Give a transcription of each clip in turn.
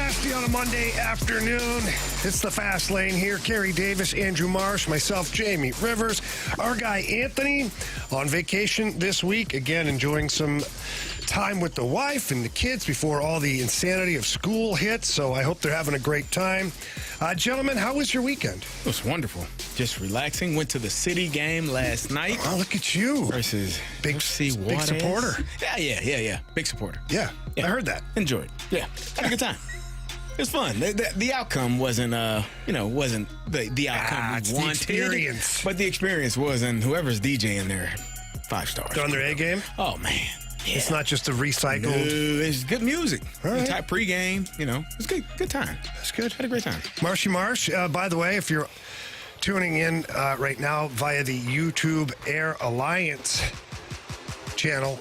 nasty on a Monday afternoon. It's the Fast Lane here. Carey Davis, Andrew Marsh, myself, Jamie Rivers. Our guy Anthony on vacation this week. Again, enjoying some time with the wife and the kids before all the insanity of school hits. So I hope they're having a great time. Gentlemen, how was your weekend? It was wonderful. Just relaxing. Went to the City game last night. Oh, look at you. Versus big supporter. Yeah. Big supporter. Yeah, I heard that. Enjoyed. Yeah, had a good time. It was fun. The outcome wasn't, wasn't the outcome we wanted. The experience. But the experience was, and whoever's DJing there, 5 stars. They're on their A game? Oh, man. Yeah. It's not just a recycled. No, it's good music. All right. Type pregame, it's good time. That's good. Had a great time. Marshy Marsh, by the way, if you're tuning in right now via the YouTube Air Alliance channel,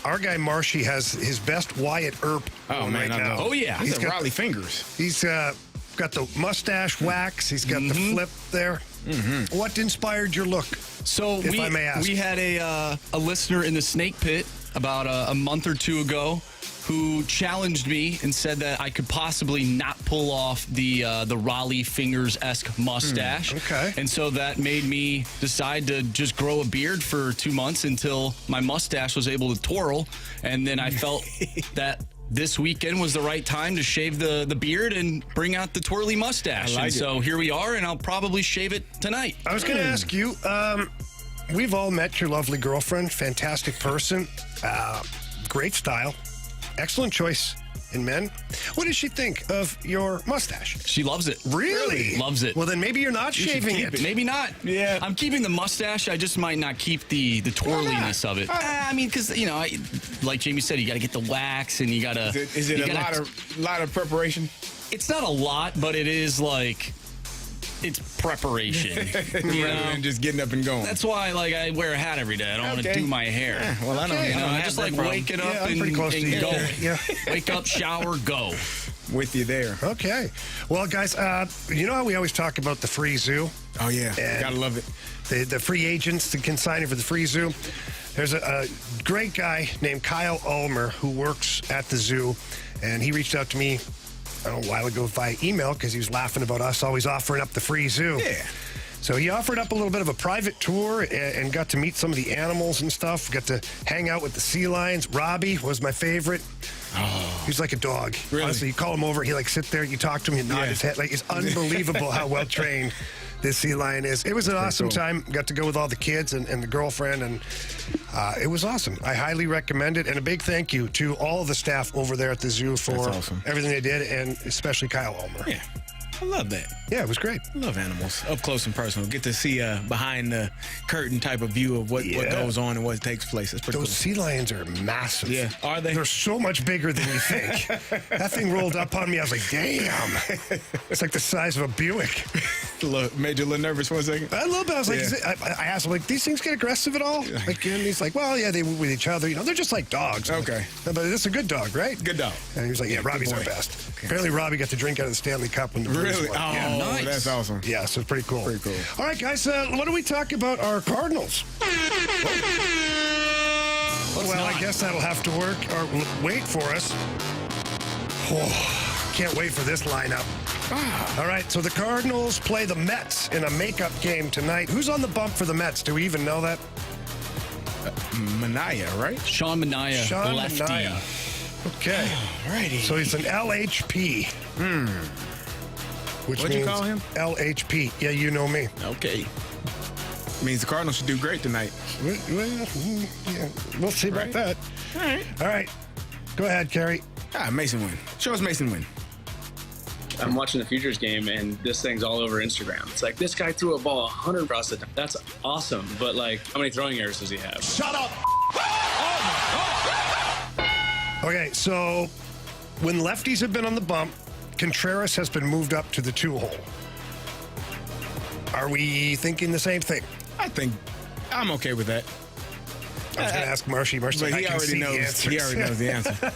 our guy Marshy has his best Wyatt Earp on right now. Oh, yeah. He's got Raleigh fingers. He's got the mustache wax. He's got the flip there. Mm-hmm. What inspired your look, if I may ask? We had a listener in the Snake Pit about a month or two ago who challenged me and said that I could possibly not pull off the Raleigh Fingers-esque mustache. Okay. And so that made me decide to just grow a beard for 2 months until my mustache was able to twirl. And then I felt that this weekend was the right time to shave the beard and bring out the twirly mustache. So here we are, and I'll probably shave it tonight. I was going to ask you, we've all met your lovely girlfriend, fantastic person, great style, excellent choice in men. What does she think of your mustache? She loves it. Really? Loves it. Well, then maybe you're not shaving it. Maybe not. Yeah. I'm keeping the mustache. I just might not keep the twirliness of it. I mean, because, like Jamie said, you got to get the wax and you got to... Is it a lot of preparation? It's not a lot, but it is like... It's preparation. Rather than just getting up and going. That's why, I wear a hat every day. I don't want to do my hair. Yeah, well, I don't. I just like waking up and going. Yeah. Wake up, shower, go. With you there. Okay. Well, guys, you know how we always talk about the free zoo? Oh, yeah. And gotta love it. The free agents to consign for the free zoo. There's a great guy named Kyle Ulmer who works at the zoo, and he reached out to me a while ago via email because he was laughing about us always offering up the free zoo. Yeah. So he offered up a little bit of a private tour and got to meet some of the animals and stuff. Got to hang out with the sea lions. Robbie was my favorite. Oh. He's like a dog. Really? Honestly, you call him over, he sit there, you talk to him, you nod his head. It's unbelievable how well trained this sea lion is. It was an awesome time. Got to go with all the kids and the girlfriend, and it was awesome. I highly recommend it, and a big thank you to all of the staff over there at the zoo for everything they did, and especially Kyle Ulmer. Yeah. I love that. Yeah, it was great. I love animals up close and personal. Get to see behind the curtain type of view of what goes on and what takes place. It's pretty Those cool. sea lions are massive. Yeah, are they? They're so much bigger than you think. That thing rolled up on me. I was like, damn. It's like the size of a Buick. Made you a little nervous for a second? A little bit. I was like, I asked him, these things get aggressive at all? And he's like, well, yeah, they move with each other. They're just like dogs. Okay. But it's a good dog, right? Good dog. And he was like, yeah, Robbie's our best. Okay. Apparently, Robbie got to drink out of the Stanley Cup when the Blues Really? won. Oh, yeah. Nice. That's awesome. Yeah, so it's pretty cool. Pretty cool. All right, guys, what do we talk about our Cardinals? I guess that'll have to work or wait for us. Oh, can't wait for this lineup. All right, so the Cardinals play the Mets in a makeup game tonight. Who's on the bump for the Mets? Do we even know that? Manaea, right? Sean Manaea, lefty. Manaea. Okay. Alrighty. So he's an LHP. Which What'd you call him? LHP. Yeah, you know me. Okay. Means the Cardinals should do great tonight. Well, yeah, we'll see about that. All right. Go ahead, Carey. Mason win. Show us Mason win. I'm watching the Futures game, and this thing's all over Instagram. It's like, this guy threw a ball 100 across the time. That's awesome. But, how many throwing errors does he have? Shut up! Okay, so when lefties have been on the bump, Contreras has been moved up to the 2-hole. Are we thinking the same thing? I think I'm okay with that. I was going to ask Marshy. Marshy's But like, he I can already see knows. the answers. He already knows the answer.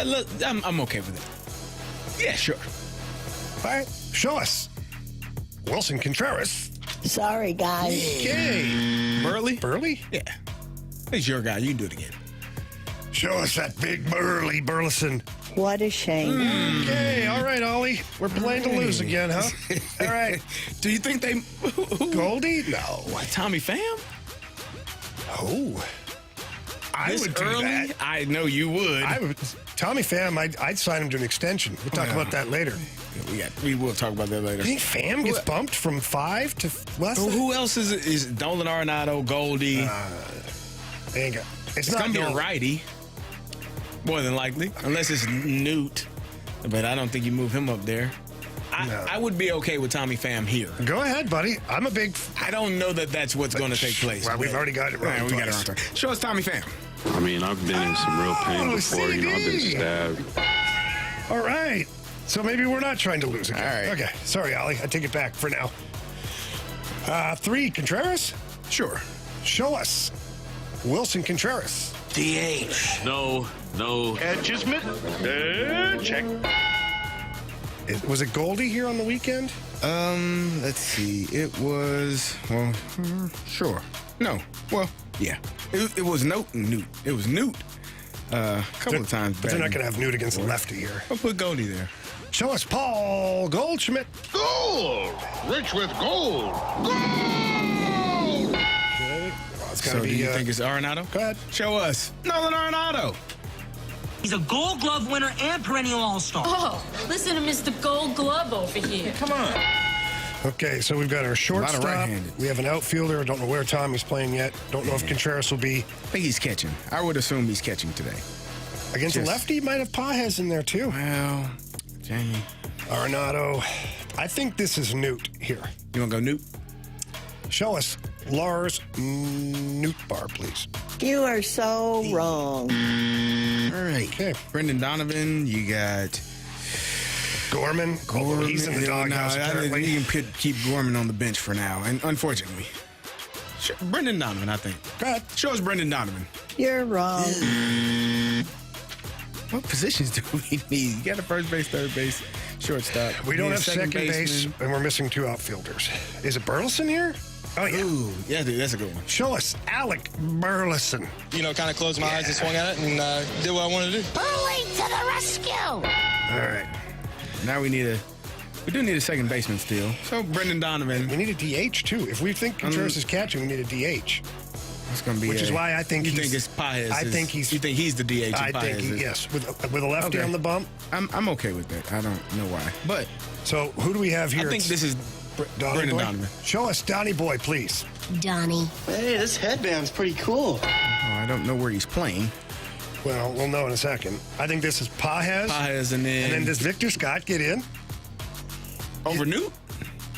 Look, I'm okay with it. Yeah, sure. All right, show us. Wilson Contreras. Sorry, guys. Okay. Burley? Yeah. He's your guy. You can do it again. Show us that big Burlison. What a shame. Okay, all right, Ollie. We're playing to lose again, huh? All right. Do you think they... Goldie? No. What, Tommy Pham? Oh. I This would do early? that. I know you would. Tommy Pham, I'd sign him to an extension. We'll talk about that later. We will talk about that later. I think Pham gets bumped from 5 to less. Who else is it? Is Dolan Arenado, Goldie? It's It's not going to be a Nolan. righty, more than likely, unless it's Newt. But I don't think you move him up there. No. I would be okay with Tommy Pham here. Go ahead, buddy. I'm a big... I don't know that that's what's going to take place. Well, we've already got it wrong. Right, we got it twice. wrong. Show us Tommy Pham. I mean, I've been in some real pain before. I've been CD. stabbed. All right. So maybe we're not trying to lose again. All right. Okay. Sorry, Ollie. I take it back for now. 3, Contreras. Sure. Show us Wilson Contreras. DH. No. Check. Was it Goldie here on the weekend? Let's see. It was, well, sure. No. Well, yeah. It was Newt. It was Newt. A couple of times. But they're not going to have Newt against the lefty here. I'll put Goldie there. Show us Paul Goldschmidt. Gold. Rich with gold. Gold. It's So got to do be... you think it's Arenado? Go ahead. Show us. Nolan Arenado. He's a Gold Glove winner and perennial All-Star. Oh, listen to Mr. Gold Glove over here. Come on. Okay, so we've got our lot of shortstop. right-handed. We have an outfielder. I don't know where Tommy's playing yet. Don't know if Contreras will be I think he's catching. I would assume he's catching today. against the Just- lefty. He might have Pages in there too. Well, Jamie. Arenado. I think this is Newt here. You want to go Newt? Show us Lars Nootbaar, please. You are so wrong. All right. Okay. Brendan Donovan. You got Gorman. Although he's in the doghouse I think apparently. you can keep Gorman on the bench for now, and unfortunately. Brendan Donovan, I think. Go ahead. Show us Brendan Donovan. You're wrong. What positions do we need? You got a first base, third base, shortstop. We don't need a have second base, baseman. and we're missing 2 outfielders. Is it Burleson here? Oh, yeah. Ooh, yeah, dude, that's a good one. Show us Alec Burleson. You know, kind of closed my eyes and swung at it and did what I wanted to do. Bully to the rescue! All right. Now we do need a second baseman still. So Brendan Donovan. We need a DH, too. If we think Contreras is catching, we need a DH. It's gonna be. Which is why I think you he's- think it's Pages. I think he's- You think he's the DH? I and think, Pages is- yes. With a lefty Okay. on the bump. I'm okay with that. I don't know why, but So who do we have here? I think this is Donnie Brendan Boy? Donovan. Show us Donnie Boy, please. Donnie. Hey, this headband's pretty cool. Oh, I don't know where he's playing. Well, we'll know in a second. I think this is Pages. Pages and then does Victor Scott get in? over Newt.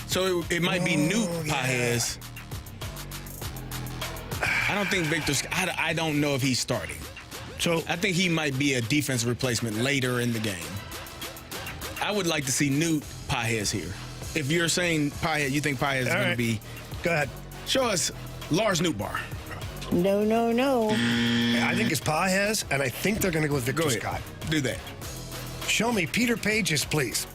So it might be Newt Pages. I don't think Victor. I don't know if he's starting. So I think he might be a defensive replacement later in the game. I would like to see Newt Pages here. If you're saying Pages, you think Pages is All going right. to be. go ahead. Show us Lars Nootbaar. No, no, no. I think it's Pages, and I think they're going to go with Victor Go ahead. Scott. Do that. Show me Peter Pages, please.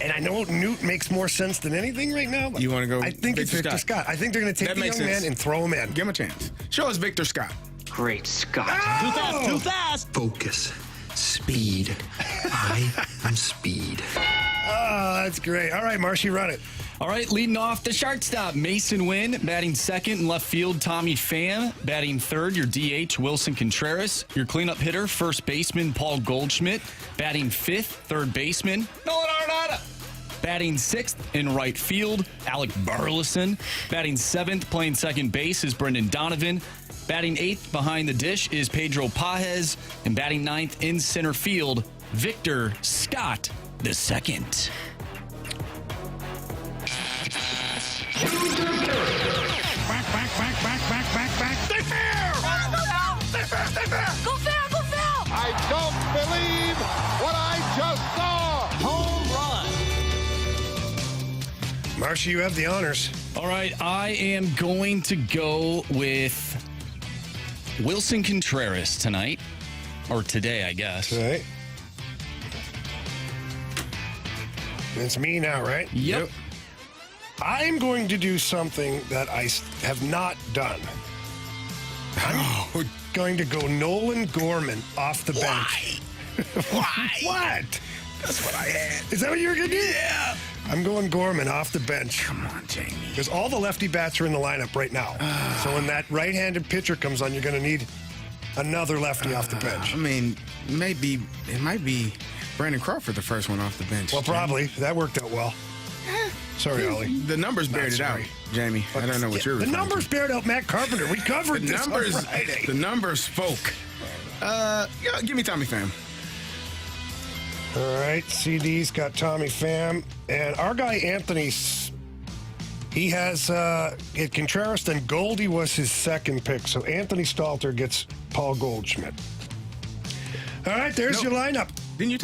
And I know Newt makes more sense than anything right now. But You wanna go I think it's Victor Victor Scott? Scott. I think they're going to take That the makes young sense. man and throw him in. Give him a chance. Show us Victor Scott. Great Scott. Oh! Too fast. Focus. Speed. I am speed. Oh, that's great. All right, Marshy, run it. All right, leading off the shortstop, Mason Wynn. Batting second in left field, Tommy Pham. Batting third, your DH, Wilson Contreras. Your cleanup hitter, first baseman, Paul Goldschmidt. Batting fifth, third baseman, Nolan Arenado. Batting sixth in right field, Alec Burleson. Batting seventh, playing second base, is Brendan Donovan. Batting eighth behind the dish is Pedro Pages. And batting ninth in center field, Victor Scott II. Go foul, go foul! I don't believe what I just saw. Home run. Marshy, you have the honors. All right, I am going to go with Wilson Contreras tonight, or today, I guess. All right. It's me now, right? Yep. I'm going to do something that I have not done Oh, Going to go Nolan Gorman off the bench. why? What? That's what I had. Is that what you were going to do? Yeah. I'm going Gorman off the bench. Come on, Jamie. Because all the lefty bats are in the lineup right now. So when that right-handed pitcher comes on, you're going to need another lefty off the bench. I mean, it might be Brandon Crawford, the first one off the bench. Well, probably. That worked out well. Sorry, Ollie. The numbers bared it out, Jamie. I don't know what you're The referring numbers to. bared out Matt Carpenter. We covered this on Friday. The numbers spoke. Yeah, give me Tommy Pham. All right, CD's got Tommy Pham. And our guy Anthony, he has Contreras, then Goldie was his second pick. So Anthony Stalter gets Paul Goldschmidt. All right, there's your lineup. Didn't you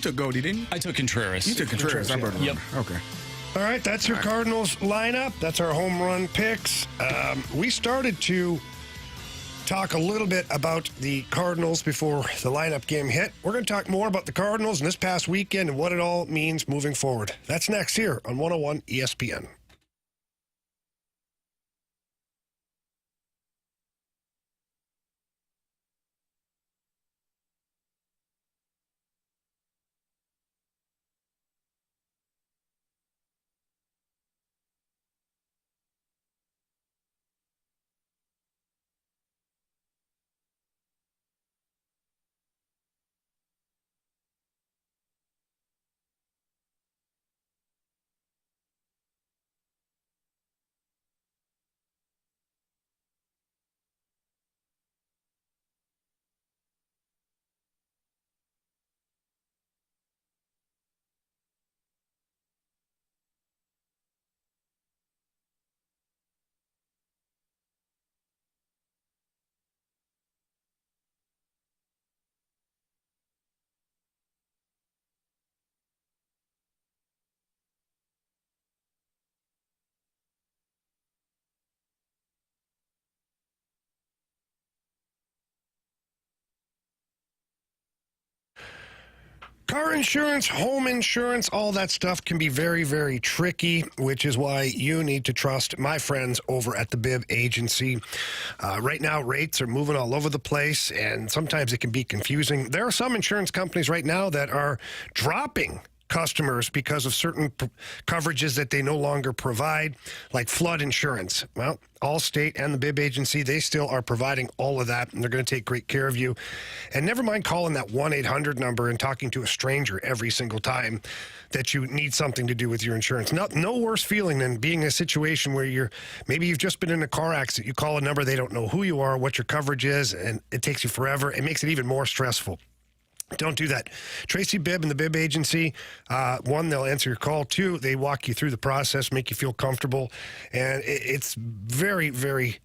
took Goldie, didn't you? I took Contreras. You took Contreras. I brought it Yep. over. Okay. All right, that's your Cardinals lineup. That's our home run picks. We started to talk a little bit about the Cardinals before the lineup game hit. We're going to talk more about the Cardinals and this past weekend and what it all means moving forward. That's next here on 101 ESPN. Car insurance, home insurance, all that stuff can be very, very tricky, which is why you need to trust my friends over at the Bib Agency. Right now, rates are moving all over the place, and sometimes it can be confusing. There are some insurance companies right now that are dropping customers because of certain coverages that they no longer provide, like flood insurance. Well, Allstate and the Bib Agency, they still are providing all of that, and they're going to take great care of you. And never mind calling that 1-800 number and talking to a stranger every single time that you need something to do with your insurance. No worse feeling than being in a situation where maybe you've just been in a car accident. You call a number, they don't know who you are, what your coverage is, and it takes you forever. It makes it even more stressful. Don't do that. Tracy Bibb and the Bib Agency, one, they'll answer your call. Two, they walk you through the process, make you feel comfortable. And it's very, very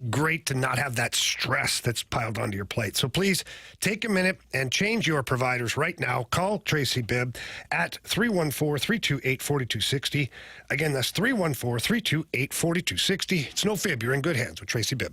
great to not have that stress that's piled onto your plate. So please take a minute and change your providers right now. Call Tracy Bibb at 314-328-4260. Again, that's 314-328-4260. It's no fib. You're in good hands with Tracy Bibb.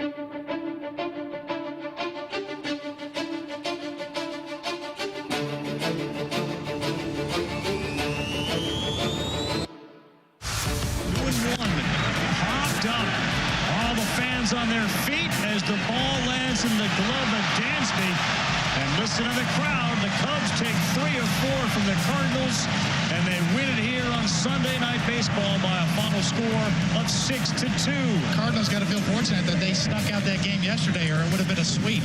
Popped up. All the fans on their feet as the ball lands in the glove of Dansby. And listen to the crowd. The Cubs take 3 of 4 from the Cardinals, and they win it here on Sunday Night Baseball by a final score of 6-2. Cardinals got to feel fortunate that they snuck out that game yesterday, or it would have been a sweep.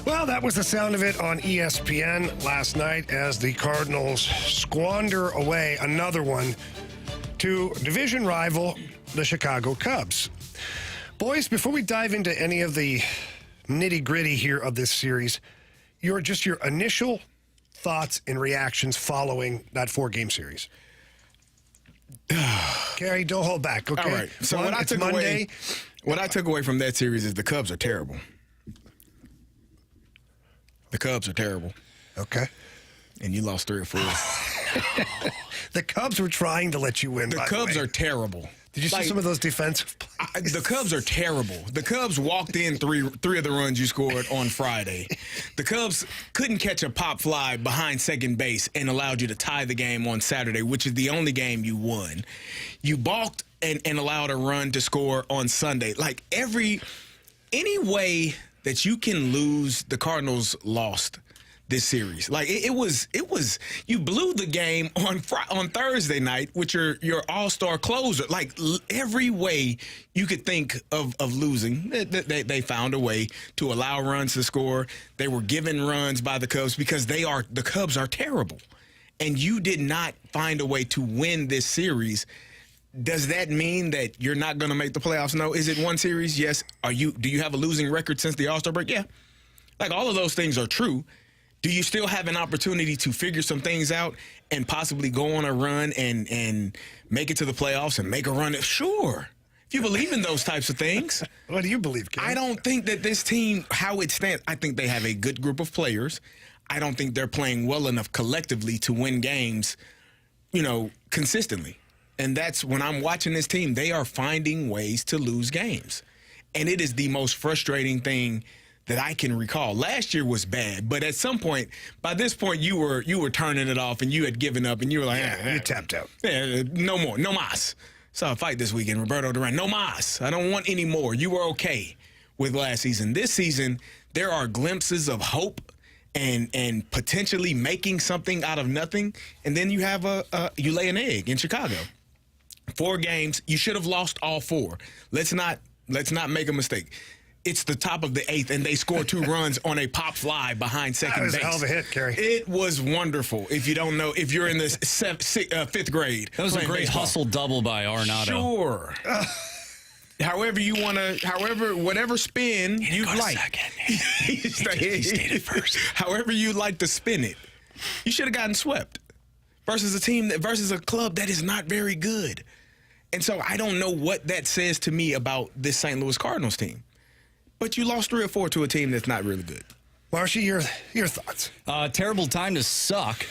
Well, that was the sound of it on ESPN last night as the Cardinals squander away another one to division rival, the Chicago Cubs. Boys, before we dive into any of the nitty-gritty here of this series, your initial thoughts and reactions following that 4-game series. Carey, don't hold back, okay? All right. So what I took away from that series is the Cubs are terrible. The Cubs are terrible. Okay. And you lost 3 or 4. The Cubs were trying to let you win. The Cubs are terrible. Did you see some of those defensive plays? The Cubs are terrible. The Cubs walked in three of the runs you scored on Friday. The Cubs couldn't catch a pop fly behind second base and allowed you to tie the game on Saturday, which is the only game you won. You balked and allowed a run to score on Sunday. Like any way that you can lose, the Cardinals lost this series. Like it was you blew the game on Thursday night with your all-star closer. Like every way you could think of losing, they found a way to allow runs to score. They were given runs by the Cubs because the Cubs are terrible. And you did not find a way to win this series. Does that mean that you're not going to make the playoffs? No. Is it one series? Yes. Do you have a losing record since the All-Star break? Yeah. Like all of those things are true. Do you still have an opportunity to figure some things out and possibly go on a run and make it to the playoffs and make a run? Sure. If you believe in those types of things. What do you believe, Carey? I don't think that this team, how it stands, I think they have a good group of players. I don't think they're playing well enough collectively to win games, consistently. And that's when I'm watching this team, they are finding ways to lose games. And it is the most frustrating thing that I can recall. Last year was bad, but at some point, by this point, you were turning it off and you had given up and you were like, you tapped out. Yeah, no more, no mas. Saw a fight this weekend, Roberto Duran, no mas. I don't want any more. You were okay with last season. This season, there are glimpses of hope and potentially making something out of nothing. And then you have you lay an egg in Chicago. 4 games, you should have lost all 4. Let's not make a mistake. It's the top of the 8th, and they score 2 runs on a pop fly behind second base. That was a hell of a hit, Carey. It was wondrul. If you don't know, if you're in the 5th grade. That was a great hustle double by Arenado. Sure. Whatever spin you'd like. He stayed at first. However you like to spin it. You should have gotten swept versus a club that is not very good. And so I don't know what that says to me about this St. Louis Cardinals team. But you lost 3 or 4 to a team that's not really good. Marshy, your thoughts? Terrible time to suck,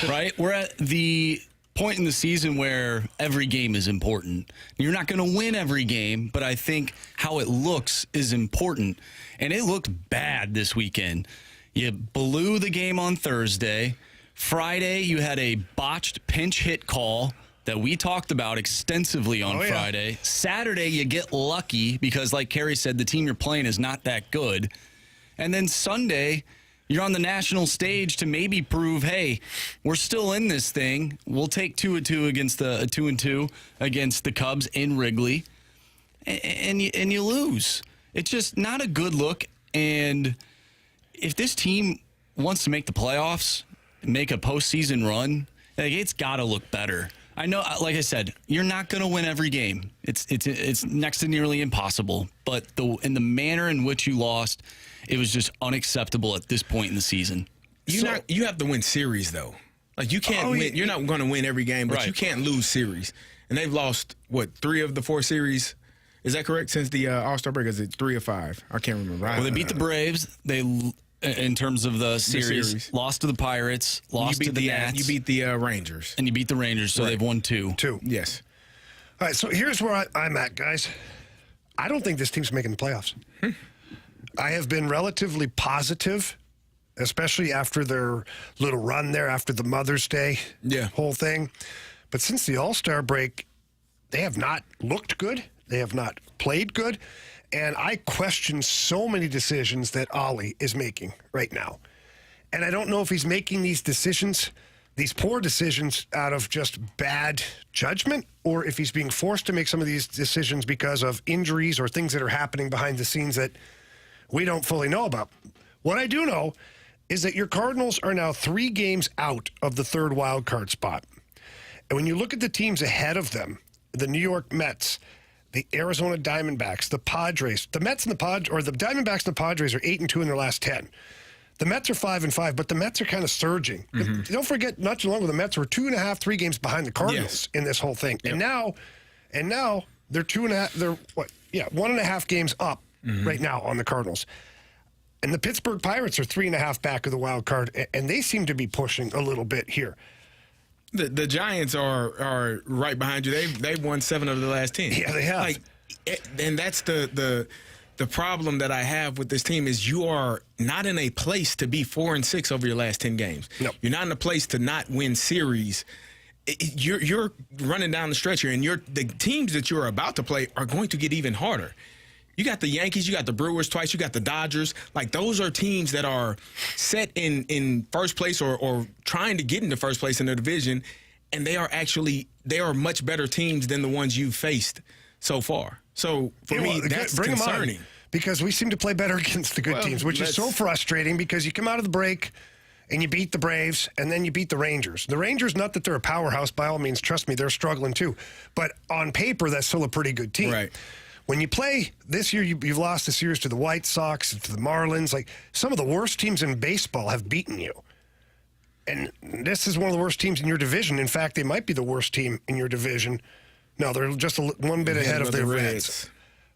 right? We're at the point in the season where every game is important. You're not going to win every game, but I think how it looks is important. And it looked bad this weekend. You blew the game on Thursday. Friday, you had a botched pinch hit call that we talked about extensively on Friday. Saturday, you get lucky because, like Carey said, the team you're playing is not that good. And then Sunday, you're on the national stage to maybe prove, hey, we're still in this thing. We'll take 2-2 against 2-2 against the Cubs in Wrigley, and you lose. It's just not a good look. And if this team wants to make the playoffs, make a postseason run, like, it's got to look better. I know, like I said, you're not going to win every game. It's next to nearly impossible. But in the manner in which you lost, it was just unacceptable at this point in the season. You have to win series, though. Like, you can't win. You're not going to win every game, but you can't lose series. And they've lost, 3 of the 4 series? Is that correct? Since the All-Star break, is it 3 or 5? I can't remember. Well, they beat the Braves. In terms of the series, lost to the Pirates, lost to the Nats. You beat the Rangers. And you beat the Rangers, so they've won 2. 2. Yes. All right, so here's where I'm at, guys. I don't think this team's making the playoffs. I have been relatively positive, especially after their little run there after the Mother's Day whole thing. But since the All-Star break, they have not looked good. They have not played good. And I question so many decisions that Ollie is making right now. And I don't know if he's making these decisions, these poor decisions, out of just bad judgment, or if he's being forced to make some of these decisions because of injuries or things that are happening behind the scenes that we don't fully know about. What I do know is that your Cardinals are now 3 games out of the 3rd wild card spot. And when you look at the teams ahead of them, the New York Mets, the Arizona Diamondbacks, the Padres, the Mets and the Diamondbacks and the Padres are 8-2 in their last 10. The Mets are 5-5, but the Mets are kind of surging. Don't forget, not too long ago, the Mets were 2.5, 3 games behind the Cardinals in this whole thing. Yep. And now they're 2.5. They're 1.5 games up right now on the Cardinals. And the Pittsburgh Pirates are 3.5 back of the wild card, and they seem to be pushing a little bit here. The Giants are right behind you. They've won 7 of the last 10. Yeah, they have. And that's the problem that I have with this team is you are not in a place to be 4-6 over your last 10 games. No. You're not in a place to not win series. You're running down the stretch here, and the teams that you're about to play are going to get even harder. You got the Yankees, you got the Brewers twice, you got the Dodgers. Like, those are teams that are set in first place or trying to get into first place in their division, and they are much better teams than the ones you've faced so far. So, for me, that's bring concerning. Them on, because we seem to play better against the good teams, which is so frustrating because you come out of the break and you beat the Braves, and then you beat the Rangers. The Rangers, not that they're a powerhouse by all means, trust me, they're struggling too. But on paper, that's still a pretty good team. Right. When you play this year, you've lost the series to the White Sox, to the Marlins. Like, some of the worst teams in baseball have beaten you. And this is one of the worst teams in your division. In fact, they might be the worst team in your division. No, they're just one bit ahead of the Reds.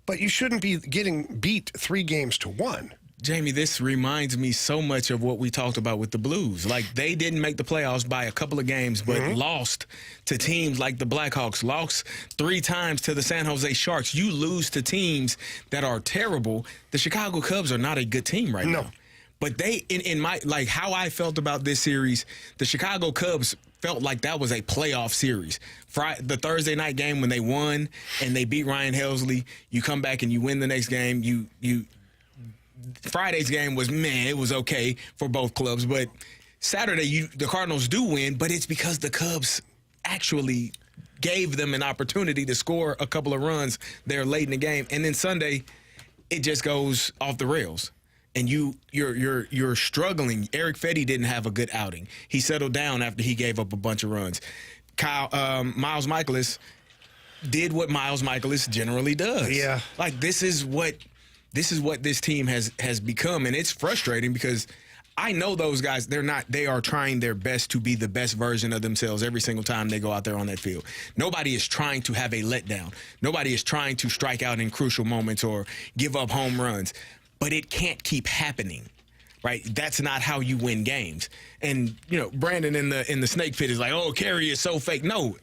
But you shouldn't be getting beat 3-1. Jamie, this reminds me so much of what we talked about with the Blues. Like, they didn't make the playoffs by a couple of games, but lost to teams like the Blackhawks, lost 3 times to the San Jose Sharks. You lose to teams that are terrible. The Chicago Cubs are not a good team right now. But they, in my, like, how I felt about this series, the Chicago Cubs felt like that was a playoff series. The Thursday night game when they won and they beat Ryan Helsley, you come back and you win the next game. Friday's game was, it was okay for both clubs. But Saturday, the Cardinals do win, but it's because the Cubs actually gave them an opportunity to score a couple of runs there late in the game. And then Sunday, it just goes off the rails. And you're struggling. Eric Fetty didn't have a good outing. He settled down after he gave up a bunch of runs. Miles Michaelis did what Miles Michaelis generally does. Yeah. Like, this is what this team has become, and it's frustrating because I know those guys, they are trying their best to be the best version of themselves every single time they go out there on that field. Nobody is trying to have a letdown. Nobody is trying to strike out in crucial moments or give up home runs. But it can't keep happening, right? That's not how you win games. And, Brandon in the snake pit is like, oh, Carey is so fake. No,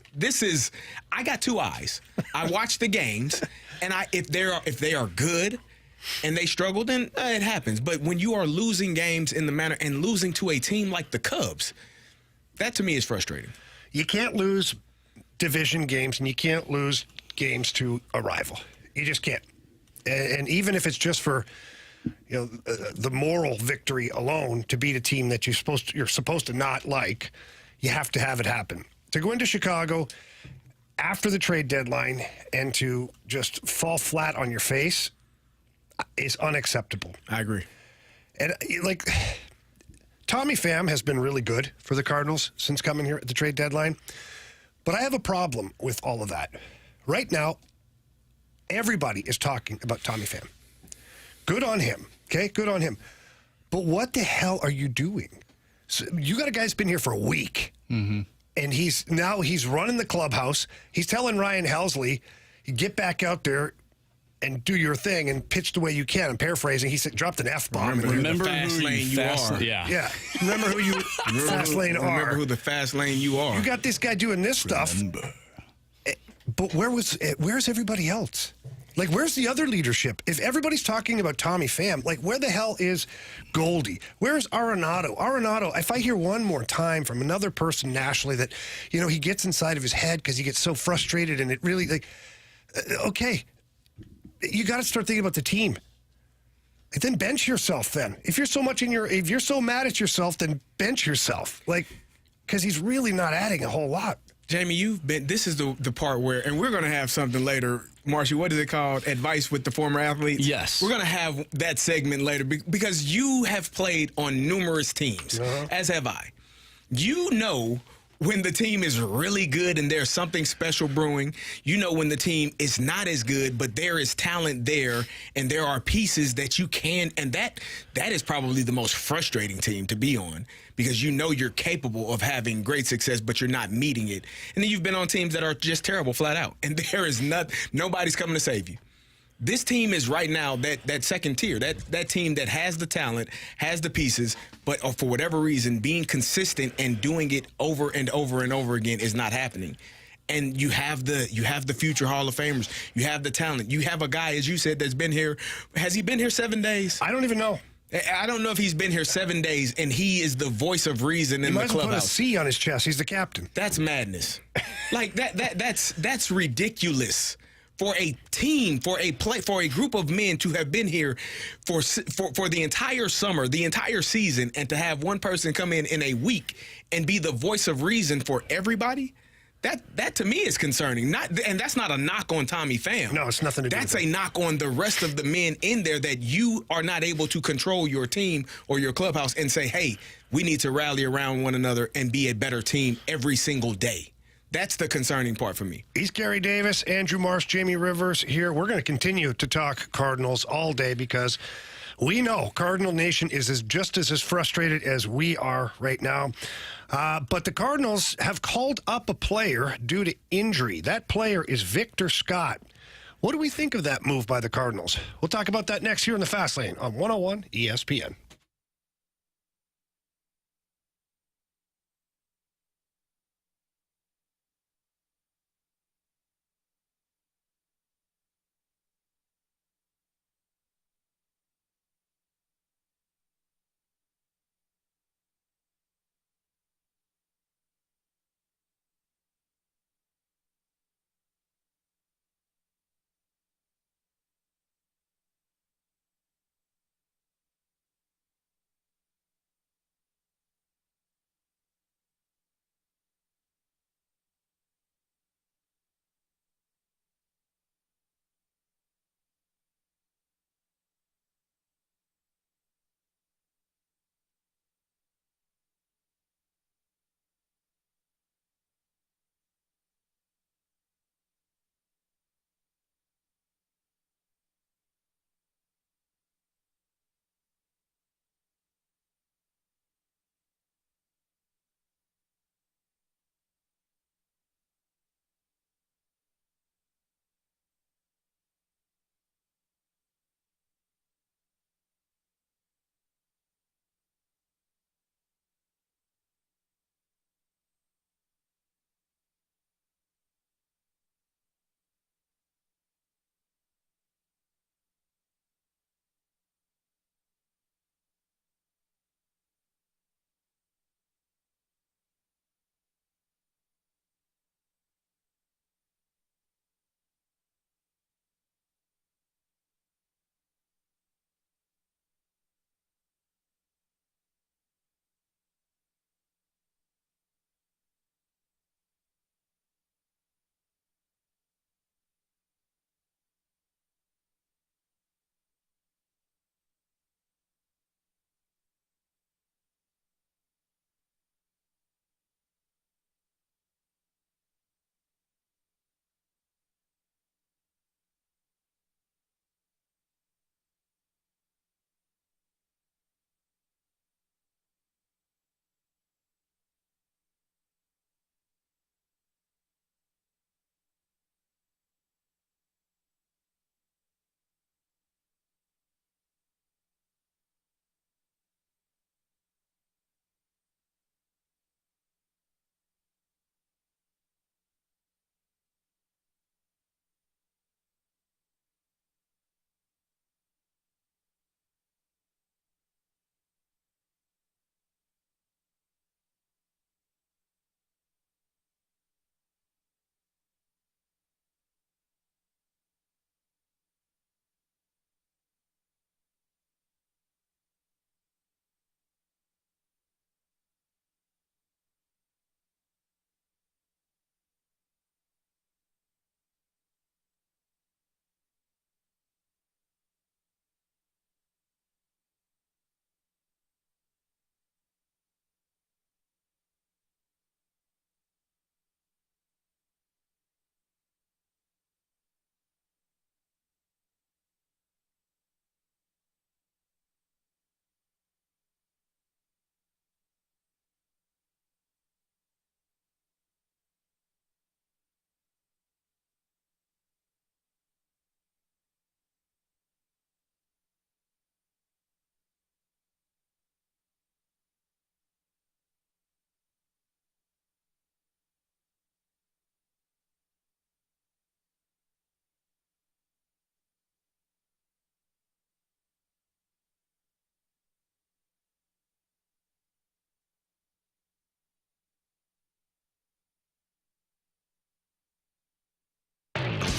I got 2 eyes. I watch the games, and if they are good and they struggle, then it happens. But when you are losing games in the manner and losing to a team like the Cubs, that to me is frustrating. You can't lose division games, and you can't lose games to a rival. You just can't. And even if it's just for the moral victory alone to beat a team that you're supposed to not like, you have to have it happen. To go into Chicago after the trade deadline and to just fall flat on your face is unacceptable. I agree. And Tommy Pham has been really good for the Cardinals since coming here at the trade deadline. But I have a problem with all of that. Right now, everybody is talking about Tommy Pham. Good on him, okay? Good on him. But what the hell are you doing? So you got a guy that's been here for a week, and he's running the clubhouse. He's telling Ryan Helsley, get back out there and do your thing and pitch the way you can. I'm paraphrasing. He said, dropped an F-bomb. Remember who you are. Yeah. Remember who you fast lane are. Remember who the fast lane you are. You got this guy doing this stuff. But where's everybody else? Like, where's the other leadership? If everybody's talking about Tommy Pham, like, where the hell is Goldie? Where's Arenado? Arenado, if I hear one more time from another person nationally that, you know, he gets inside of his head because he gets so frustrated and it really, like, okay, you got to start thinking about the team. And then bench yourself then. If you're so mad at yourself, then bench yourself. Like, because he's really not adding a whole lot. Jamie, this is the part where, and we're going to have something later. Marcy, what is it called? Advice with the former athletes? Yes. We're going to have that segment later because you have played on numerous teams, as have I. You know when the team is really good and there's something special brewing. You know when the team is not as good, but there is talent there and there are pieces that you can, and that is probably the most frustrating team to be on because you know you're capable of having great success, but you're not meeting it. And then you've been on teams that are just terrible flat out, and there is nobody's coming to save you. This team is right now that second tier, that team that has the talent, has the pieces, but for whatever reason, being consistent and doing it over and over and over again is not happening. And you have the future Hall of Famers. You have the talent. You have a guy, as you said, that's been here. Has he been here 7 days? I don't even know. I don't know if he's been here 7 days, and he is the voice of reason in the clubhouse. He might as well put a C on his chest. He's the captain. That's madness. Like that's ridiculous. For a team, for a group of men to have been here for the entire summer, the entire season, and to have one person come in a week and be the voice of reason for everybody, that to me is concerning. And that's not a knock on Tommy Pham. No, it's nothing to do with that. That's a knock on the rest of the men in there that you are not able to control your team or your clubhouse and say, hey, we need to rally around one another and be a better team every single day. That's the concerning part for me. He's Carey Davis, Andrew Marsh, Jamie Rivers here. We're going to continue to talk Cardinals all day because we know Cardinal Nation is just as frustrated as we are right now. But the Cardinals have called up a player due to injury. That player is Victor Scott. What do we think of that move by the Cardinals? We'll talk about that next here in the Fast Lane on 101 ESPN.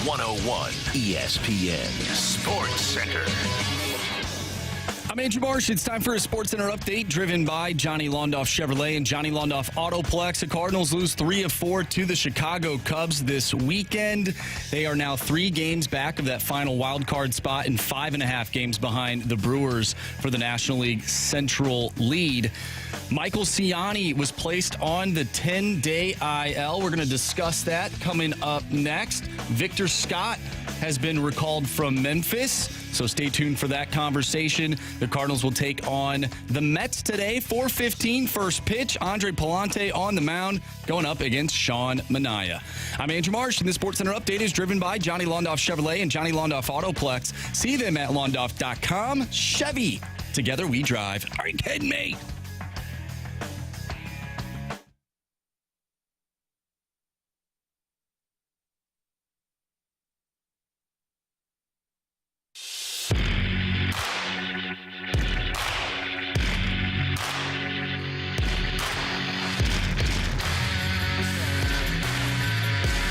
101 ESPN Sports Center. I'm Andrew Marsh. It's time for a Sports Center update driven by Johnny Londoff Chevrolet and Johnny Londoff Autoplex. The Cardinals lose 3 of 4 to the Chicago Cubs this weekend. They are now 3 games back of that final wild card spot and 5.5 games behind the Brewers for the National League Central lead. Michael Ciani was placed on the 10-day IL. We're going to discuss that coming up next. Victor Scott has been recalled from Memphis, so stay tuned for that conversation. The Cardinals will take on the Mets today, 4:15 first pitch. Andre Palante on the mound going up against Sean Manaea. I'm Andrew Marsh, and the Sports Center update is driven by Johnny Londoff Chevrolet and Johnny Londoff Autoplex. See them at londoff.com. Chevy, together we drive. Are you kidding me?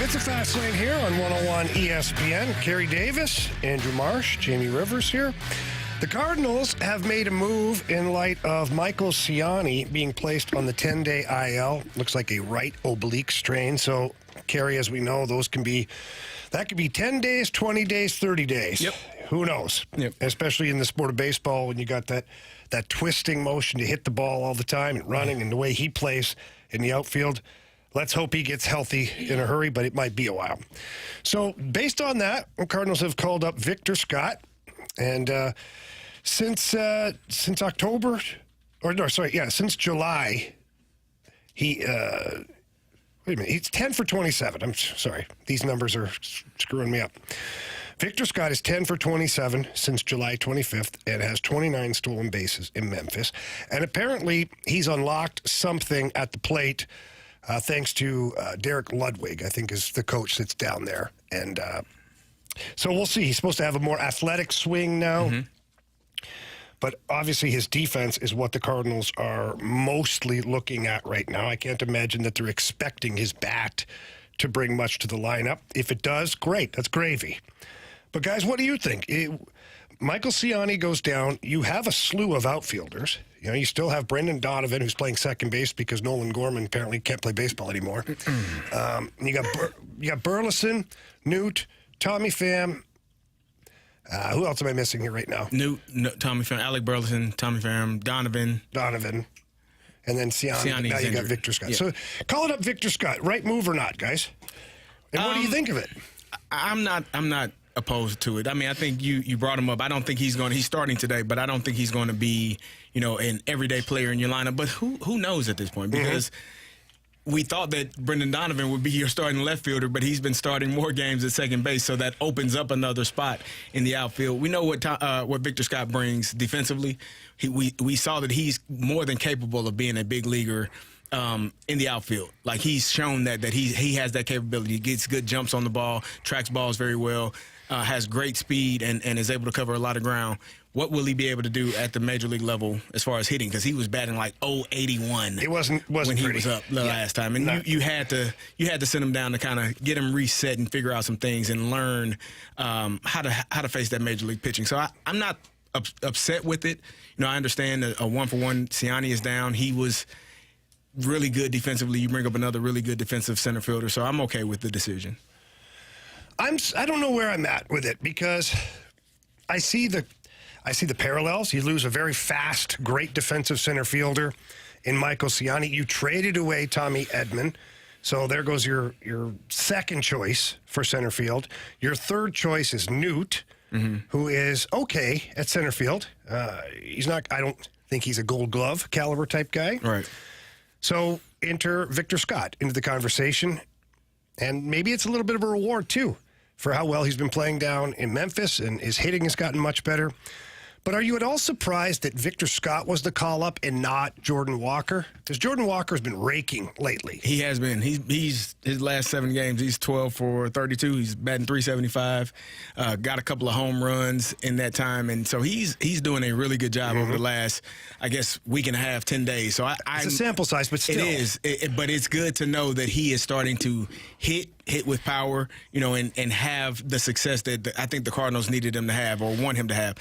It's a fast lane here on 101 ESPN. Carey Davis, Andrew Marsh, Jamie Rivers here. The Cardinals have made a move in light of Michael Ciani being placed on the 10-day IL. Looks like a right oblique strain. So, Carey, as we know, that could be 10 days, 20 days, 30 days. Yep. Who knows? Yep. Especially in the sport of baseball when you got that twisting motion to hit the ball all the time and running, and the way he plays in the outfield. Let's hope he gets healthy in a hurry, but it might be a while. So based on that, the Cardinals have called up Victor Scott. And since July, he's 10 for 27. I'm sorry. These numbers are screwing me up. Victor Scott is 10 for 27 since July 25th and has 29 stolen bases in Memphis. And apparently he's unlocked something at the plate thanks to Derek Ludwig, I think is the coach that's down there. And so we'll see. He's supposed to have a more athletic swing now. Mm-hmm. But obviously his defense is what the Cardinals are mostly looking at right now. I can't imagine that they're expecting his bat to bring much to the lineup. If it does, great. That's gravy. But, guys, what do you think? Michael Ciani goes down. You have a slew of outfielders. You know, you still have Brendan Donovan, who's playing second base because Nolan Gorman apparently can't play baseball anymore. You got Burleson, Newt, Tommy Pham. Who else am I missing here right now? Tommy Pham, Alec Burleson, Tommy Pham, Donovan. And then Ciani. Now you got Victor Scott. Yeah. So call it up Victor Scott. Right move or not, guys? And what do you think of it? I'm not opposed to it. I mean, I think you brought him up. I don't think he's starting today, but I don't think he's going to be, an everyday player in your lineup. But who knows at this point? Because we thought that Brendan Donovan would be your starting left fielder, but he's been starting more games at second base, so that opens up another spot in the outfield. We know what Victor Scott brings defensively. We saw that he's more than capable of being a big leaguer in the outfield. Like, he's shown that he has that capability. He gets good jumps on the ball, tracks balls very well, has great speed, and is able to cover a lot of ground. What will he be able to do at the major league level as far as hitting? Because he was batting like 081. It wasn't when pretty. He was up the last time, and you had to send him down to kind of get him reset and figure out some things and learn how to face that major league pitching. So I'm not upset with it. I understand a 1-for-1 Ciani is down. He was really good defensively. You bring up another really good defensive center fielder, so I'm okay with the decision. I don't know where I'm at with it because I see the parallels. You lose a very fast, great defensive center fielder in Michael Ciani. You traded away Tommy Edman, so there goes your second choice for center field. Your third choice is Newt, who is okay at center field. He's not. I don't think he's a Gold Glove caliber type guy. Right. So enter Victor Scott into the conversation, and maybe it's a little bit of a reward too for how well he's been playing down in Memphis, and his hitting has gotten much better. But are you at all surprised that Victor Scott was the call-up and not Jordan Walker? Because Jordan Walker has been raking lately. He has been. He's his last 7 games, he's 12 for 32. He's batting .375. Got a couple of home runs in that time. And so he's doing a really good job over the last, I guess, week and a half, 10 days. So it's a sample size, but still. It is. But it's good to know that he is starting to hit hit with power, and have the success that I think the Cardinals needed him to have or want him to have.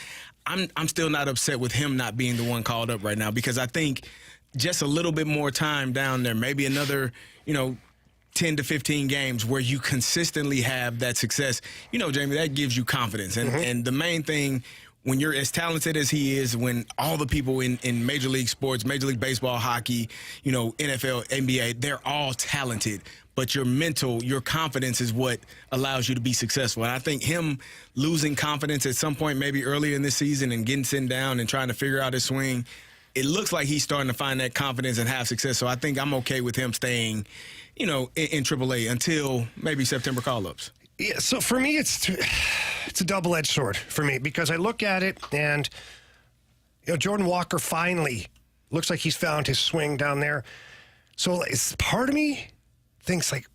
I'm still not upset with him not being the one called up right now, because I think just a little bit more time down there, maybe another, 10 to 15 games where you consistently have that success, Jamie, that gives you confidence. And the main thing, when you're as talented as he is, when all the people in Major League sports, Major League Baseball, hockey, NFL, NBA, they're all talented. But your confidence is what allows you to be successful. And I think him losing confidence at some point, maybe earlier in this season, and getting sitting down and trying to figure out his swing, it looks like he's starting to find that confidence and have success. So I think I'm okay with him staying, in AAA until maybe September call-ups. Yeah, so for me, it's a double-edged sword for me, because I look at it and, Jordan Walker finally looks like he's found his swing down there. So it's part of me thinks like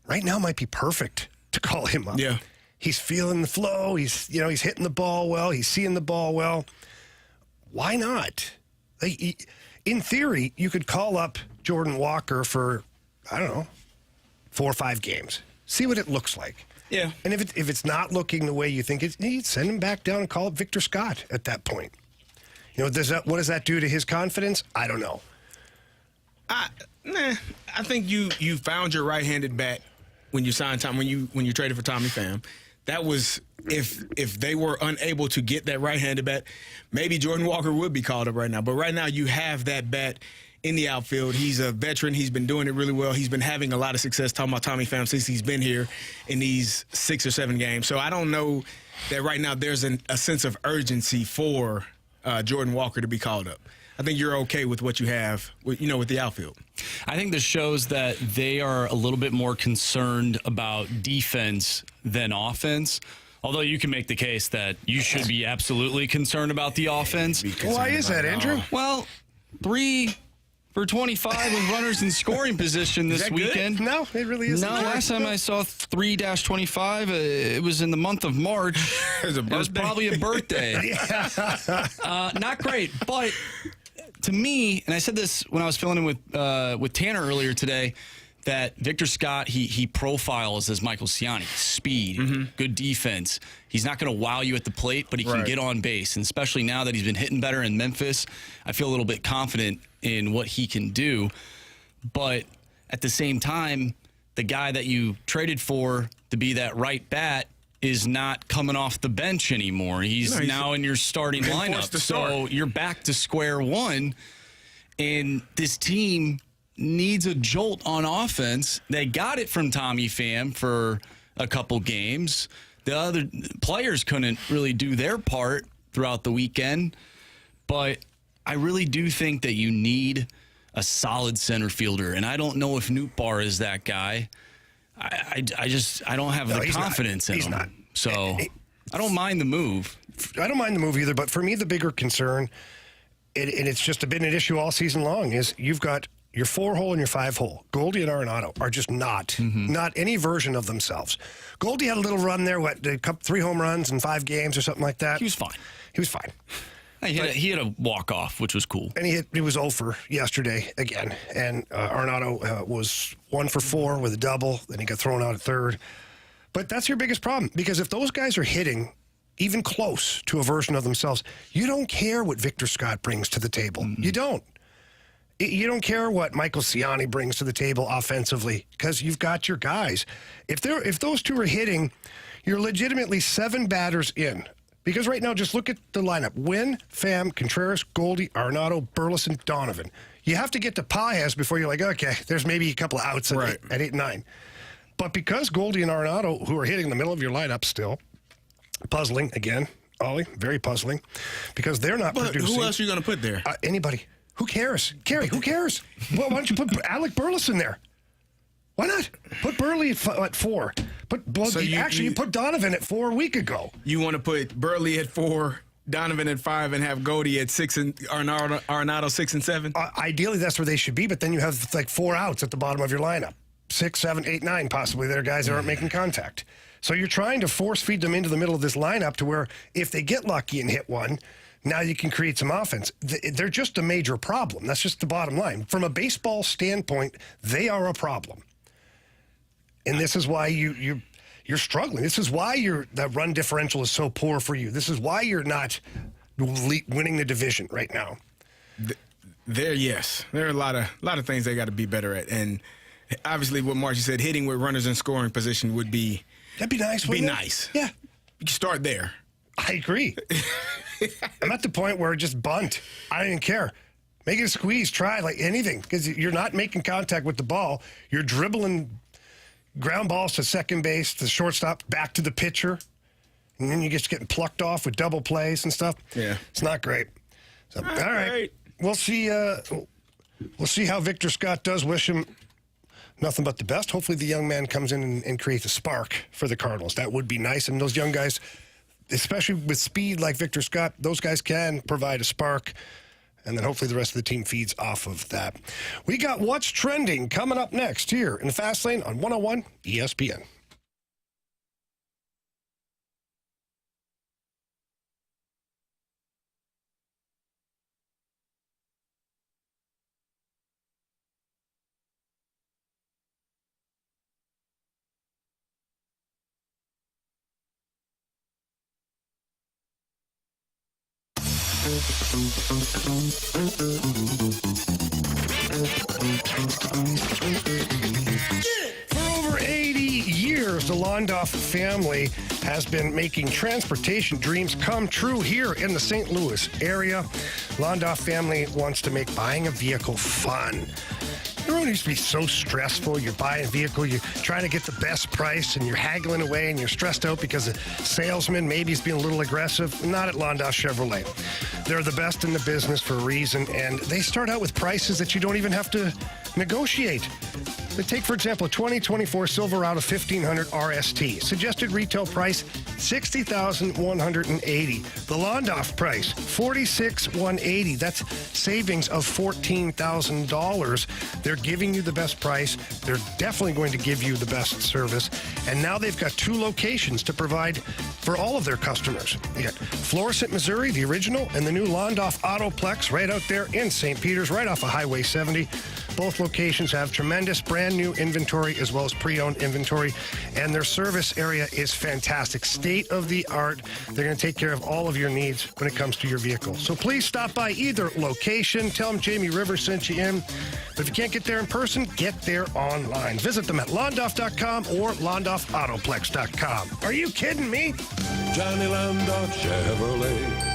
right now might be perfect to call him up. Yeah. He's feeling the flow. He's hitting the ball well. He's seeing the ball well. Why not? Like, in theory, you could call up Jordan Walker for, I don't know, 4 or 5 games. See what it looks like. Yeah. And if it's not looking the way you think it needs, send him back down and call up Victor Scott at that point. What does that do to his confidence? I don't know. I think you found your right-handed bat when you signed when you traded for Tommy Pham. That was if they were unable to get that right-handed bat, maybe Jordan Walker would be called up right now. But right now you have that bat in the outfield. He's a veteran. He's been doing it really well. He's been having a lot of success, talking about Tommy Pham, since he's been here in these 6 or 7 games. So I don't know that right now there's a sense of urgency for Jordan Walker to be called up. I think you're okay with what you have, with the outfield. I think this shows that they are a little bit more concerned about defense than offense. Although you can make the case that you should be absolutely concerned about the offense. Why is that, Andrew? Well, 3 for 25 with runners in scoring position this weekend. Good? No, it really isn't. No, last time I saw 3-25, it was in the month of March. It was probably a birthday. Not great, but to me, and I said this when I was filling in with Tanner earlier today, that Victor Scott, he profiles as Michael Ciani. Speed, good defense. He's not going to wow you at the plate, but he can get on base. And especially now that he's been hitting better in Memphis, I feel a little bit confident in what he can do. But at the same time, the guy that you traded for to be that right bat is not coming off the bench anymore. He's now in your starting lineup. So you're back to square one. And this team needs a jolt on offense. They got it from Tommy Pham for a couple games. The other players couldn't really do their part throughout the weekend. But I really do think that you need a solid center fielder. And I don't know if Nootbaar is that guy. I don't have the confidence in him. He's not. So I don't mind the move. I don't mind the move either. But for me, the bigger concern, and it's just been an issue all season long, is you've got your 4-hole and your 5-hole. Goldie and Arenado are just not any version of themselves. Goldie had a little run there, 3 home runs in 5 games or something like that. He was fine. He was fine. He had a walk-off, which was cool. And he was 0 for yesterday again. And Arenado was 1 for 4 with a double. Then he got thrown out at third. But that's your biggest problem, because if those guys are hitting even close to a version of themselves, you don't care what Victor Scott brings to the table. You don't. You don't care what Michael Ciani brings to the table offensively, because you've got your guys. If those two are hitting, you're legitimately 7 batters in. Because right now, just look at the lineup. Wynn, Pham, Contreras, Goldie, Arenado, Burleson, Donovan. You have to get to Paez before you're like, okay, there's maybe a couple of outs at 8 and 9. But because Goldie and Arenado, who are hitting the middle of your lineup still, puzzling again, Ollie, very puzzling, because they're not producing. Who else are you going to put there? Anybody. Who cares? Carey, who cares? Well, why don't you put Alec Burleson there? Why not? Put Burley at 4. You put Donovan at 4 a week ago. You want to put Burley at 4, Donovan at 5, and have Goldie at 6 and Arenado 6 and 7? Ideally, that's where they should be, but then you have like 4 outs at the bottom of your lineup. 6, 7, 8, 9 possibly. There are guys that aren't making contact. So you're trying to force feed them into the middle of this lineup to where if they get lucky and hit one, now you can create some offense. They're just a major problem. That's just the bottom line. From a baseball standpoint, they are a problem. And this is why you're struggling. This is why that run differential is so poor for you. This is why you're not winning the division right now. There are a lot of things they got to be better at, and obviously what Marcy said, hitting with runners in scoring position would be nice. Nice. Yeah, you can start there. I agree. I'm at the point where just bunt. I don't even care. Make it a squeeze. Try like anything because you're not making contact with the ball. You're dribbling ground balls to second base, to shortstop, back to the pitcher, and then you just getting plucked off with double plays and stuff. Yeah, it's not great. So, all right. We'll see. We'll see how Victor Scott does. Wish him nothing but the best. Hopefully, the young man comes in and creates a spark for the Cardinals. That would be nice. And those young guys, especially with speed like Victor Scott, those guys can provide a spark. And then hopefully the rest of the team feeds off of that. We got What's Trending coming up next here in the Fast Lane on 101 ESPN. For over 80 years, the Londoff family has been making transportation dreams come true here in the St. Louis area. Londoff family wants to make buying a vehicle fun. Everyone used to be so stressful. You're buying a vehicle, you're trying to get the best price, and you're haggling away, and you're stressed out because the salesman maybe is being a little aggressive. Not at Londoff Chevrolet. They're the best in the business for a reason, and they start out with prices that you don't even have to negotiate. They take, for example, a 2024 Silverado 1500 RST. Suggested retail price, $60,180. The Londoff price, $46,180. That's savings of $14,000. They're giving you the best price. They're definitely going to give you the best service. And now they've got 2 locations to provide for all of their customers. They got Florissant, Missouri, the original, and the new Londoff Autoplex right out there in St. Peters, right off of Highway 70. Both locations have tremendous brand new inventory as well as pre-owned inventory, and their service area is fantastic. State of the art. They're going to take care of all of your needs when it comes to your vehicle. So please stop by either location. Tell them Jamie Rivers sent you in. But if you can't get there in person, get there online. Visit them at londoff.com or londoffautoplex.com. Are you kidding me? Johnny Londoff Chevrolet.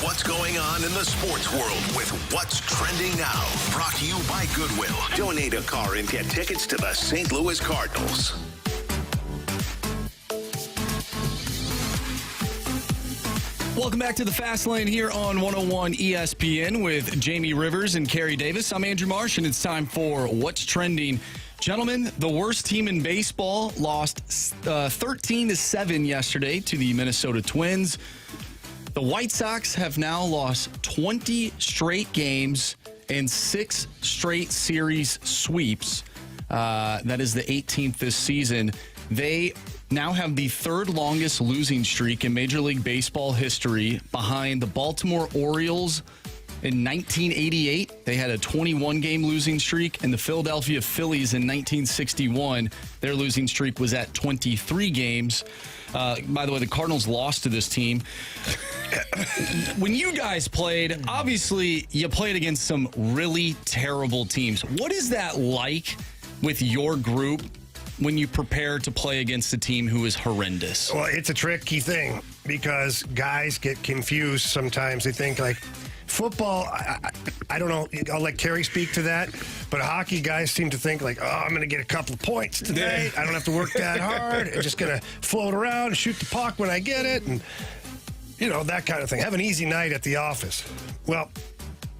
what's going on in the sports world with What's Trending Now. Brought to you by Goodwill. Donate a car and get tickets to the St. Louis Cardinals. Welcome back to the Fast Lane here on 101 ESPN with Jamie Rivers and Carey Davis. I'm Andrew Marsh, and it's time for What's Trending. Gentlemen, the worst team in baseball lost 13-7 yesterday to the Minnesota Twins. The White Sox have now lost 20 straight games and 6 straight series sweeps. That is the 18th this season. They now have the third longest losing streak in Major League Baseball history, behind the Baltimore Orioles in 1988. They had a 21-game losing streak, and the Philadelphia Phillies in 1961, their losing streak was at 23 games. By the way, the Cardinals lost to this team. When you guys played, obviously you played against some really terrible teams. What is that like with your group when you prepare to play against a team who is horrendous? Well, it's a tricky thing because guys get confused sometimes. They think, like, football, I don't know, I'll let Carey speak to that, but hockey guys seem to think, like, oh, I'm going to get a couple of points tonight. I don't have to work that hard. I'm just going to float around, shoot the puck when I get it, and, you know, that kind of thing. Have an easy night at the office. Well,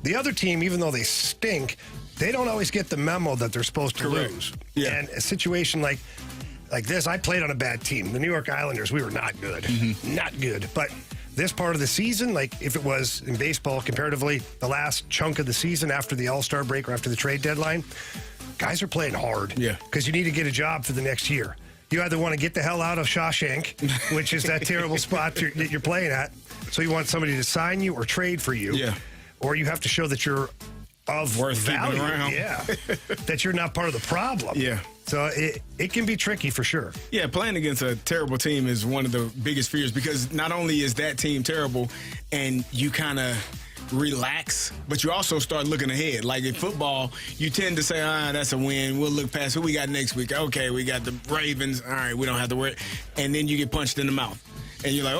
the other team, even though they stink, they don't always get the memo that they're supposed to lose. Yeah. And a situation like this, I played on a bad team. The New York Islanders, we were not good. Not good. But this part of the season, like if it was in baseball comparatively, the last chunk of the season after the All-Star break or after the trade deadline, guys are playing hard. Yeah. Because you need to get a job for the next year. You either want to get the hell out of Shawshank, which is that terrible spot that you're playing at, so you want somebody to sign you or trade for you. Yeah. Or you have to show that you're of worth value, around. Yeah, that you're not part of the problem. Yeah. So it can be tricky for sure. Yeah, playing against a terrible team is one of the biggest fears, because not only is that team terrible and you kind of relax, but you also start looking ahead. Like in football, you tend to say, that's a win. We'll look past who we got next week. Okay, we got the Ravens. All right, we don't have to worry. And then you get punched in the mouth. And you're like,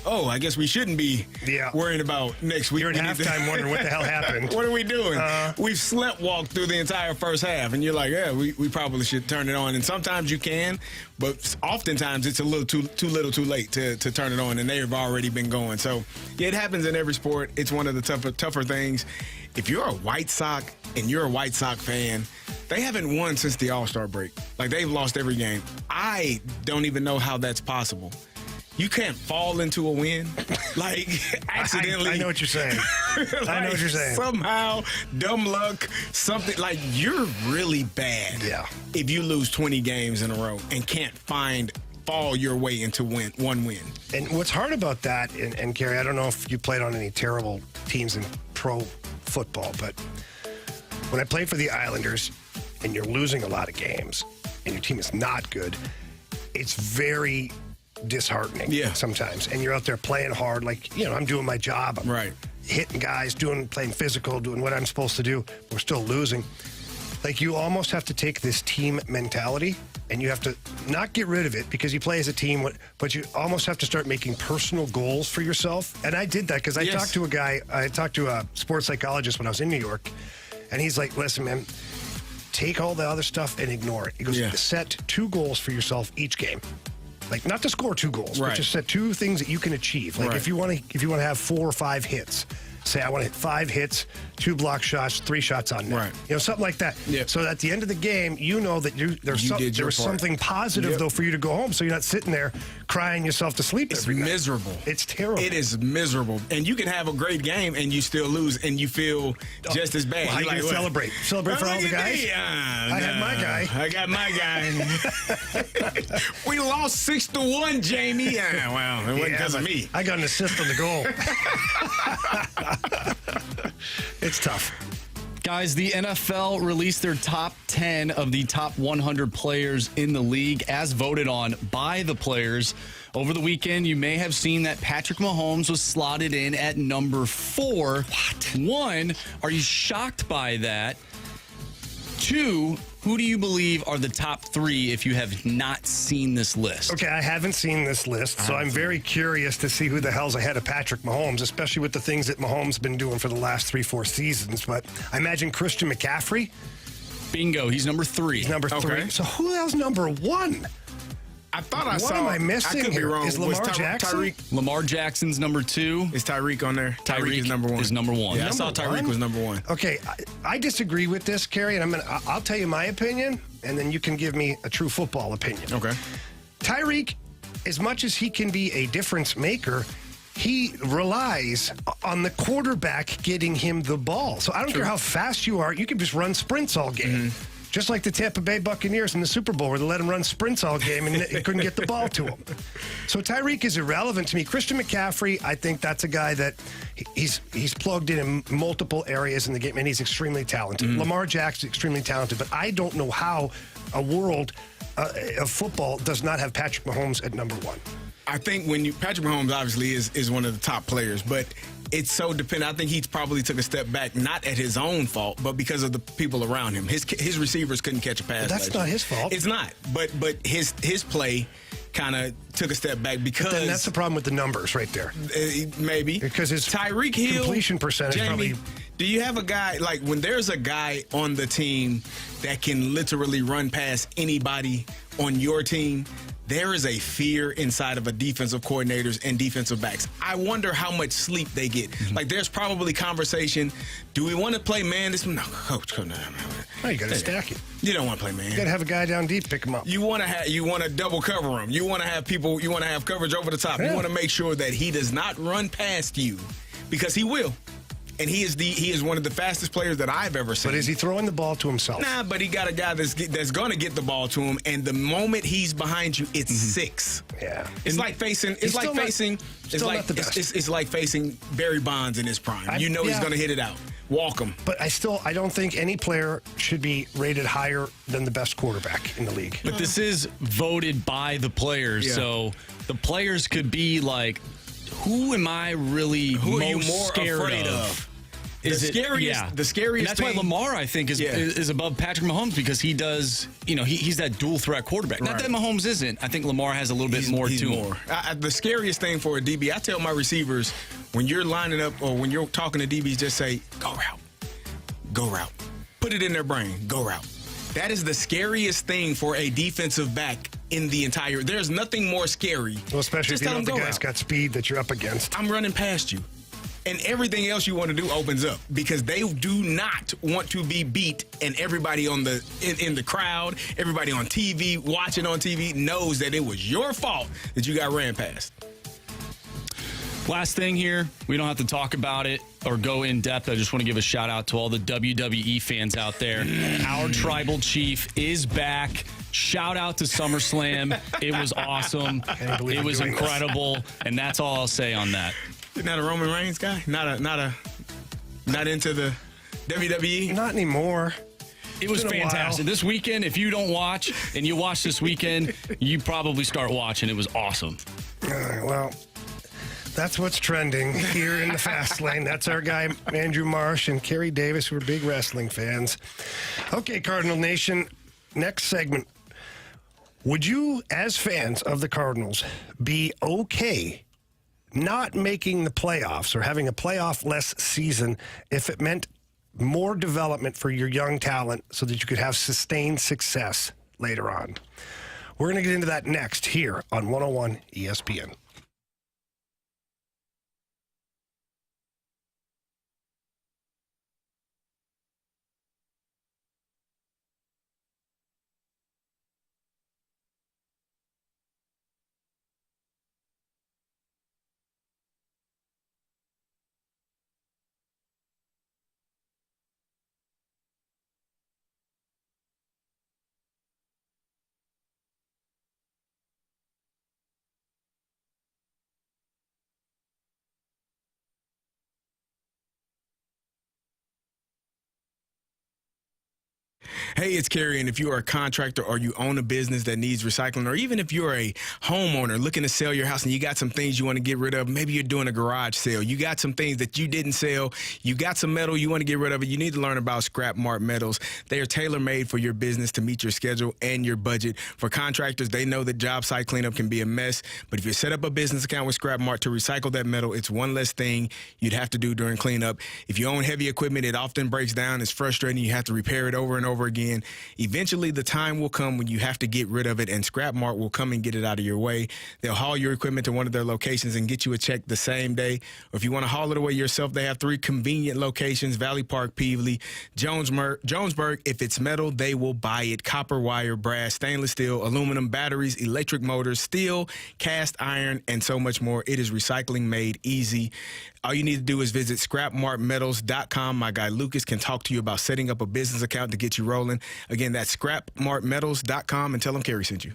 oh, I guess we shouldn't be worrying about next week. You're in halftime wondering what the hell happened. What are we doing? We've sleptwalked through the entire first half, and you're like, yeah, we probably should turn it on. And sometimes you can, but oftentimes it's a little too little too late to turn it on, and they've already been going. So, yeah, it happens in every sport. It's one of the tougher things. If you're a White Sox and you're a White Sox fan, they haven't won since the All-Star break. Like, they've lost every game. I don't even know how that's possible. You can't fall into a win, like, accidentally. I know what you're saying. Like, I know what you're saying. Somehow, dumb luck, something. Like, you're really bad if you lose 20 games in a row and can't fall your way into one win. And what's hard about that, and Carey, I don't know if you played on any terrible teams in pro football, but when I played for the Islanders and you're losing a lot of games and your team is not good, it's very disheartening sometimes. And you're out there playing hard, like, you know, I'm doing my job. I'm hitting guys, playing physical, doing what I'm supposed to do. We're still losing. Like, you almost have to take this team mentality and you have to not get rid of it because you play as a team, but you almost have to start making personal goals for yourself. And I did that because I talked to a sports psychologist when I was in New York, and he's like, listen, man, take all the other stuff and ignore it. He goes, set 2 goals for yourself each game. Like, not to score 2 goals, but just set 2 things that you can achieve. Like, if you want to have 4 or 5 hits, say I want to hit 5 hits, 2 block shots, 3 shots on net. You know, something like that. So at the end of the game, you know that there was something positive though for you to go home, so you're not sitting there crying yourself to sleep. It's miserable. It's terrible. It is miserable. And you can have a great game and you still lose and you feel just as bad. Well, how you like, celebrate? Celebrate for all the guys? I had my guy. I got my guy. We lost 6-1, Jamie. Well, it wasn't because of me. I got an assist on the goal. It's tough. Guys, the NFL released their top 10 of the top 100 players in the league as voted on by the players. Over the weekend, you may have seen that Patrick Mahomes was slotted in at number 4. What? 1, are you shocked by that? 2, who do you believe are the top 3 if you have not seen this list? Okay, I haven't seen this list, so I'm very curious to see who the hell's ahead of Patrick Mahomes, especially with the things that Mahomes has been doing for the last 3-4 seasons. But I imagine Christian McCaffrey. Bingo, he's number 3. He's number 3. So who else number 1? I thought I saw. What am I missing I could here? be wrong. Is Lamar Jackson? Tyreek? Lamar Jackson's number 2. Is Tyreek on there? Tyreek is number 1. Is number 1. Yeah, I saw Tyreek was number 1. Okay, I disagree with this, Carey, and I'll tell you my opinion, and then you can give me a true football opinion. Okay. Tyreek, as much as he can be a difference maker, he relies on the quarterback getting him the ball. So I don't care how fast you are, you can just run sprints all game. Just like the Tampa Bay Buccaneers in the Super Bowl where they let him run sprints all game and they couldn't get the ball to him. So Tyreek is irrelevant to me. Christian McCaffrey, I think that's a guy that he's plugged in multiple areas in the game, and he's extremely talented. Lamar Jackson's extremely talented, but I don't know how a world of football does not have Patrick Mahomes at number 1. I think Patrick Mahomes obviously is one of the top players, but it's so dependent. I think he probably took a step back, not at his own fault, but because of the people around him. His receivers couldn't catch a pass. But that's not his fault. It's not. But his play kind of took a step back because. But then that's the problem with the numbers right there. Maybe because his Tyreek Hill completion percentage. Jamie, probably. Do you have a guy like when there's a guy on the team that can literally run past anybody on your team? There is a fear inside of a defensive coordinators and defensive backs. I wonder how much sleep they get. Like, there's probably conversation. Do we want to play man this? No, coach, come down. No, you got to stack it. You don't want to play man. You got to have a guy down deep pick him up. You want to double cover him. You want to have people. You want to have coverage over the top. Yeah. You want to make sure that he does not run past you, because he will. And he is one of the fastest players that I've ever seen. But is he throwing the ball to himself? Nah, but he got a guy that's going to get the ball to him, and the moment he's behind you, it's 6. Yeah, it's like facing. It's like facing Barry Bonds in his prime. He's going to hit it out. Walk him. But I don't think any player should be rated higher than the best quarterback in the league. But this is voted by the players, so the players could be like, who am I really most scared afraid of? The scariest and that's why Lamar, I think, is above Patrick Mahomes, because he does, he's that dual threat quarterback. Right. Not that Mahomes isn't. I think Lamar has a little bit more to him. The scariest thing for a DB, I tell my receivers, when you're lining up or when you're talking to DBs, just say, go route. Go route. Put it in their brain. Go route. That is the scariest thing for a defensive back in the entire. There's nothing more scary. Well, especially just if you know the guy's got speed that you're up against. I'm running past you. And everything else you want to do opens up, because they do not want to be beat, and everybody in the crowd, everybody on TV, watching on TV, knows that it was your fault that you got ran past. Last thing here, we don't have to talk about it or go in depth. I just want to give a shout out to all the WWE fans out there. Our tribal chief is back. Shout out to SummerSlam. It was awesome. It was incredible. And that's all I'll say on that. You're not a Roman Reigns guy? Not into the WWE? Not anymore. It was fantastic. This weekend, if you don't watch and you watch this weekend, you probably start watching. It was awesome. Well, that's what's trending here in the fast lane. That's our guy, Andrew Marsh and Carey Davis, who are big wrestling fans. Okay, Cardinal Nation, next segment. Would you, as fans of the Cardinals, be okay not making the playoffs or having a playoff-less season if it meant more development for your young talent so that you could have sustained success later on? We're going to get into that next here on 101 ESPN. Hey, it's Carey, and if you are a contractor or you own a business that needs recycling, or even if you're a homeowner looking to sell your house and you got some things you want to get rid of, maybe you're doing a garage sale, you got some things that you didn't sell, you got some metal, you want to get rid of it, you need to learn about Scrap Mart Metals. They are tailor-made for your business to meet your schedule and your budget. For contractors, they know that job site cleanup can be a mess, but if you set up a business account with Scrap Mart to recycle that metal, it's one less thing you'd have to do during cleanup. If you own heavy equipment, it often breaks down, it's frustrating, you have to repair it over and over again. Eventually, the time will come when you have to get rid of it, and Scrap Mart will come and get it out of your way. They'll haul your equipment to one of their locations and get you a check the same day. Or if you want to haul it away yourself, they have 3 convenient locations: Valley Park, Peevely, Jonesburg. If it's metal, they will buy it. Copper, wire, brass, stainless steel, aluminum, batteries, electric motors, steel, cast iron, and so much more. It is recycling made easy. All you need to do is visit scrapmartmetals.com. My guy Lucas can talk to you about setting up a business account to get you rolling. Again, that's scrapmartmetals.com, and tell them Carey sent you.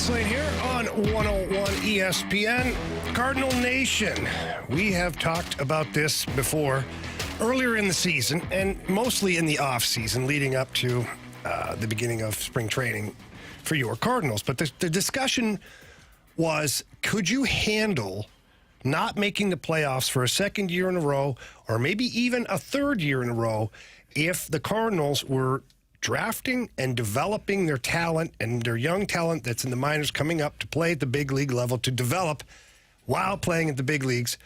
Lane here on 101 ESPN. Cardinal Nation, we have talked about this before earlier in the season and mostly in the offseason leading up to the beginning of spring training for your Cardinals. But the discussion was, could you handle not making the playoffs for a second year in a row or maybe even a third year in a row if the Cardinals were drafting and developing their talent and their young talent that's in the minors coming up to play at the big league level, to develop while playing at the big leagues,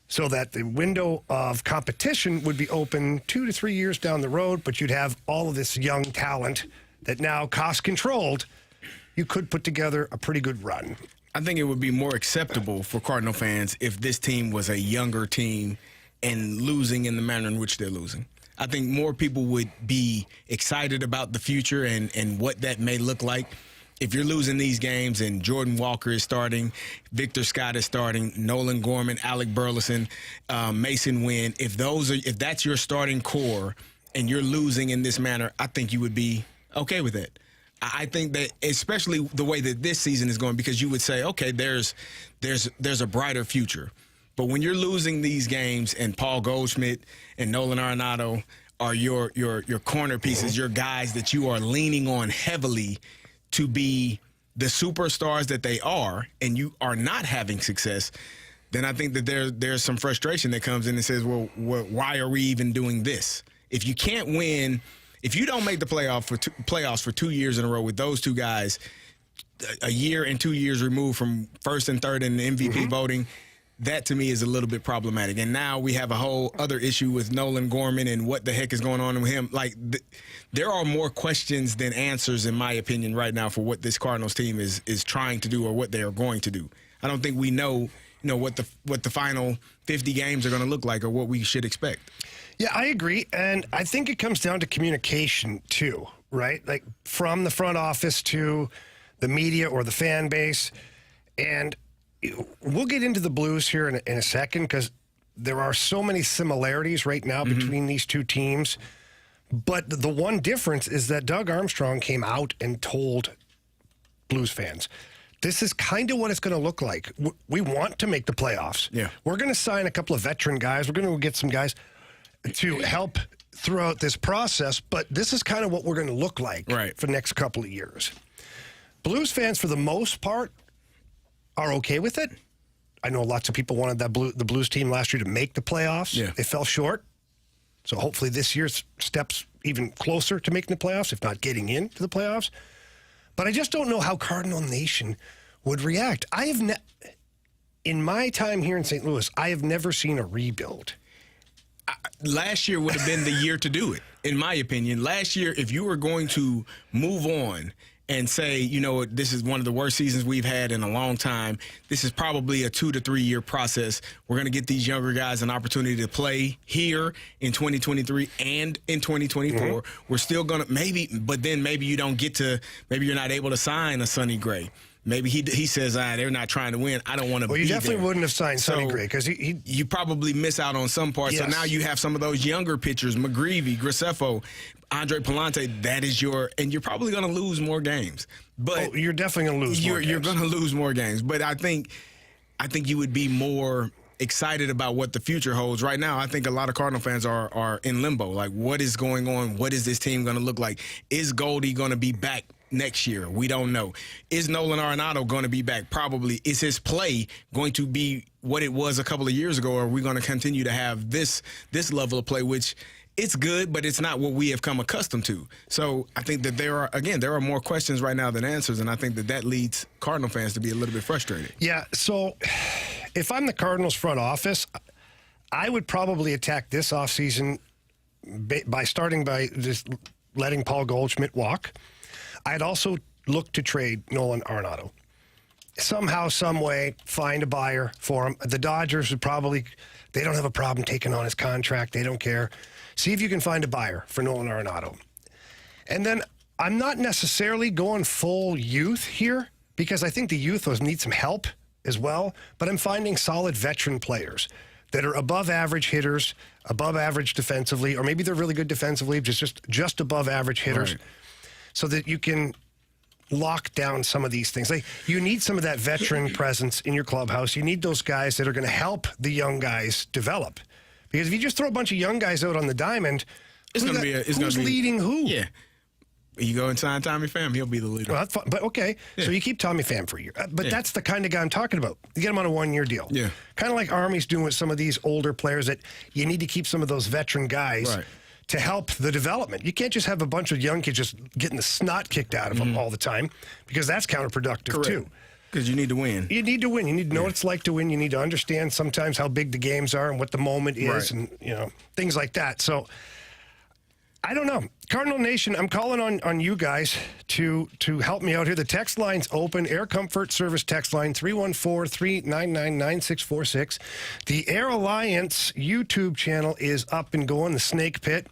so that the window of competition would be open 2 to 3 years down the road, but you'd have all of this young talent that now cost controlled. You could put together a pretty good run. I think it would be more acceptable for Cardinal fans if this team was a younger team and losing in the manner in which they're losing. I think more people would be excited about the future and what that may look like. If you're losing these games and Jordan Walker is starting, Victor Scott is starting, Nolan Gorman, Alec Burleson, Mason Wynn, if that's your starting core and you're losing in this manner, I think you would be okay with it. I think that, especially the way that this season is going, because you would say, okay, there's a brighter future. But when you're losing these games and Paul Goldschmidt and Nolan Arenado are your corner pieces, your guys that you are leaning on heavily to be the superstars that they are, and you are not having success, then I think that there's some frustration that comes in and says, well, why are we even doing this? If you can't win, if you don't make the playoffs for 2 years in a row with those two guys, a year and 2 years removed from first and third in the MVP voting, that to me is a little bit problematic. And now we have a whole other issue with Nolan Gorman and what the heck is going on with him. Like, there are more questions than answers, in my opinion, right now for what this Cardinals team is trying to do or what they are going to do. I don't think we know what the final 50 games are going to look like or what we should expect. Yeah, I agree. And I think it comes down to communication too, right? Like from the front office to the media or the fan base. And we'll get into the Blues here in a second because there are so many similarities right now between these two teams. But the one difference is that Doug Armstrong came out and told Blues fans, this is kind of what it's going to look like. We want to make the playoffs. Yeah. We're going to sign a couple of veteran guys. We're going to get some guys to help throughout this process, but this is kind of what we're going to look like for the next couple of years. Blues fans, for the most part, are okay with it. I know lots of people wanted the Blues team last year to make the playoffs. Yeah. They fell short. So hopefully this year steps even closer to making the playoffs, if not getting into the playoffs. But I just don't know how Cardinal Nation would react. In my time here in St. Louis, I have never seen a rebuild. Last year would have been the year to do it, in my opinion. Last year, if you were going to move on and say, this is one of the worst seasons we've had in a long time, this is probably a 2 to 3 year process. We're going to get these younger guys an opportunity to play here in 2023 and in 2024. We're still going to maybe you don't get to, maybe you're not able to sign a Sonny Gray. Maybe he says, they're not trying to win. I don't want to be there. Well, you definitely wouldn't have signed Sonny Gray because you probably miss out on some parts. Yes. So now you have some of those younger pitchers, McGreevy, Graceffo, Andre Palante. That is and you're probably going to lose more games. But you're definitely going to lose more games. You're going to lose more games. But I think you would be more excited about what the future holds. Right now, I think a lot of Cardinal fans are in limbo. Like, what is going on? What is this team going to look like? Is Goldie going to be back next year? We don't know. Is Nolan Arenado going to be back? Probably. Is his play going to be what it was a couple of years ago, or are we going to continue to have this level of play, which it's good, but it's not what we have come accustomed to. So I think that there are more questions right now than answers, and I think that leads Cardinal fans to be a little bit frustrated. Yeah, so if I'm the Cardinals front office, I would probably attack this offseason by starting by just letting Paul Goldschmidt walk. I'd also look to trade Nolan Arenado. Somehow, some way, find a buyer for him. The Dodgers would they don't have a problem taking on his contract. They don't care. See if you can find a buyer for Nolan Arenado. And then I'm not necessarily going full youth here because I think the youth need some help as well. But I'm finding solid veteran players that are above average hitters, above average defensively, or maybe they're really good defensively, just above average hitters. Right. So that you can lock down some of these things. Like, you need some of that veteran presence in your clubhouse. You need those guys that are going to help the young guys develop. Because if you just throw a bunch of young guys out on the diamond, who's leading who? Yeah. You go and sign Tommy Pham, he'll be the leader. Well, that's fine. But okay, so you keep Tommy Pham for a year. But that's the kind of guy I'm talking about. You get him on a 1 year deal. Yeah. Kind of like Army's doing with some of these older players that you need to keep some of those veteran guys to help the development. You can't just have a bunch of young kids just getting the snot kicked out of them all the time, because that's counterproductive too. Because you need to win. You need to win. You need to know what it's like to win. You need to understand sometimes how big the games are and what the moment is, and things like that. So I don't know. Cardinal Nation, I'm calling on you guys to help me out here. The text line's open. Air Comfort Service text line, 314-399-9646. The Air Alliance YouTube channel is up and going, the Snake Pit.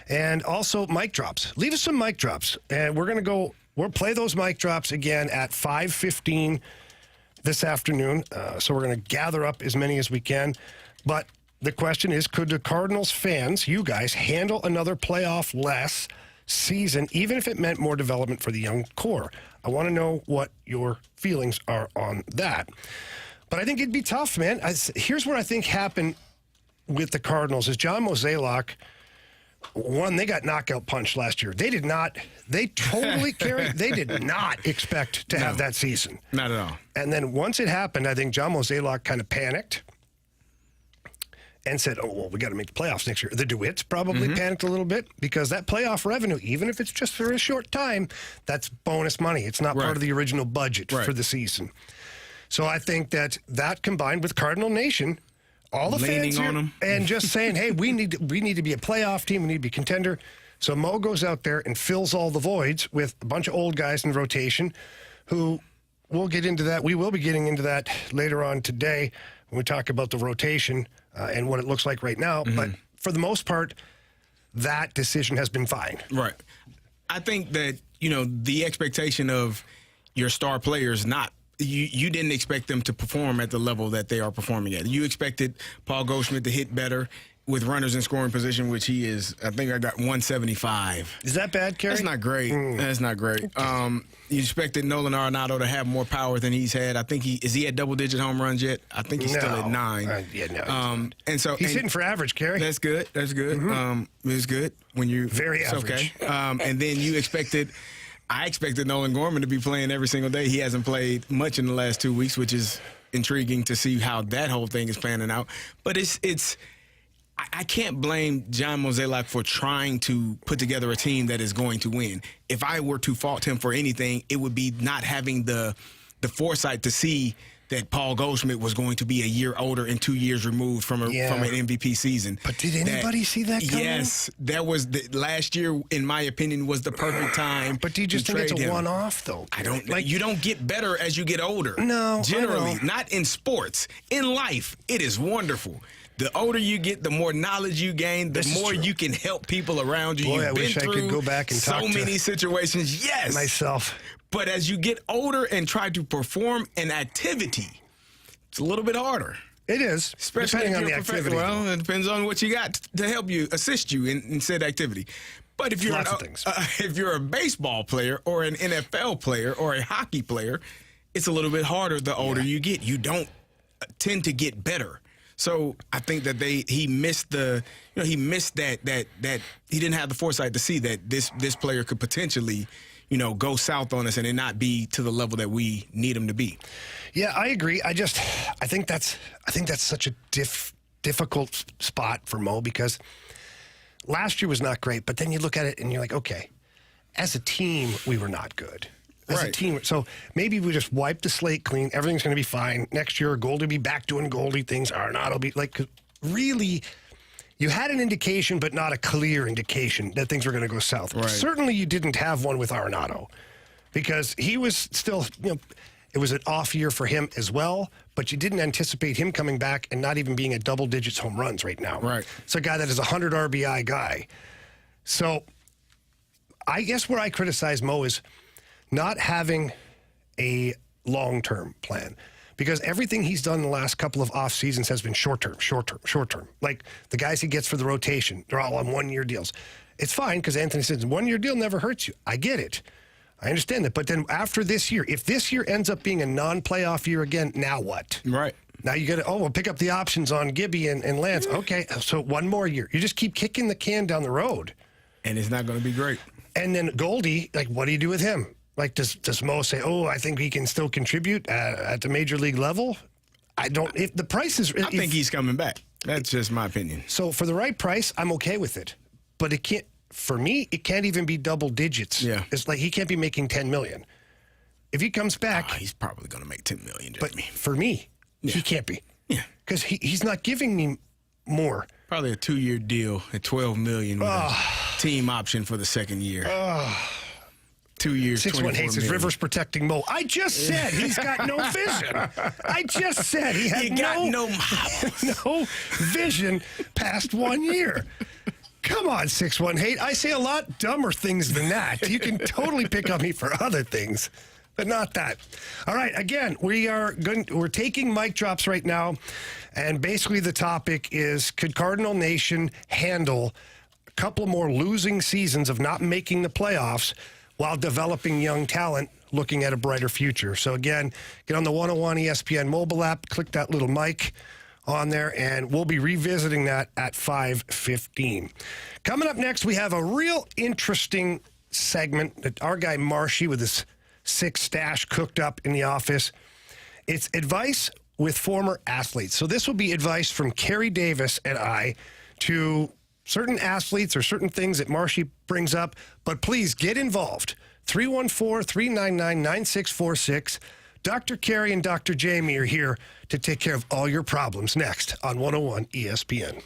And also mic drops. Leave us some mic drops. And we'll play those mic drops again at 5:15 this afternoon. So we're going to gather up as many as we can. But the question is, could the Cardinals fans, you guys, handle another playoff-less season, even if it meant more development for the young core? I want to know what your feelings are on that. But I think it'd be tough, man. Here's what I think happened with the Cardinals is John Mozeliak One, they got knockout punched last year. They totally, Carey, they did not expect to have that season. Not at all. And then once it happened, I think John Mozeliak kind of panicked and said, oh, well, we got to make the playoffs next year. The DeWitts probably panicked a little bit because that playoff revenue, even if it's just for a short time, that's bonus money. It's not part of the original budget for the season. So I think that combined with Cardinal Nation, all the leaning fans here, on them, and just saying, hey, we need to be a playoff team. We need to be a contender. So Mo goes out there and fills all the voids with a bunch of old guys in rotation who we'll get into that. We will be getting into that later on today when we talk about the rotation and what it looks like right now. But for the most part, that decision has been fine. Right. I think that, the expectation of your star players you didn't expect them to perform at the level that they are performing at. You expected Paul Goldschmidt to hit better with runners in scoring position, which he is. I think I got 175. Is that bad, Carey? That's not great. That's not great. You expected Nolan Arenado to have more power than he's had. I think he at double-digit home runs yet? I think he's still at 9. And so he's hitting for average, Carey. That's good. That's good. It's good when you very average. Okay. And then I expected Nolan Gorman to be playing every single day. He hasn't played much in the last 2 weeks, which is intriguing to see how that whole thing is panning out. But I can't blame John Mozeliak for trying to put together a team that is going to win. If I were to fault him for anything, it would be not having the foresight to see that Paul Goldschmidt was going to be a year older and 2 years removed from an MVP season. But did anybody see that coming? Yes. That was last year, in my opinion, was the perfect time. But do you just think it's a one-off, though? I don't. You don't get better as you get older. No. Generally. Not in sports. In life, it is wonderful. The older you get, the more knowledge you gain, the more you can help people around you. Boy, You've I been wish through I could go back and talk so many situations. Yes. Myself. But as you get older and try to perform an activity, it's a little bit harder. It is. Especially depending if on you're the activity. Well, it depends on what you got to help you, assist you in said activity. But if you're if you're a baseball player or an NFL player or a hockey player, it's a little bit harder the older you get. You don't tend to get better. So I think that he missed that he didn't have the foresight to see that this player could potentially, go south on us and it not be to the level that we need him to be. Yeah, I agree. I think that's such a difficult spot for Mo because last year was not great, but then you look at it and you're like, okay, as a team, we were not good. As a team. So maybe we just wipe the slate clean. Everything's going to be fine. Next year, Goldie will be back doing Goldie things. Arenado will be really, you had an indication, but not a clear indication that things were going to go south. Right. Certainly you didn't have one with Arenado because he was still, it was an off year for him as well, but you didn't anticipate him coming back and not even being at double digits home runs right now. Right. It's a guy that is a 100 RBI guy. So I guess where I criticize Mo is not having a long-term plan because everything he's done in the last couple of off seasons has been short-term. Like the guys he gets for the rotation, they're all on one-year deals. It's fine because Anthony says 1 year deal never hurts you. I get it. I understand that. But then after this year, if this year ends up being a non-playoff year again, now what? Right. Now you got to, we'll pick up the options on Gibby and Lance. Okay, so one more year. You just keep kicking the can down the road. And it's not going to be great. And then Goldie, what do you do with him? Does Mo say, I think he can still contribute at the major league level? I don't. If the price is, I think he's coming back. That's just my opinion. So for the right price, I'm okay with it. But it can't. For me, it can't even be double digits. Yeah, it's like he can't be making $10 million. If he comes back, he's probably going to make $10 million. But for me, he can't be. Yeah, because he's not giving me more. Probably a 2-year deal at $12 million with a team option for the second year. 2 years, 6-1 hates his Rivers protecting Mo. I just said he's got no vision. I just said he had no vision past 1 year. Come on, 6-1 hate. I say a lot dumber things than that. You can totally pick on me for other things, but not that. All right, again, we're taking mic drops right now, and basically the topic is, could Cardinal Nation handle a couple more losing seasons of not making the playoffs while developing young talent, looking at a brighter future? So again, get on the 101 ESPN mobile app, click that little mic on there, and we'll be revisiting that at 5:15. Coming up next, we have a real interesting segment that our guy Marshy with his 6 stash cooked up in the office. It's advice with former athletes. So this will be advice from Carey Davis and I to certain athletes or certain things that Marshy brings up. But please get involved. 314-399-9646. Dr. Carey and Dr. Jamie are here to take care of all your problems next on 101 ESPN.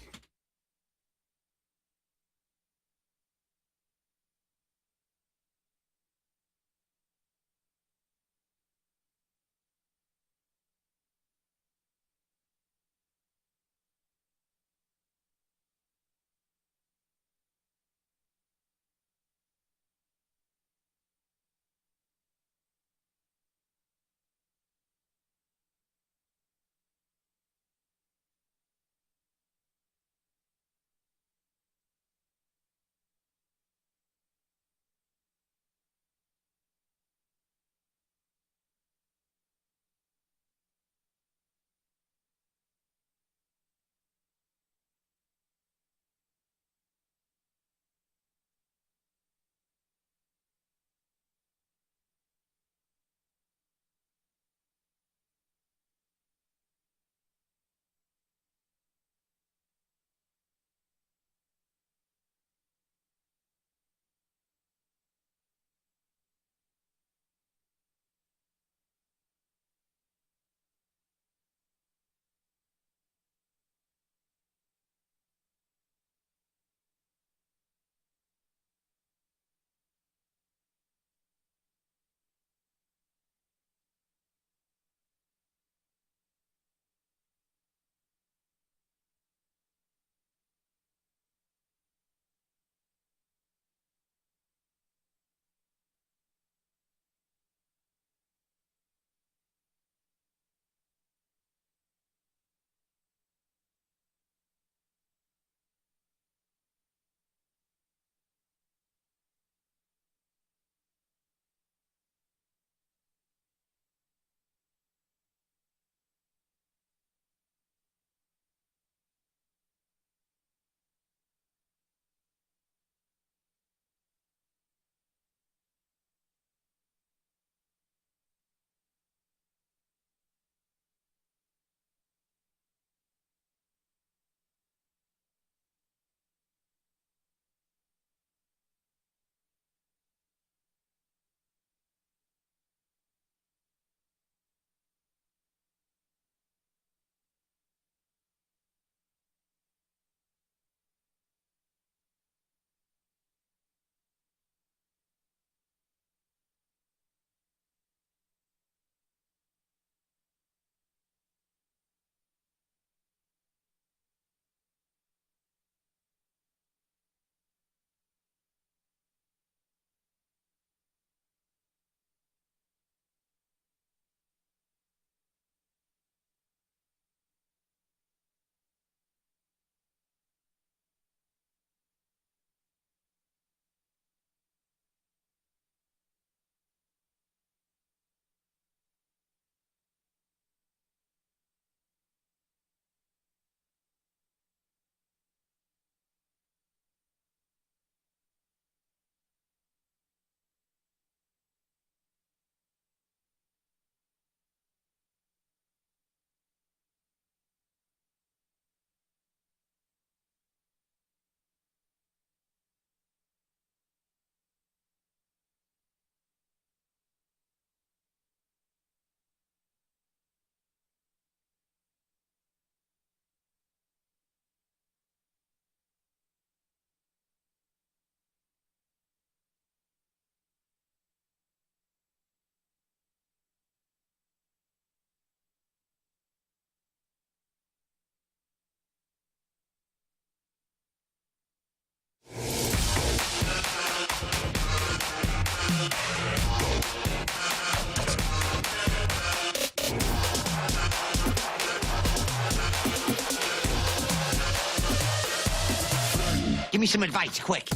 Give me some advice, quick.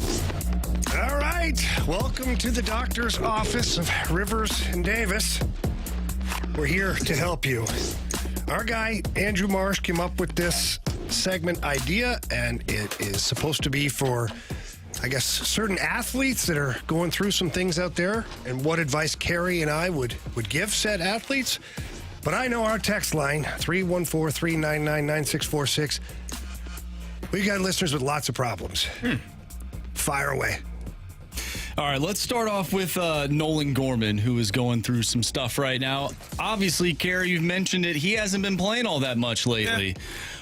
All right. Welcome to the doctor's office of Rivers and Davis. We're here to help you. Our guy, Andrew Marsh, came up with this segment idea, and it is supposed to be for, I guess, certain athletes that are going through some things out there, and what advice Carey and I would give said athletes. But I know our text line, 314-399-9646. We got listeners with lots of problems. Fire away. All right, let's start off with Nolan Gorman, who is going through some stuff right now. Obviously, Carey, you've mentioned it. He hasn't been playing all that much lately. Yeah.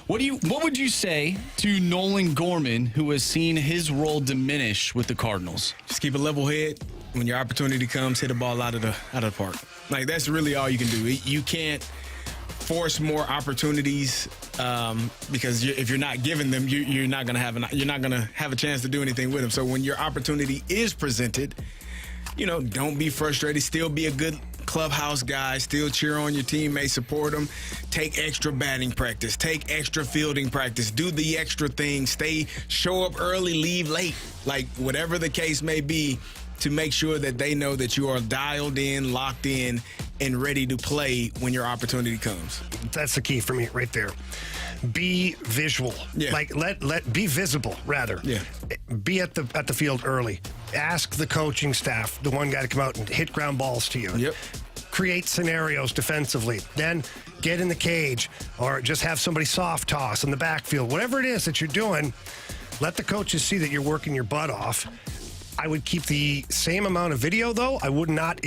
What would you say to Nolan Gorman, who has seen his role diminish with the Cardinals? Just keep a level head. When your opportunity comes, hit the ball out of the park. Like, that's really all you can do. You can't force more opportunities because if you're not giving them, you're not gonna have a chance to do anything with them. So when your opportunity is presented, don't be frustrated. Still be a good clubhouse guy. Still cheer on your teammates, support them. Take extra batting practice. Take extra fielding practice. Do the extra things. Show up early, leave late. Like, whatever the case may be, to make sure that they know that you are dialed in, locked in, and ready to play when your opportunity comes. That's the key for me right there. Be visual. Yeah. Like, be visible, rather. Yeah. Be at the field early. Ask the coaching staff, the one guy, to come out and hit ground balls to you. Yep. Create scenarios defensively. Then get in the cage, or just have somebody soft toss in the backfield. Whatever it is that you're doing, let the coaches see that you're working your butt off. I would keep the same amount of video, though. I would not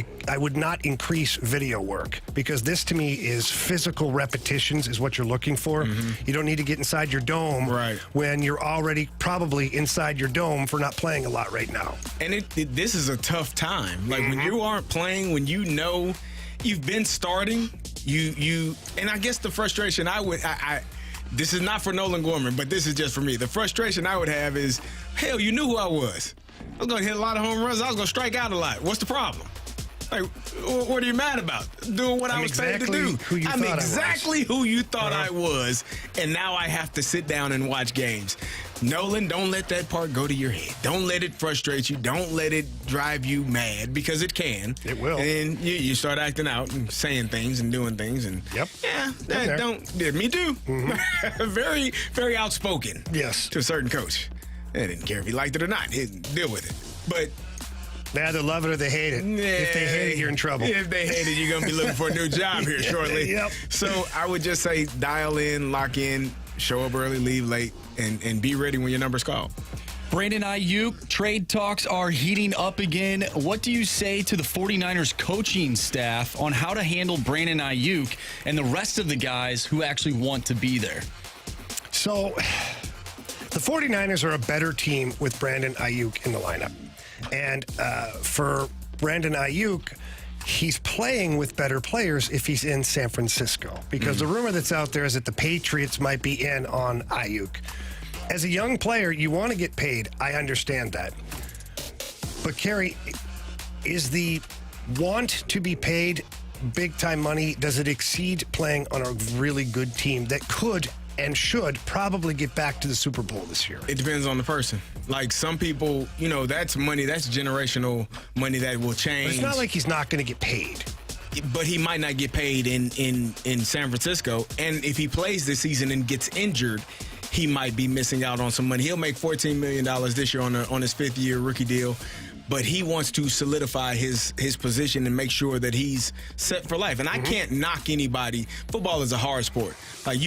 increase video work, because this, to me, is physical repetitions is what you're looking for. Mm-hmm. You don't need to get inside your dome when you're already probably inside your dome for not playing a lot right now. And this is a tough time. Like, when you aren't playing, when you know you've been starting, and I guess the frustration this is not for Nolan Gorman, but this is just for me. The frustration I would have is, hell, you knew who I was. I was going to hit a lot of home runs. I was going to strike out a lot. What's the problem? Like, what are you mad about? Doing what I was paid to do. I'm exactly who you thought I was, and now I have to sit down and watch games. Nolan, don't let that part go to your head. Don't let it frustrate you. Don't let it drive you mad, because it can. It will. And you start acting out and saying things and doing things. And me too. Mm-hmm. Very, very outspoken. Yes. To a certain coach. They didn't care if he liked it or not. He'd deal with it. But they either love it or they hate it. If they hate it, you're in trouble. If they hate it, you're going to be looking for a new job here shortly. Yep. So I would just say dial in, lock in, show up early, leave late, and be ready when your number's called. Brandon Ayuk, trade talks are heating up again. What do you say to the 49ers coaching staff on how to handle Brandon Ayuk and the rest of the guys who actually want to be there? So the 49ers are a better team with Brandon Ayuk in the lineup. And for Brandon Ayuk, he's playing with better players if he's in San Francisco. Because the rumor that's out there is that the Patriots might be in on Ayuk. As a young player, you want to get paid. I understand that. But, Carey, is the want to be paid big-time money, does it exceed playing on a really good team that could and should probably get back to the Super Bowl this year? It depends on the person. Like, some people, that's money, that's generational money that will change. But it's not like he's not going to get paid. But he might not get paid in San Francisco. And if he plays this season and gets injured, he might be missing out on some money. He'll make $14 million this year on his fifth-year rookie deal. But he wants to solidify his position and make sure that he's set for life. And I can't knock anybody. Football is a hard sport. Like,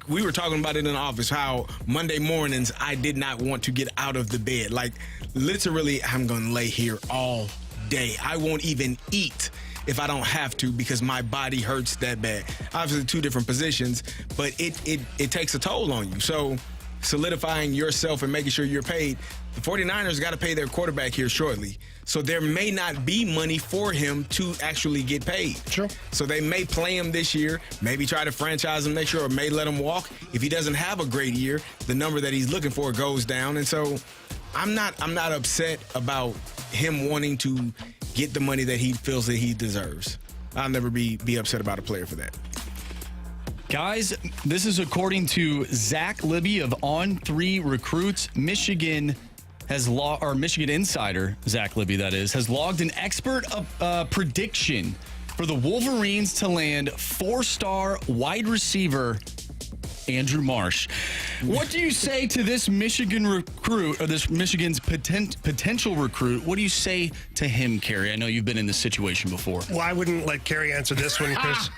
we were talking about it in the office, how Monday mornings I did not want to get out of the bed. Like, literally, I'm going to lay here all day. I won't even eat if I don't have to, because my body hurts that bad. Obviously, two different positions, but it takes a toll on you. So solidifying yourself and making sure you're paid. The 49ers got to pay their quarterback here shortly. So there may not be money for him to actually get paid. Sure. So they may play him this year, maybe try to franchise him next year, or may let him walk. If he doesn't have a great year, the number that he's looking for goes down. And so I'm not upset about him wanting to get the money that he feels that he deserves. I'll never be upset about a player for that. Guys, this is according to Zach Libby of On3 Recruits. Michigan Insider, Zach Libby, that is, has logged an expert prediction for the Wolverines to land 4-star wide receiver Andrew Marsh. What do you say to this Michigan recruit, or this Michigan's potential recruit? What do you say to him, Carey? I know you've been in this situation before. Well, I wouldn't let Carey answer this one because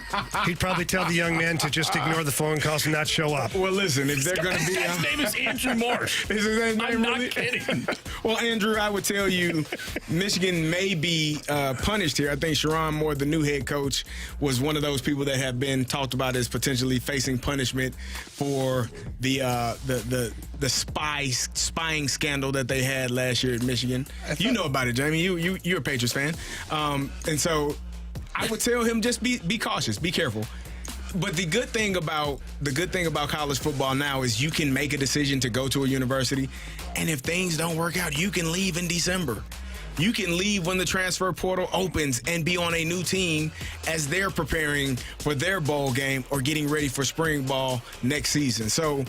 he'd probably tell the young man to just ignore the phone calls and not show up. Well, listen, if they're going to be... His name is Andrew Marsh. Is his name I'm really? not kidding. Well, Andrew, I would tell you, Michigan may be punished here. I think Sharon Moore, the new head coach, was one of those people that have been talked about as potentially facing punishment for the spying scandal that they had last year at Michigan. You know about it, Jamie. You're a Patriots fan, and so I would tell him just be cautious, be careful. But the good thing about college football now is you can make a decision to go to a university, and if things don't work out, you can leave in December. You can leave when the transfer portal opens and be on a new team as they're preparing for their bowl game or getting ready for spring ball next season. So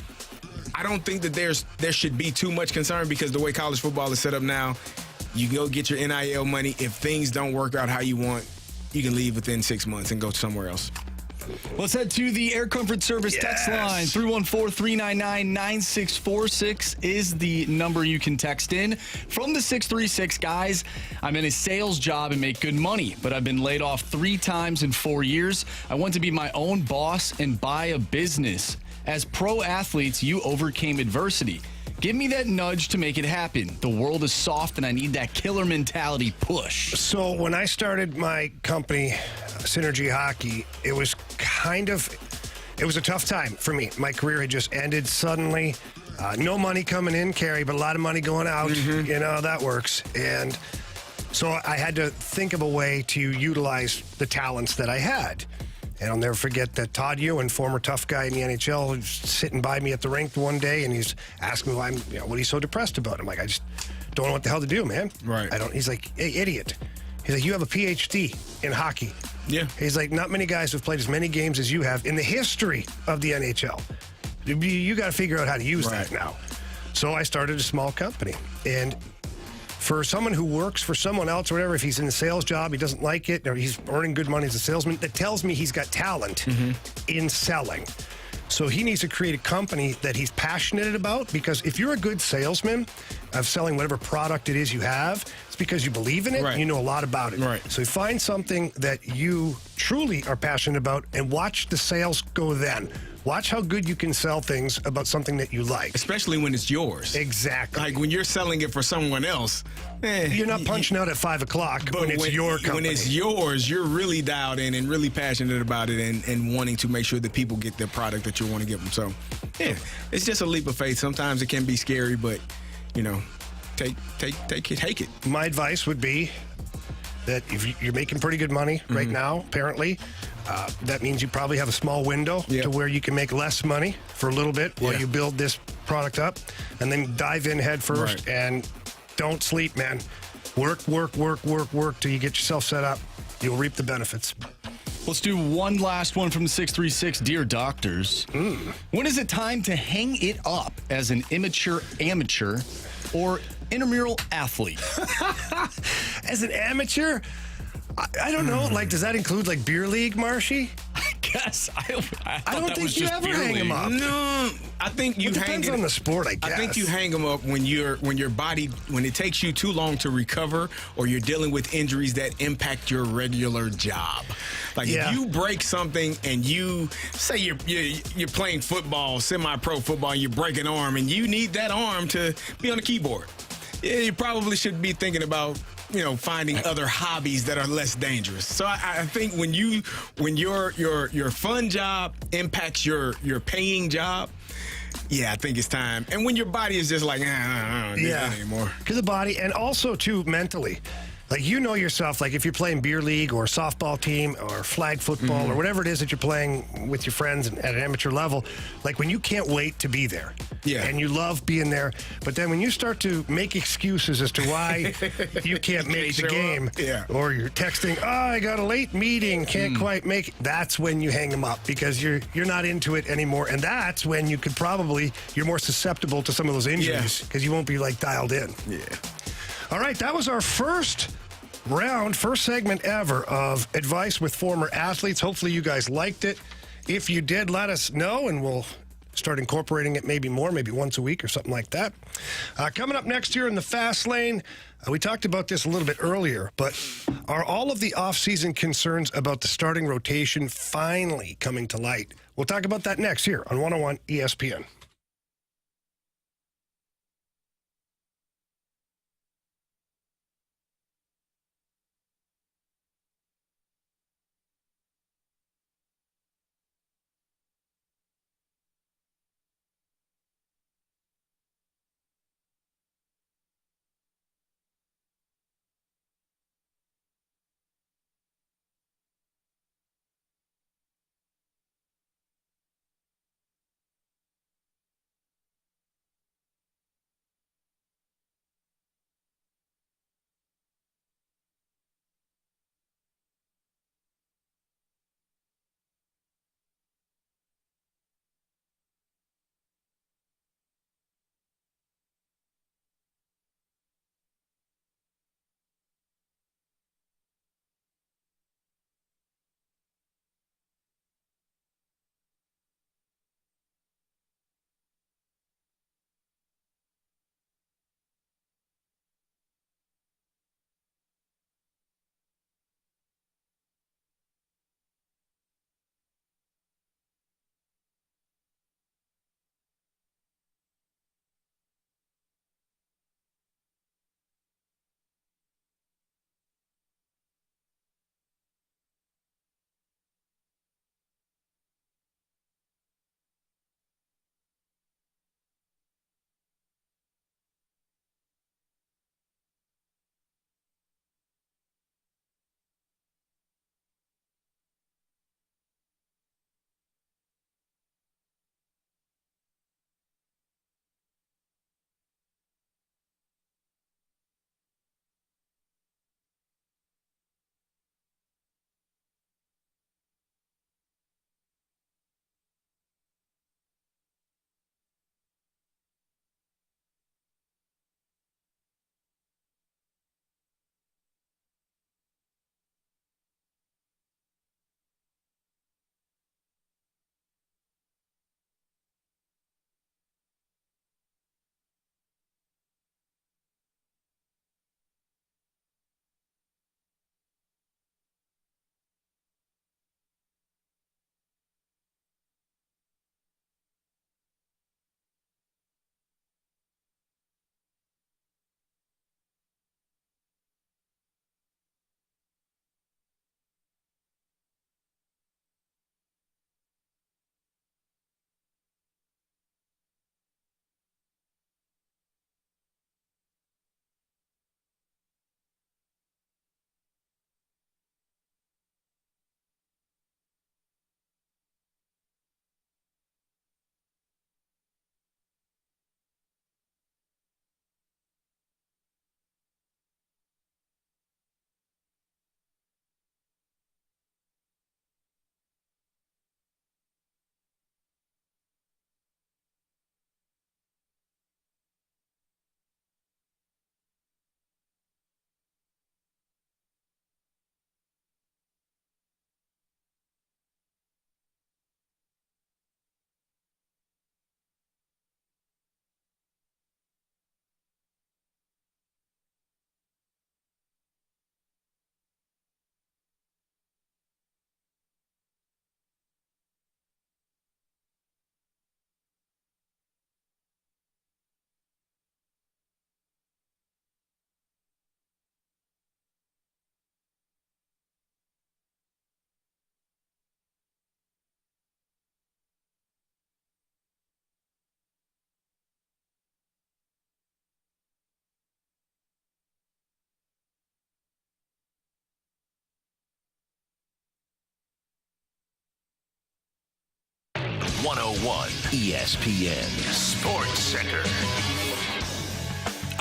I don't think that there should be too much concern, because the way college football is set up now, you can go get your NIL money. If things don't work out how you want, you can leave within 6 months and go somewhere else. Let's head to the Air Comfort Service text line. 314-399-9646 is the number you can text in. From the 636, guys, I'm in a sales job and make good money, but I've been laid off 3 times in 4 years. I want to be my own boss and buy a business. As pro athletes, you overcame adversity. Give me that nudge to make it happen. The world is soft, and I need that killer mentality push. So when I started my company, Synergy Hockey, it was a tough time for me. My career had just ended suddenly. No money coming in, Carey, but a lot of money going out. Mm-hmm. You know how that works. And so I had to think of a way to utilize the talents that I had. And I'll never forget that Todd Ewan, former tough guy in the NHL, was sitting by me at the rink one day, and he's asking me what he's so depressed about. I'm like, I just don't know what the hell to do, man. Right. He's like, hey, idiot. He's like, you have a PhD in hockey. Yeah. He's like, not many guys have played as many games as you have in the history of the NHL. You got to figure out how to use that now. So I started a small company. And for someone who works for someone else or whatever, if he's in a sales job, he doesn't like it, or he's earning good money as a salesman, that tells me he's got talent in selling. So he needs to create a company that he's passionate about, because if you're a good salesman of selling whatever product it is you have, it's because you believe in it and you know a lot about it. Right. So find something that you truly are passionate about and watch the sales go then. Watch how good you can sell things about something that you like. Especially when it's yours. Exactly. Like when you're selling it for someone else. You're not punching out at 5 o'clock when it's your company. When it's yours, you're really dialed in and really passionate about it and wanting to make sure that people get the product that you want to give them. So, yeah, it's just a leap of faith. Sometimes it can be scary, but, take it. My advice would be that if you're making pretty good money right now, apparently, that means you probably have a small window to where you can make less money for a little bit while you build this product up, and then dive in head first and don't sleep, man. Work till you get yourself set up. You'll reap the benefits. Let's do one last one from the 636. Dear doctors, when is it time to hang it up as an immature amateur or intramural athlete? As an amateur? I don't know. Like, does that include like beer league, Marshy? I guess. I don't think you ever hang them up. No, I think you hang depends on the sport, I guess. I think you hang them up when your body, when it takes you too long to recover, or you're dealing with injuries that impact your regular job. Like if you break something and you say you're playing football, semi-pro football, and you break an arm, and you need that arm to be on the keyboard. Yeah, you probably should be thinking about finding other hobbies that are less dangerous. So I think when your fun job impacts your paying job, I think it's time. And when your body is just like, I don't need that anymore. Because the body, and also too mentally. Like, yourself, like if you're playing beer league or softball team or flag football or whatever it is that you're playing with your friends at an amateur level, like when you can't wait to be there and you love being there, but then when you start to make excuses as to why you can't make the game or you're texting, I got a late meeting, can't quite make it, that's when you hang them up, because you're not into it anymore. And that's when you could you're more susceptible to some of those injuries because you won't be like dialed in. Yeah. All right, that was our first round, first segment ever of Advice with Former Athletes. Hopefully you guys liked it. If you did, let us know, and we'll start incorporating it maybe more, maybe once a week or something like that. Coming up next year in the Fast Lane, we talked about this a little bit earlier, but are all of the offseason concerns about the starting rotation finally coming to light? We'll talk about that next here on 101 ESPN. ESPN Sports Center.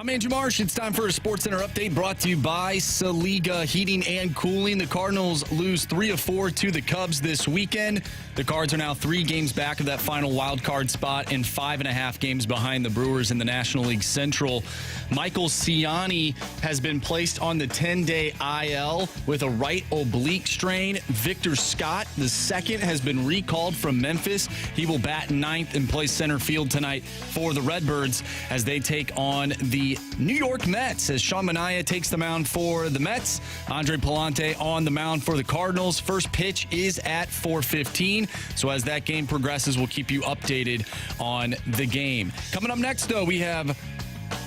I'm Andrew Marsh. It's time for a Sports Center update brought to you by Saliga Heating and Cooling. The Cardinals lose 3 of 4 to the Cubs this weekend. The Cards are now 3 games back of that final wild card spot and 5.5 games behind the Brewers in the National League Central. Michael Ciani has been placed on the 10-day IL with a right oblique strain. Victor Scott, the second, has been recalled from Memphis. He will bat 9th and play center field tonight for the Redbirds as they take on the New York Mets as Sean Manaea takes the mound for the Mets. Andre Palante on the mound for the Cardinals. First pitch is at 4:15. So as that game progresses, we'll keep you updated on the game. Coming up next, though, we have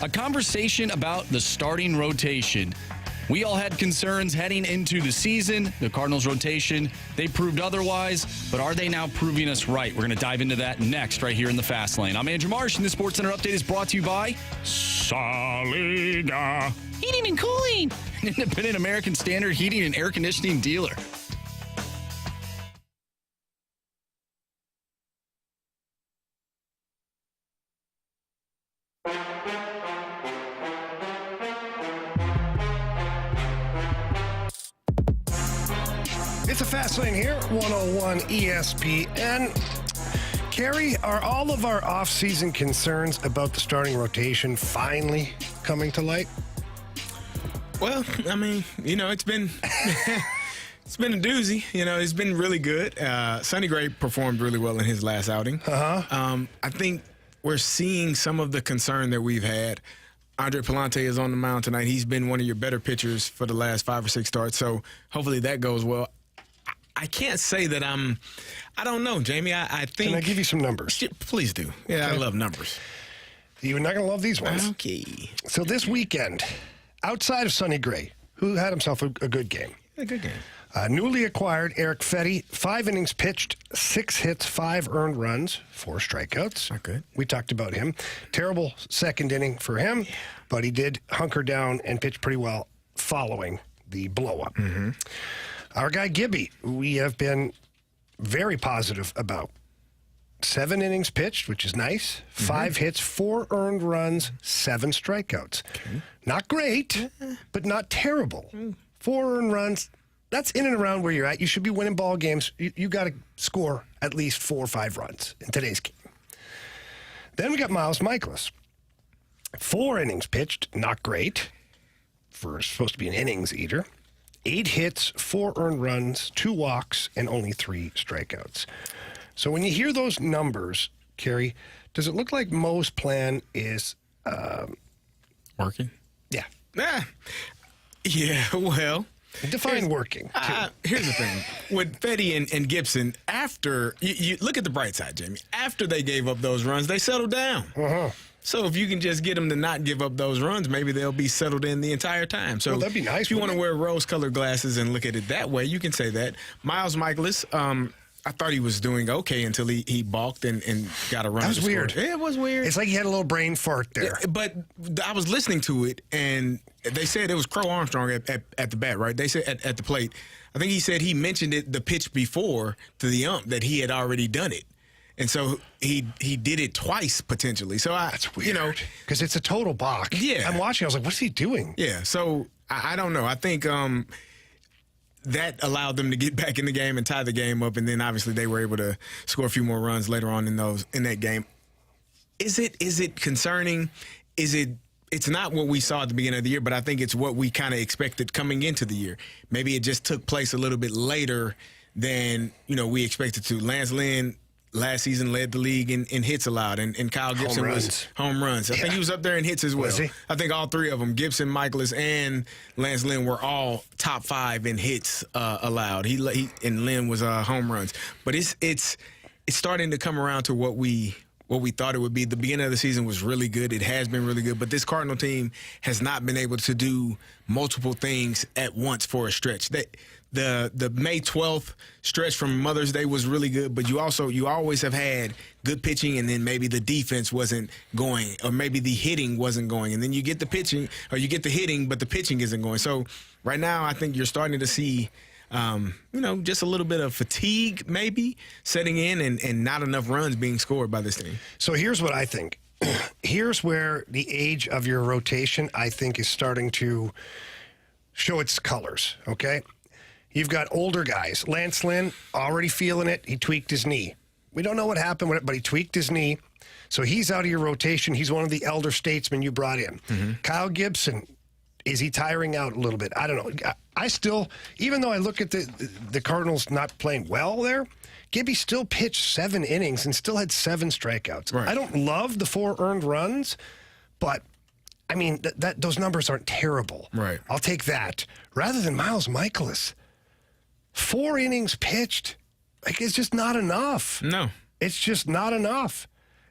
a conversation about the starting rotation. We all had concerns heading into the season. The Cardinals rotation, they proved otherwise, but are they now proving us right? We're going to dive into that next right here in the Fast Lane. I'm Andrew Marsh, and the Sports Center update is brought to you by Saliga Heating and Cooling, an independent American Standard heating and air conditioning dealer. It's a Fast Lane here, 101 ESPN. Carey, are all of our offseason concerns about the starting rotation finally coming to light? Well, I mean, it's been it's been a doozy. It's been really good. Sonny Gray performed really well in his last outing. I think we're seeing some of the concern that we've had. Andre Palante is on the mound tonight. He's been one of your better pitchers for the last 5 or 6 starts, so hopefully that goes well. I can't say that I don't know, Jamie. I think. Can I give you some numbers? Please do. Yeah, okay. I love numbers. You're not going to love these ones. Okay. So this weekend, outside of Sonny Gray, who had himself a good game. A good game. Newly acquired Eric Fetty, 5 innings pitched, 6 hits, 5 earned runs, 4 strikeouts. Not good. We talked about him. Terrible second inning for him, but he did hunker down and pitch pretty well following the blow-up. Mm-hmm. Our guy Gibby, we have been very positive about. 7 innings pitched, which is nice. 5 hits, 4 earned runs, 7 strikeouts. Okay. Not great, but not terrible. 4 earned runs, that's in and around where you're at. You should be winning ball games. You got to score at least 4 or 5 runs in today's game. Then we got Miles Michaelis. 4 innings pitched, not great. For supposed to be an innings eater. 8 hits, 4 earned runs, 2 walks, and only 3 strikeouts. So when you hear those numbers, Carey, does it look like Mo's plan is working? Yeah. Yeah, well. Define working. Here's the thing. With Fetty and Gibson, after you look at the bright side, Jamie, after they gave up those runs, they settled down. So if you can just get them to not give up those runs, maybe they'll be settled in the entire time. So that'd be nice. If you want to wear rose-colored glasses and look at it that way, you can say that. Miles Michaelis, I thought he was doing okay until he balked and got a run. That was weird. Yeah, it was weird. It's like he had a little brain fart there. Yeah, but I was listening to it, and they said it was Crow Armstrong at the bat, right? They said at the plate. I think he said he mentioned it the pitch before to the ump that he had already done it. And so he did it twice potentially. So that's weird. Because it's a total balk. Yeah. I'm watching. I was like, what's he doing? Yeah. So I don't know. I think that allowed them to get back in the game and tie the game up, and then obviously they were able to score a few more runs later on in that game. Is it concerning? It's not what we saw at the beginning of the year, but I think it's what we kind of expected coming into the year. Maybe it just took place a little bit later than we expected to. Lance Lynn last season led the league in hits allowed, and Kyle Gibson was home runs. I think he was up there in hits as well. Was he? I think all 3 of them, Gibson, Michaelis, and Lance Lynn, were all top 5 in hits allowed. He and Lynn was home runs. But it's starting to come around to what we thought it would be. The beginning of the season was really good. It has been really good. But this Cardinal team has not been able to do multiple things at once for a stretch. The May 12th stretch from Mother's Day was really good, but you always have had good pitching, and then maybe the defense wasn't going, or maybe the hitting wasn't going, and then you get the pitching, or you get the hitting, but the pitching isn't going. So right now I think you're starting to see just a little bit of fatigue maybe setting in, and not enough runs being scored by this team. So here's what I think. here's where the age of your rotation, I think, is starting to show its colors, okay? You've got older guys. Lance Lynn, already feeling it. He tweaked his knee. We don't know what happened with it, but he tweaked his knee. So he's out of your rotation. He's one of the elder statesmen you brought in. Mm-hmm. Kyle Gibson, is he tiring out a little bit? I don't know. I still, even though I look at the Cardinals not playing well there, Gibby still pitched 7 innings and still had 7 strikeouts. Right. I don't love the 4 earned runs, but I mean, those numbers aren't terrible. Right. I'll take that. Rather than Miles Michaelis. 4 innings pitched. Like, it's just not enough. No. It's just not enough.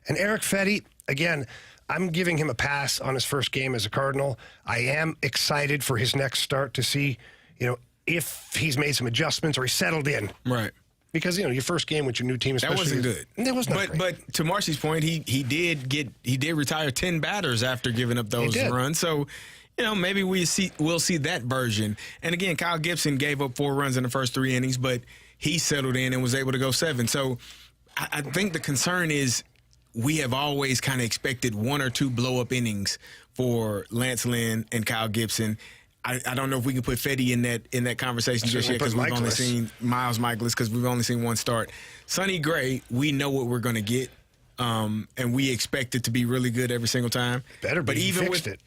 And Eric Fetty, again, I'm giving him a pass on his first game as a Cardinal. I am excited for his next start to see, if he's made some adjustments or he's settled in. Right. Because, your first game with your new team, especially. That wasn't good. That was not great. But to Marcy's point, he did retire 10 batters after giving up those runs. So, maybe we'll see that version. And again, Kyle Gibson gave up 4 runs in the first 3 innings, but he settled in and was able to go 7. So I think the concern is we have always kind of expected 1 or 2 blow-up innings for Lance Lynn and Kyle Gibson. I don't know if we can put Fetty in that conversation just yet because we've only seen Miles Michaelis because we've only seen 1 start. Sonny Gray, we know what we're going to get, and we expect it to be really good every single time. Better be. But even with it.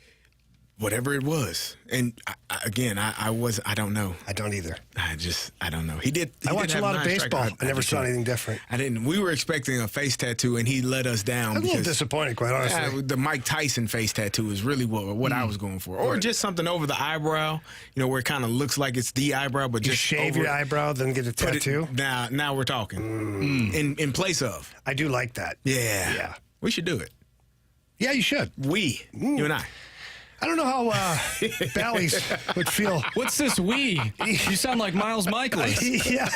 Whatever it was. And I don't know. I don't either. I don't know. I watch a lot of baseball. I never saw anything different. I didn't. We were expecting a face tattoo, and he let us down. I'm a little disappointed, quite honestly. The Mike Tyson face tattoo is really what I was going for. Or just something over the eyebrow, where it kind of looks like it's the eyebrow, but you just shave your eyebrow, then get a tattoo? Now we're talking. In place of. I do like that. Yeah. We should do it. Yeah, you should. You and I. I don't know how Bally's would feel. What's this we? You sound like Miles Michaelis. Yeah.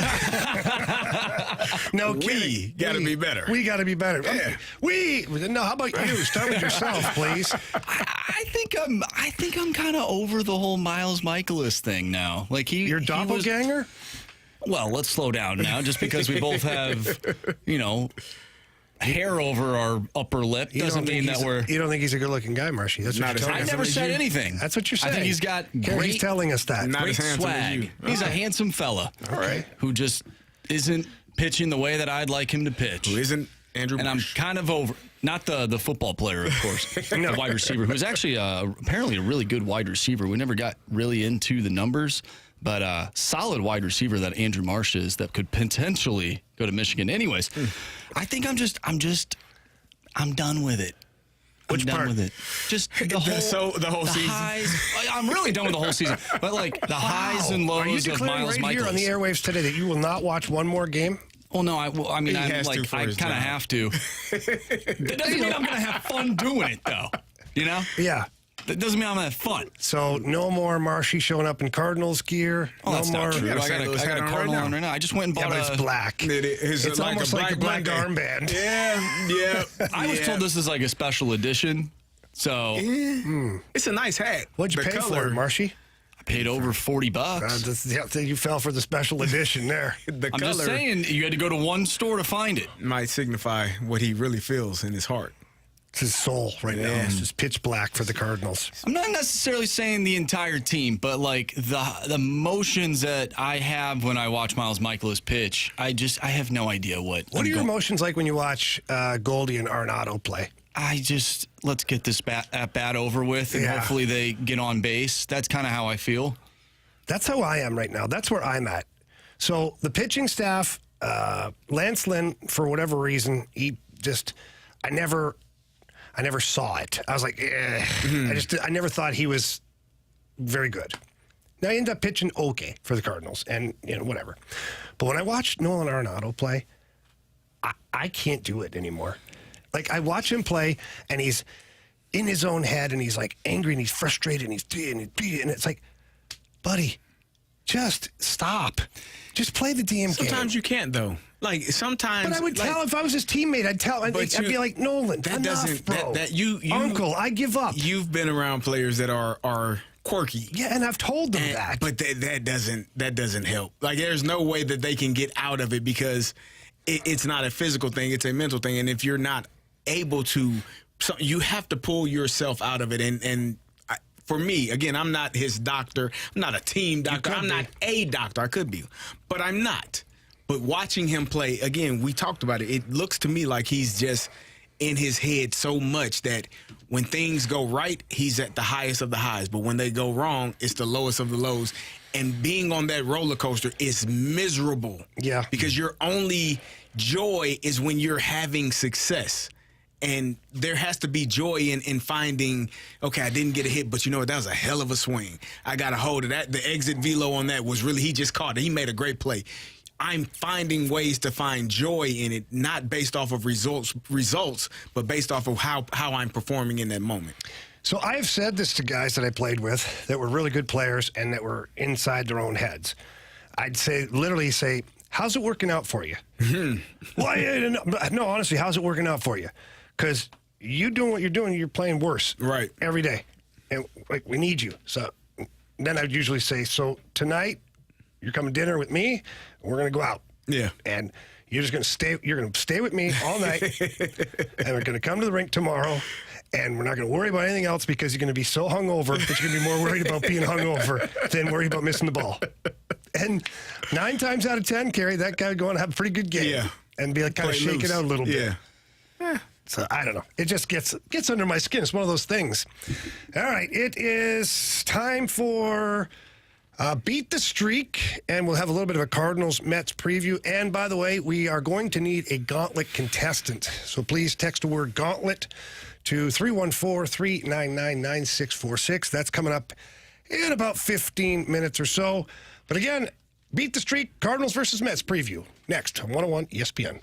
No kidding. We got to be better. We got to be better. Yeah. No, how about you? Start with yourself, please. I think I'm kind of over the whole Miles Michaelis thing now. Like your doppelganger? Well, let's slow down now. Just because we both have, hair over our upper lip doesn't mean that we're. You don't think he's a good-looking guy, Marshy? That's what you're telling us. I never said anything. That's what you're saying. I think he's got great. He's telling us that. Great swag. He's a handsome fella. All right. Who just isn't pitching the way that I'd like him to pitch. Who isn't Andrew? And Bush. I'm kind of over. Not the football player, of course. The wide receiver, who's actually apparently a really good wide receiver. We never got really into the numbers. But a solid wide receiver that Andrew Marsh is that could potentially go to Michigan. Anyways, I think I'm done with it. Which part? With it. Just the whole season. Highs. I'm really done with the whole season. But like the highs and lows Are you of declaring Miles right Michaelis. here on the airwaves today that you will not watch one more game? Well, no, I kind of have to. That doesn't mean I'm going to have fun doing it, though. Yeah. That doesn't mean I'm going to have fun. So no more Marshy showing up in Cardinals gear. Oh, that's more. not true. I got a Cardinal on right now. I just went and bought but it's black. It's like almost like a black armband. Yeah. I was told this is like a special edition. So it's a nice hat. What'd you pay for it, Marshy? I paid over $40. You fell for the special edition there. I'm just saying, you had to go to one store to find it. Might signify what he really feels in his heart. It's his soul right now. It's just pitch black for the Cardinals. I'm not necessarily saying the entire team, but like the emotions that I have when I watch Miles Michaelis pitch, I have no idea what. What are your emotions like when you watch Goldie and Arenado play? Let's get this at bat over with, and hopefully they get on base. That's kind of how I feel. That's how I am right now. That's where I'm at. So the pitching staff, Lance Lynn, for whatever reason, I never saw it. I was like, I never thought he was very good. Now he ended up pitching okay for the Cardinals, and whatever. But when I watched Nolan Arenado play, I can't do it anymore. Like, I watch him play, and he's in his own head, and he's like angry, and he's frustrated, and and it's like, buddy, just stop. Just play the damn game. Sometimes you can't, though. Like, sometimes. But I would tell if I was his teammate. I'd be like, Nolan, that enough, doesn't, bro. You, Uncle, I give up. You've been around players that are quirky. Yeah, and I've told them that. But that doesn't help. Like, there's no way that they can get out of it because it's not a physical thing. It's a mental thing. And if you're not able to you have to pull yourself out of it. And for me, again, I'm not his doctor. I'm not a team doctor. I'm not a doctor. I could be, but I'm not. But watching him play, again, we talked about it. It looks to me like he's just in his head so much that when things go right, he's at the highest of the highs. But when they go wrong, it's the lowest of the lows. And being on that roller coaster is miserable. Yeah. Because your only joy is when you're having success. And there has to be joy in finding, okay, I didn't get a hit, but you know what? That was a hell of a swing. I got a hold of that. The exit velo on that was really, he just caught it. He made a great play. I'm finding ways to find joy in it, not based off of results, but based off of how I'm performing in that moment. So I've said this to guys that I played with that were really good players and that were inside their own heads. I'd literally say, how's it working out for you? Well, no, honestly, how's it working out for you? Because you doing what you're doing, you're playing worse. Right. Every day. And like, we need you. So then I'd usually say, so tonight you're coming to dinner with me, and we're going to go out. Yeah. And you're just going to stay with me all night, and we're going to come to the rink tomorrow, and we're not going to worry about anything else because you're going to be so hungover that you're going to be more worried about being hungover than worried about missing the ball. And 9 times out of 10, Carey, that guy would go on and have a pretty good game. Yeah. And be like kind of shake it out a little bit. Yeah. So I don't know. It just gets under my skin. It's one of those things. All right. It is time for Beat the Streak, and we'll have a little bit of a Cardinals-Mets preview. And by the way, we are going to need a Gauntlet contestant. So please text the word Gauntlet to 314-399-9646. That's coming up in about 15 minutes or so. But again, Beat the Streak, Cardinals versus Mets preview. Next on 101 ESPN.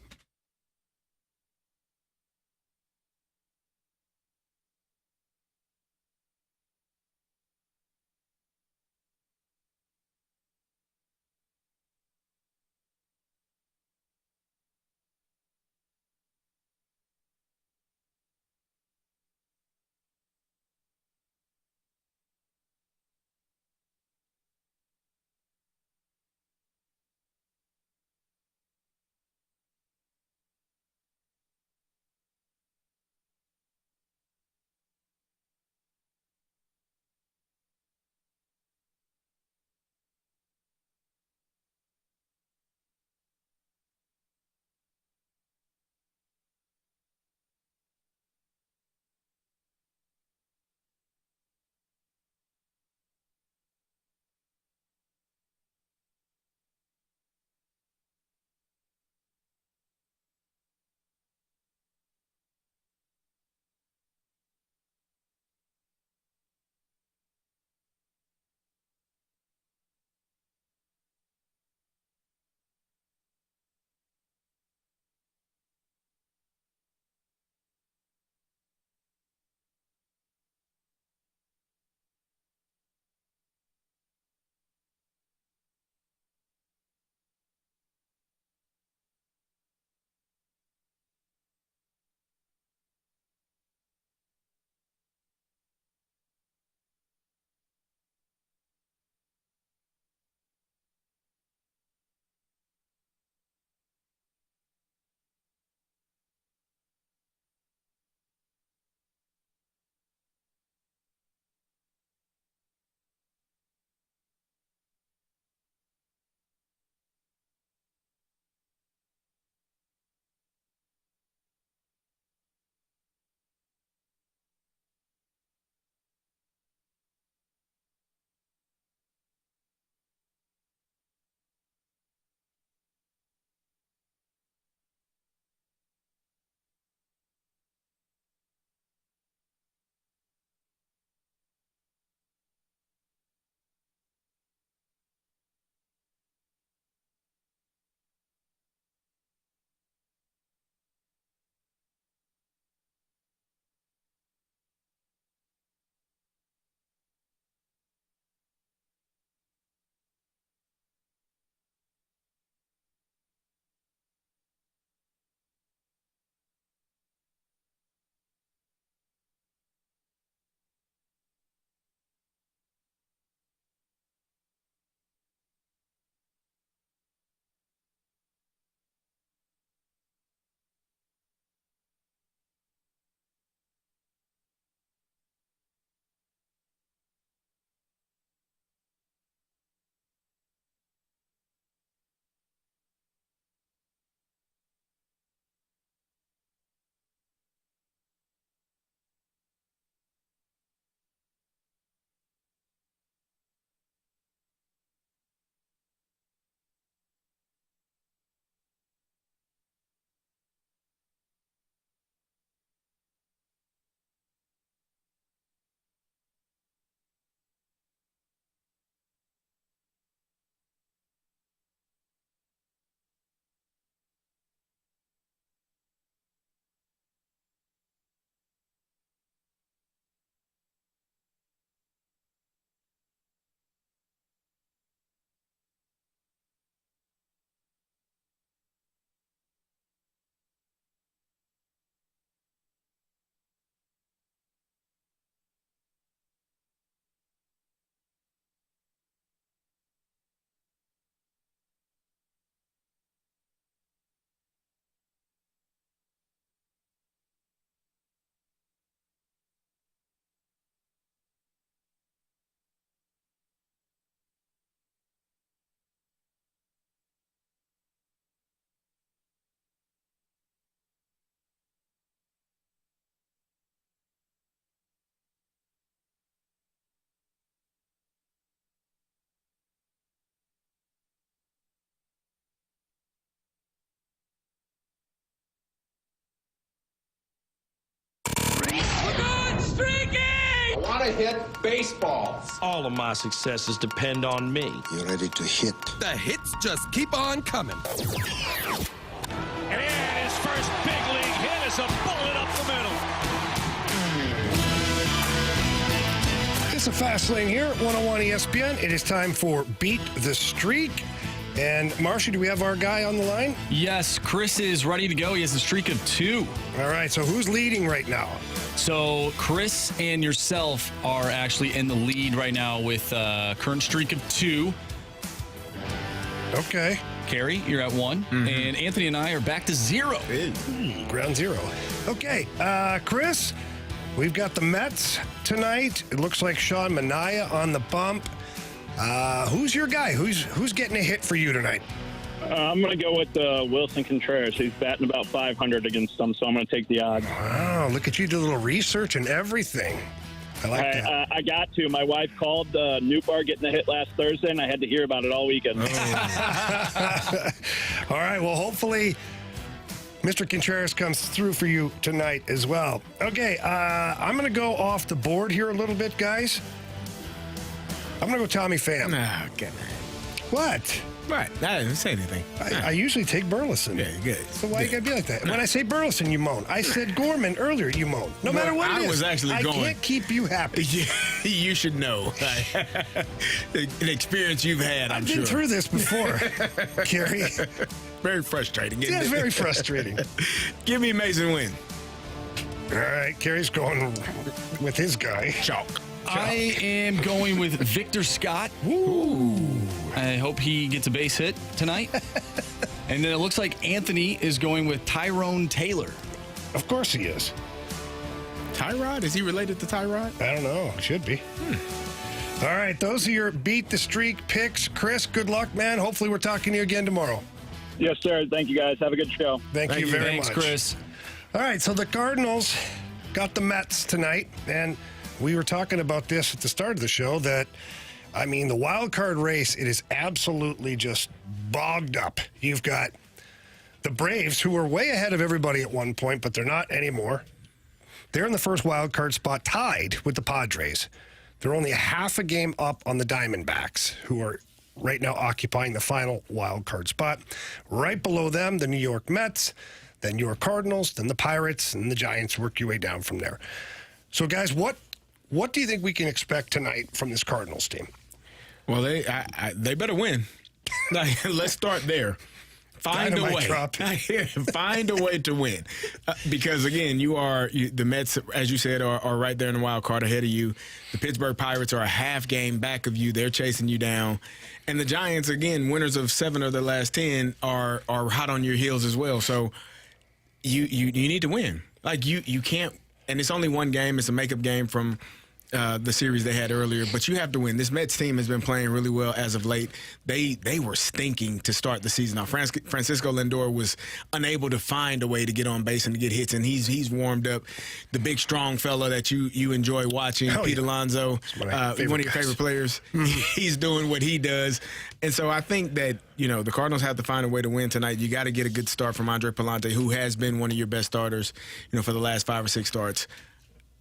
to hit baseballs. All of my successes depend on me. You ready to hit? The hits just keep on coming. And his first big league hit is a bullet up the middle. It's a fast lane here at 101 ESPN. It is time for Beat the Streak. And Marshy, do we have our guy on the line? Yes, Chris is ready to go. He has a streak of 2. All right, so who's leading right now? So Chris and yourself are actually in the lead right now with a current streak of 2. Okay. Carey, you're at 1. Mm-hmm. And Anthony and I are back to 0. Ground 0. Okay, Chris, we've got the Mets tonight. It looks like Sean Manaea on the bump. Who's your guy? Who's getting a hit for you tonight? I'm going to go with Wilson Contreras. He's batting about 500 against them, so I'm going to take the odds. Wow, look at you do a little research and everything. I like that. I got to. My wife called Newbar getting a hit last Thursday, and I had to hear about it all weekend. All right, well, hopefully Mr. Contreras comes through for you tonight as well. Okay, I'm going to go off the board here a little bit, guys. I'm going to go Tommy Pham. Okay. What? Right. I didn't say anything. I usually take Burleson. Yeah, good. So why you got to be like that? When I say Burleson, you moan. I said Gorman earlier, you moan. No matter what it is. I was actually going. I can't keep you happy. You should know. An experience you've had, I've been through this before, Carey. Very frustrating. Yeah, it's very frustrating. Give me Mason Wynn. All right, Carey's going with his guy. Chalk. I am going with Victor Scott. Ooh. I hope he gets a base hit tonight. And then it looks like Anthony is going with Tyrone Taylor. Of course he is. Tyrod? Is he related to Tyrod? I don't know. Should be. All right, those are your Beat the Streak picks. Chris, good luck, man. Hopefully we're talking to you again tomorrow. Yes, sir. Thank you, guys. Have a good show. Thank you very Thanks, much. Chris. All right, so the Cardinals got the Mets tonight, and we were talking about this at the start of the show that, I mean, the wild card race, it is absolutely just bogged up. You've got the Braves, who were way ahead of everybody at one point, but they're not anymore. They're in the first wild card spot, tied with the Padres. They're only a half a game up on the Diamondbacks, who are right now occupying the final wild card spot. Right below them, the New York Mets, then your Cardinals, then the Pirates, and the Giants. Work your way down from there. So, guys, what do you think we can expect tonight from this Cardinals team? Well, they better win. Let's start there. Find a way. Find a way to win. Because, again, the Mets, as you said, are right there in the wild card ahead of you. The Pittsburgh Pirates are a half game back of you. They're chasing you down. And the Giants, again, winners of 7 of their last 10, are hot on your heels as well. So you need to win. Like, you can't. And it's only one game. It's a makeup game from the series they had earlier, but you have to win. This Mets team has been playing really well as of late. They were stinking to start the season. Now, Francisco Lindor was unable to find a way to get on base and to get hits, and he's warmed up. The big, strong fella that you enjoy watching, Pete Alonso, one of your favorite players, he's doing what he does. And so I think that, the Cardinals have to find a way to win tonight. You got to get a good start from Andre Pallante, who has been one of your best starters, for the last 5 or 6 starts.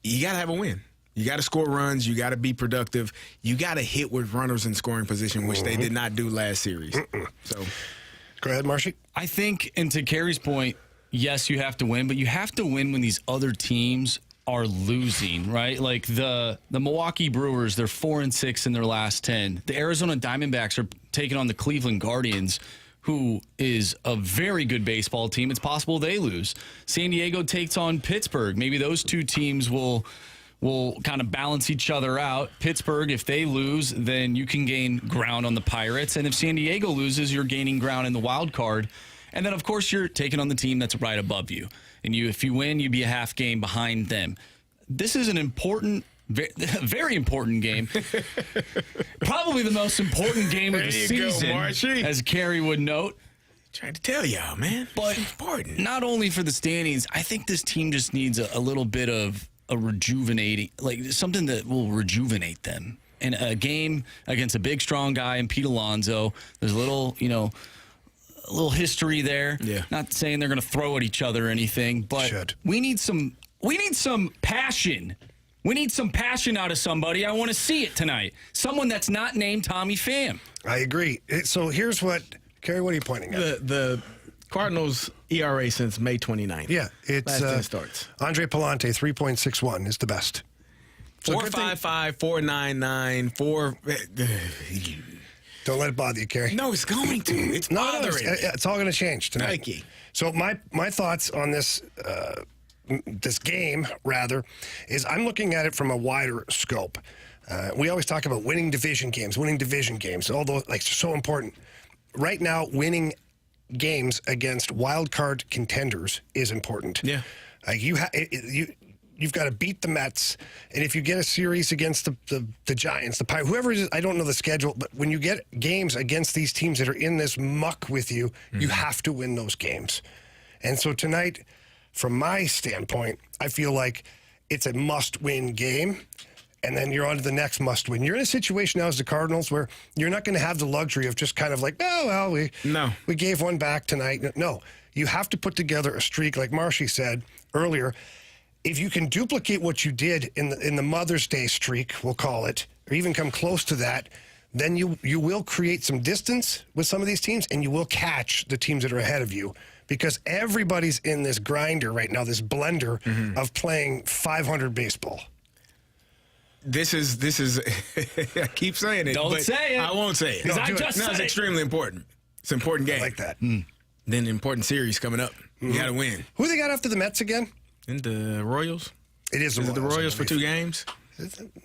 You got to have a win. You got to score runs. You got to be productive. You got to hit with runners in scoring position, which they did not do last series. So, go ahead, Marshy. I think, and to Carey's point, yes, you have to win, but you have to win when these other teams are losing, right? Like the Milwaukee Brewers, they're 4-6 in their last 10. The Arizona Diamondbacks are taking on the Cleveland Guardians, who is a very good baseball team. It's possible they lose. San Diego takes on Pittsburgh. Maybe those two teams will kind of balance each other out. Pittsburgh, if they lose, then you can gain ground on the Pirates. And if San Diego loses, you're gaining ground in the wild card. And then, of course, you're taking on the team that's right above you. And if you win, you'd be a half game behind them. This is an important, very important game. Probably the most important game of the season, as Carey would note. Trying to tell y'all, man. But it's important. Not only for the standings, I think this team just needs a little bit of a rejuvenating, like something that will rejuvenate them. In a game against a big, strong guy in Pete Alonso, there's a little history there. Yeah. Not saying they're going to throw at each other or anything, but we need some passion We need some passion out of somebody. I want to see it tonight. Someone that's not named Tommy Pham. I agree. So here's what, Carey, what are you pointing at? The Cardinals' ERA since May 29th. Yeah, it's last 10 starts. Andre Palante, 3.61 is the best. So 4.55, 4.99, 4. Don't let it bother you, Carey. No, it's going to. It's bothering. It's all going to change tonight. Thank you. So my thoughts on this this game, rather, is I'm looking at it from a wider scope. We always talk about winning division games, although like so important. Right now, winning games against wild card contenders is important. Yeah. You've got to beat the Mets, and if you get a series against the Giants, the Pirates, whoever it is, I don't know the schedule, but when you get games against these teams that are in this muck with you, you have to win those games. And so tonight, from my standpoint, I feel like it's a must-win game, and then you're on to the next must-win. You're in a situation now as the Cardinals where you're not going to have the luxury of just kind of like, oh, well, we gave one back tonight. No, you have to put together a streak, like Marshy said earlier. If you can duplicate what you did in the Mother's Day streak, we'll call it, or even come close to that, then you will create some distance with some of these teams, and you will catch the teams that are ahead of you, because everybody's in this grinder right now, this blender of playing 500 baseball. This is I keep saying it. Don't but say it. I won't say it. No, it's extremely important. It's an important game. I like that. Then an important series coming up. You got to win. Who they got after the Mets again? And the Royals. It is the Royals for 2 games.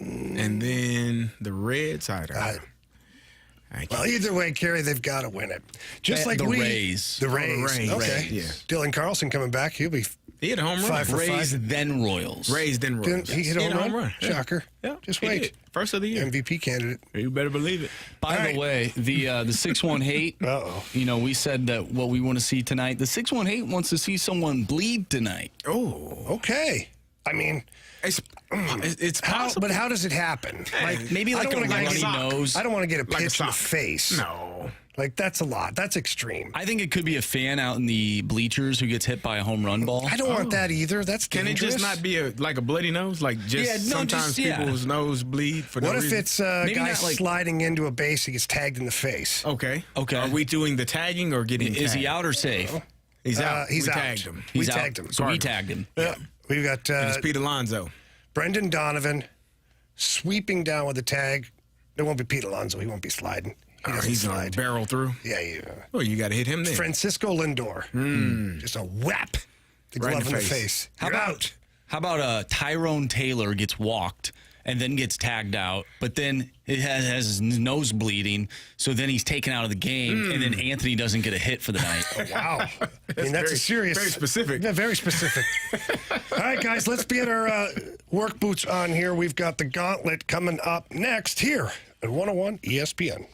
And then the Reds. Well, either way, Carey, they've got to win it. Just like the Rays. The Rays. Okay. Yeah. Dylan Carlson coming back. He hit a home run. 5 for 5. Rays, then Royals. Rays, then Royals. He hit a home run? Yeah. Shocker. Yeah. Just He wait. did. First of the year. MVP candidate. You better believe it. By the way, the 618, we said that what we want to see tonight, the 618 wants to see someone bleed tonight. Oh, okay. I mean, it's possible. But how does it happen? Like maybe like a runny nose. I don't want to get a Like pitch in the face. No. Like, that's a lot. That's extreme. I think it could be a fan out in the bleachers who gets hit by a home run ball. I don't want that either. That's dangerous. Can it just not be like a bloody nose? Like sometimes people's nose bleed for no reason? What if it's a guy sliding into a base, he gets tagged in the face? Okay. Are we doing the tagging or getting tagged? Is he out or safe? He's out. He's out. Tagged him. We tagged him. So we tagged him. Yeah. We've got it's Pete Alonso. Brendan Donovan sweeping down with the tag. It won't be Pete Alonso. He won't be sliding. He's going to barrel through? Yeah. Well, you got to hit him there. Francisco Lindor. Just a whap. The glove in the face. How about Tyrone Taylor gets walked and then gets tagged out, but then it has his nose bleeding, so then he's taken out of the game, and then Anthony doesn't get a hit for the night. Oh, wow. That's a serious... Very specific. Yeah, very specific. All right, guys, let's get our work boots on here. We've got the Gauntlet coming up next here at 101 ESPN.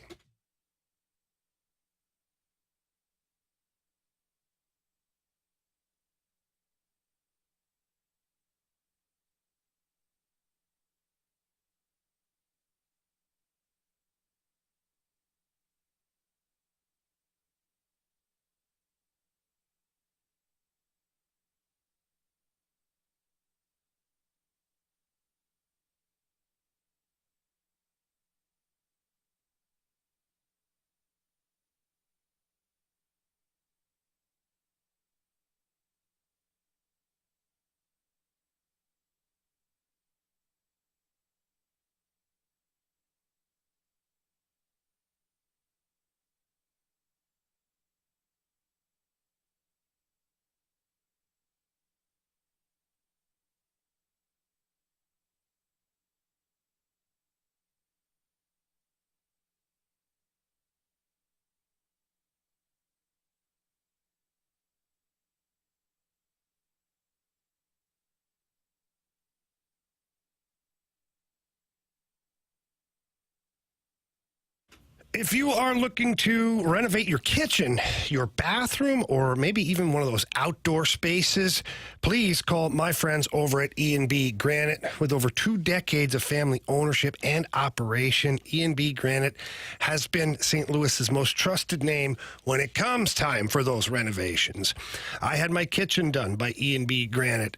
If you are looking to renovate your kitchen, your bathroom, or maybe even one of those outdoor spaces, please call my friends over at E&B Granite. With over 2 decades of family ownership and operation, E&B Granite has been St. Louis's most trusted name when it comes time for those renovations. I had my kitchen done by E&B Granite.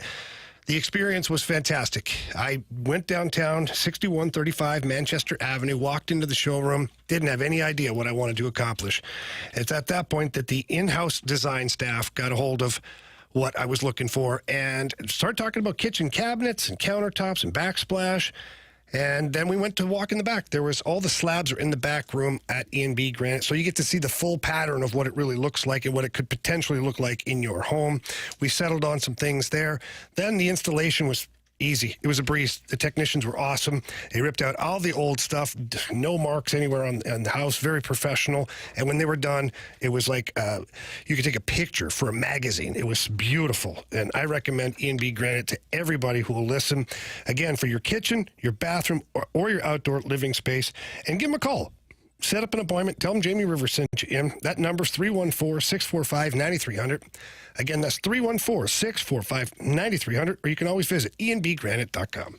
The experience was fantastic. I went downtown, 6135 Manchester Avenue, walked into the showroom, didn't have any idea what I wanted to accomplish. It's at that point that the in-house design staff got a hold of what I was looking for and started talking about kitchen cabinets and countertops and backsplash. And then we went to walk in the back. There was all the slabs are in the back room at E&B Granite. So you get to see the full pattern of what it really looks like and what it could potentially look like in your home. We settled on some things there. Then the installation was easy. It was a breeze. The technicians were awesome. They ripped out all the old stuff. No marks anywhere on the house. Very professional. And when they were done, it was like you could take a picture for a magazine. It was beautiful. And I recommend E&B Granite to everybody who will listen. Again, for your kitchen, your bathroom, or your outdoor living space. And give them a call. Set up an appointment. Tell them Jamie Rivers sent you in. That number's 314-645-9300. Again, that's 314-645-9300. Or you can always visit enbgranite.com.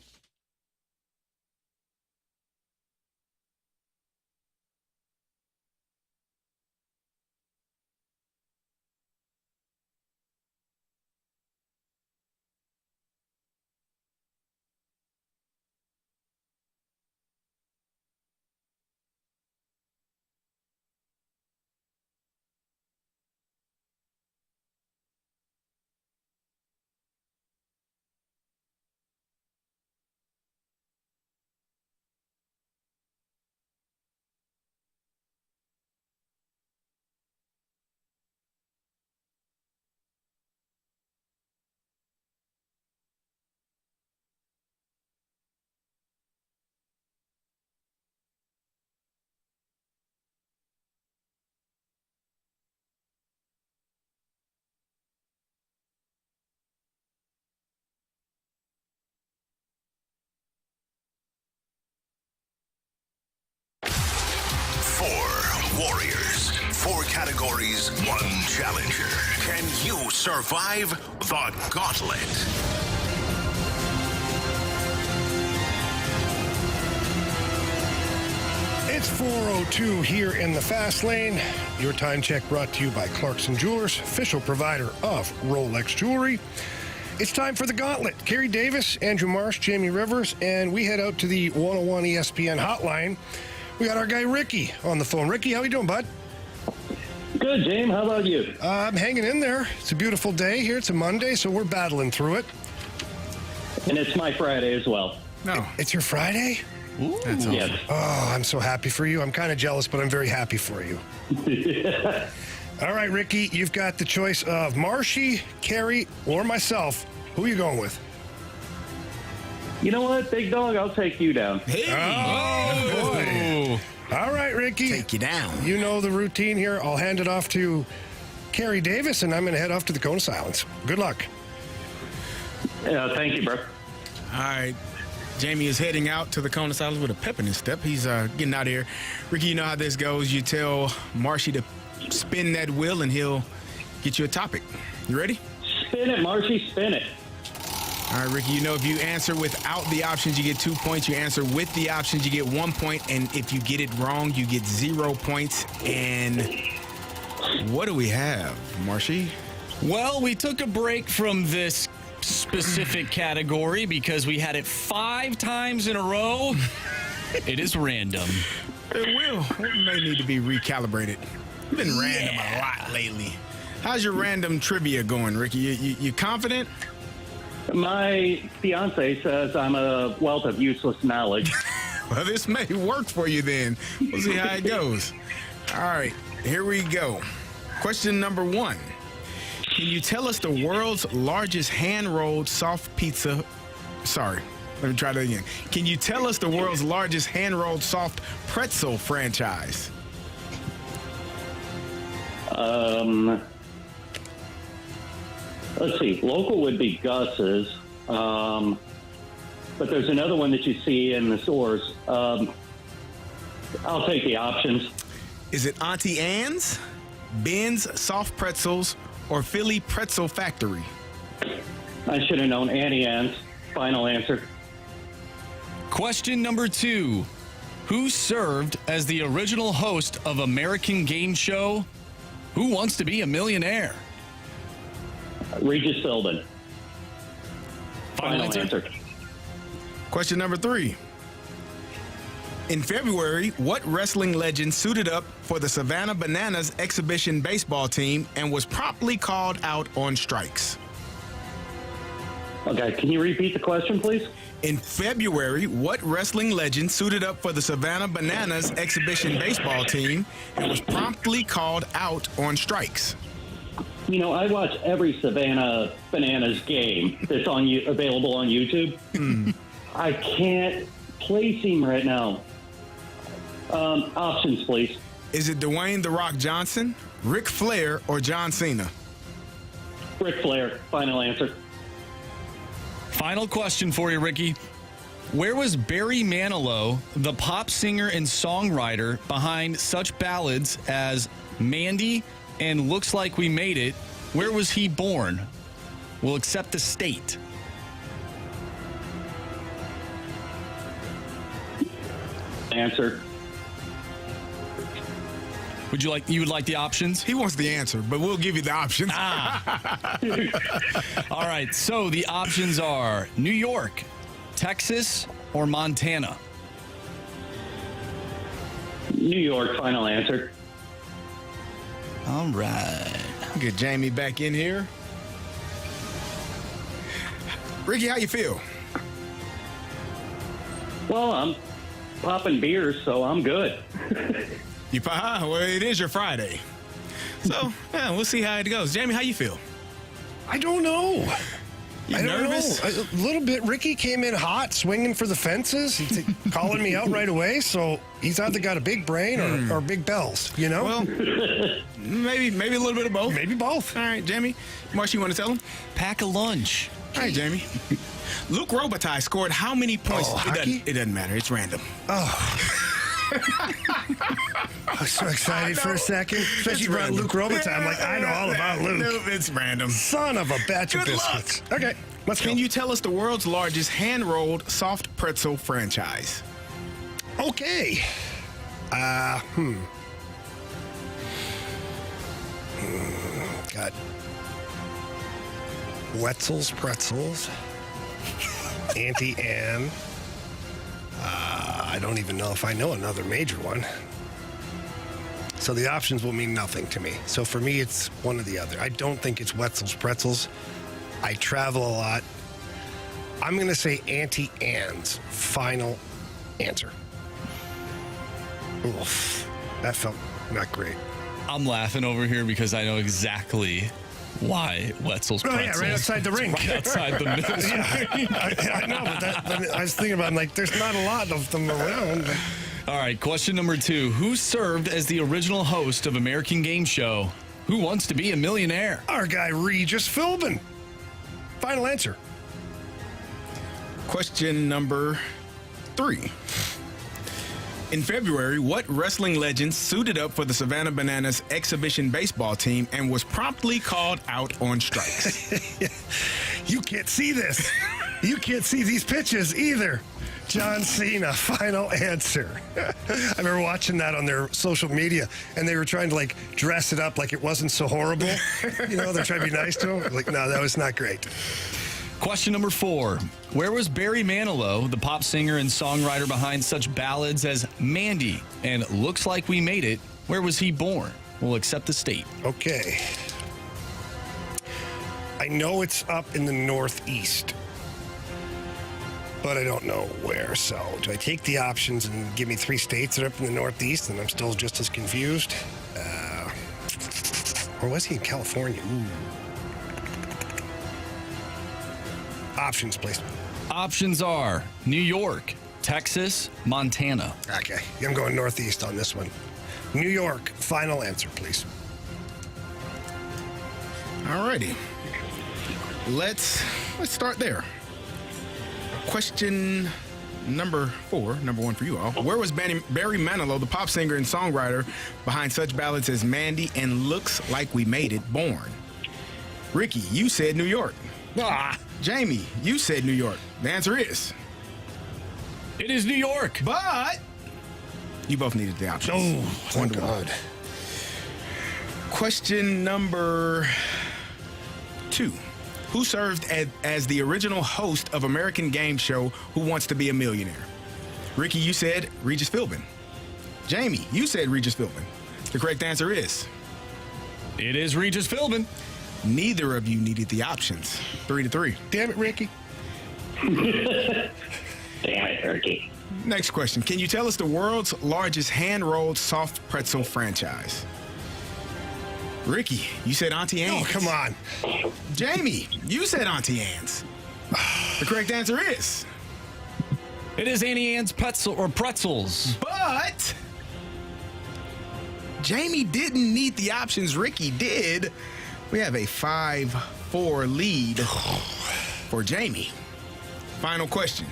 Warriors. 4 categories, 1 challenger. Can you survive the Gauntlet? It's 4:02 here in the Fast Lane. Your time check brought to you by Clarkson Jewelers, official provider of Rolex jewelry. It's time for the Gauntlet. Carey Davis, Andrew Marsh, Jamie Rivers, and we head out to the 101 ESPN hotline. We got our guy Ricky on the phone. Ricky, how you doing, bud? Good, James. How about you? I'm hanging in there. It's a beautiful day here. It's a Monday, so we're battling through it. And it's my Friday as well. No. It's your Friday? Ooh. That's awesome. Yes. Oh, I'm so happy for you. I'm kind of jealous, but I'm very happy for you. All right, Ricky, you've got the choice of Marshy, Carey, or myself. Who are you going with? You know what, big dog? I'll take you down. Hey. Oh, boy. All right, Ricky. Take you down. You know the routine here. I'll hand it off to Carey Davis, and I'm going to head off to the Cone of Silence. Good luck. Thank you, bro. All right. Jamie is heading out to the Cone of Silence with a pep in his step. He's getting out of here. Ricky, you know how this goes. You tell Marshy to spin that wheel, and he'll get you a topic. You ready? Spin it, Marshy. Spin it. All right, Ricky, you know if you answer without the options, you get 2 points. You answer with the options, you get 1 point. And if you get it wrong, you get 0 points. And what do we have, Marshy? Well, we took a break from this specific category because we had it 5 times in a row. It is random. It will. It may need to be recalibrated. You've been random a lot lately. How's your random trivia going, Ricky? You confident? My fiance says I'm a wealth of useless knowledge. Well, this may work for you then. We'll see how it goes. All right, here we go. Question number 1. Can you tell us the world's largest hand-rolled soft pizza? Sorry, let me try that again. Can you tell us the world's largest hand-rolled soft pretzel franchise? Let's see. Local would be Gus's, but there's another one that you see in the stores. I'll take the options. Is it Auntie Anne's, Ben's Soft Pretzels, or Philly Pretzel Factory? I should have known. Annie Ann's. Final answer. Question number 2. Who served as the original host of American game show Who Wants to Be a Millionaire? Regis Philbin. Final answer? Question number 3. In February, what wrestling legend suited up for the Savannah Bananas exhibition baseball team and was promptly called out on strikes? Okay, can you repeat the question, please? In February, what wrestling legend suited up for the Savannah Bananas exhibition baseball team and was promptly called out on strikes? You know, I watch every Savannah Bananas game that's available on YouTube. I can't place him right now. Options, please. Is it Dwayne "The Rock" Johnson, Ric Flair, or John Cena? Ric Flair, final answer. Final question for you, Ricky. Where was Barry Manilow, the pop singer and songwriter behind such ballads as Mandy and Looks Like We Made It? Where was he born? We'll accept the state. Answer. You would like the options? He wants the answer, but we'll give you the options. All right, so the options are New York, Texas, or Montana. New York, final answer. All right. Get Jamie back in here. Ricky, how you feel? Well, I'm popping beers, so I'm good. Well, it is your Friday. So, yeah, we'll see how it goes. Jamie, how you feel? I don't know. You nervous? A little bit. Ricky came in hot, swinging for the fences. He's calling me out right away. So he's either got a big brain or big bells, you know? Well, maybe a little bit of both. Maybe both. All right, Jamie. Marcia, you want to tell him? Pack a lunch. All right, Jamie. Luke Robitaille scored how many points? It doesn't matter. It's random. Oh. I was so excited for a second. Especially brought Luke Robitaille. I'm like, I know all about Luke. No, it's random. Son of a batch of biscuits. Okay, let's go. Can you tell us the world's largest hand-rolled soft pretzel franchise? Okay. Got Wetzel's Pretzels. Auntie Anne. I don't even know if I know another major one. So the options will mean nothing to me. So for me, it's one or the other. I don't think it's Wetzel's Pretzels. I travel a lot. I'm going to say Auntie Anne's final answer. Oof, that felt not great. I'm laughing over here because I know exactly why Wetzel's Pretzels. Oh, yeah, right outside the rink. Right outside the middle. I know, but I was thinking about, I'm like, there's not a lot of them around. All right, question number 2. Who served as the original host of American Game Show Who Wants to Be a Millionaire? Our guy, Regis Philbin. Final answer. Question number 3. In February, what wrestling legend suited up for the Savannah Bananas exhibition baseball team and was promptly called out on strikes? You can't see this. You can't see these pitches either. John Cena, final answer. I remember watching that on their social media, and they were trying to, like, dress it up like it wasn't so horrible. You know, they're trying to be nice to him. Like, no, that was not great. Question number 4. Where was Barry Manilow, the pop singer and songwriter behind such ballads as Mandy and Looks Like We Made It? Where was he born? We'll accept the state. Okay. I know it's up in the Northeast, but I don't know where. So do I take the options and give me 3 states that are up in the Northeast, and I'm still just as confused? Or was he in California? Ooh. Options, please. Options are New York, Texas, Montana. Okay, I'm going Northeast on this one. New York, final answer, please. All righty. Let's start there. Question number 4, number 1 for you all. Where was Barry Manilow, the pop singer and songwriter behind such ballads as Mandy and Looks Like We Made It, born? Ricky, you said New York. Jamie, you said New York. The answer is... It is New York. But you both needed the options. Oh, thank God. Question number 2. Who served as the original host of American game show Who Wants to Be a Millionaire? Ricky, you said Regis Philbin. Jamie, you said Regis Philbin. The correct answer is... It is Regis Philbin. Neither of you needed the options. 3-3. Damn it, Ricky. Damn it, Ricky. Next question. Can you tell us the world's largest hand-rolled soft pretzel franchise? Ricky, you said Auntie Anne's. Oh, come on. Jamie, you said Auntie Anne's. The correct answer is... It is Auntie Anne's pretzels. But Jamie didn't need the options. Ricky did. We have a 5-4 lead for Jamie. Final question.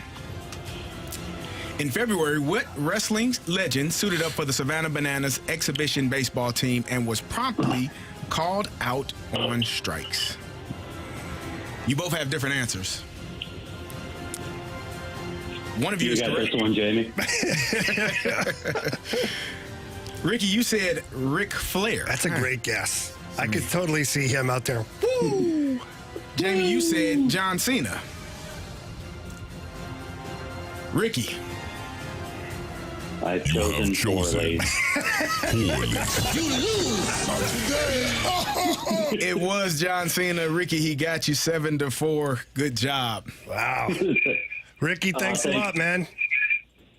In February, what wrestling legend suited up for the Savannah Bananas exhibition baseball team and was promptly called out on strikes? You both have different answers. One of you is got correct. this one, Jamie. Ricky, you said Ric Flair. That's a great guess. I could totally see him out there. Woo! Jamie, you said John Cena. Ricky. I've chosen poorly. It was John Cena. Ricky, he got you 7-4. Good job. Wow. Ricky, thanks a lot, man.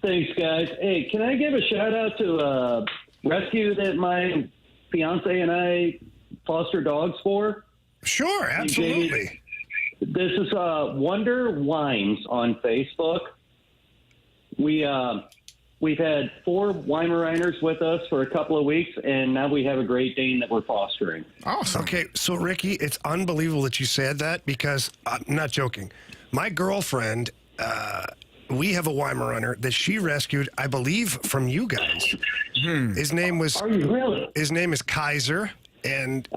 Thanks, guys. Hey, can I give a shout out to a rescue that my fiance and I foster dogs for? Sure, absolutely. This is Wonder Wines on Facebook. We've had 4 Weimaraners with us for a couple of weeks, and now we have a Great Dane that we're fostering. Awesome. Okay, so Ricky, it's unbelievable that you said that because I'm not joking. My girlfriend, we have a Weimaraner that she rescued, I believe, from you guys. His name was. Are you really? His name is Kaiser, and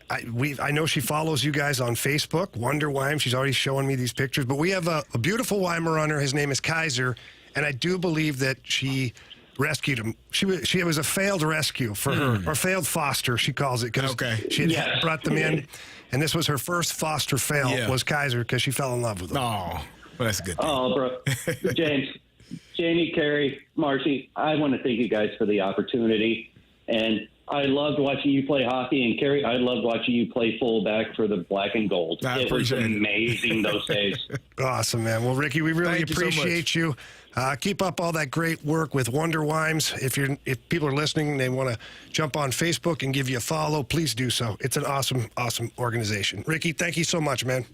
I know she follows you guys on Facebook, Wonder Weim. She's already showing me these pictures. But we have a beautiful Weimaraner. His name is Kaiser, and I do believe that she rescued him. She was a failed rescue for her, or failed foster, she calls it, because she had brought them in, and this was her first foster fail, was Kaiser, because she fell in love with him. Oh, well, that's a good thing. Oh, bro. James, Jamie, Carey, Marcy, I want to thank you guys for the opportunity. And I loved watching you play hockey. And, Carey, I loved watching you play fullback for the Black and Gold. It was amazing those days. Awesome, man. Well, Ricky, we really appreciate you. Keep up all that great work with Wonder Wimes. If people are listening and they want to jump on Facebook and give you a follow, please do so. It's an awesome, awesome organization. Ricky, thank you so much, man.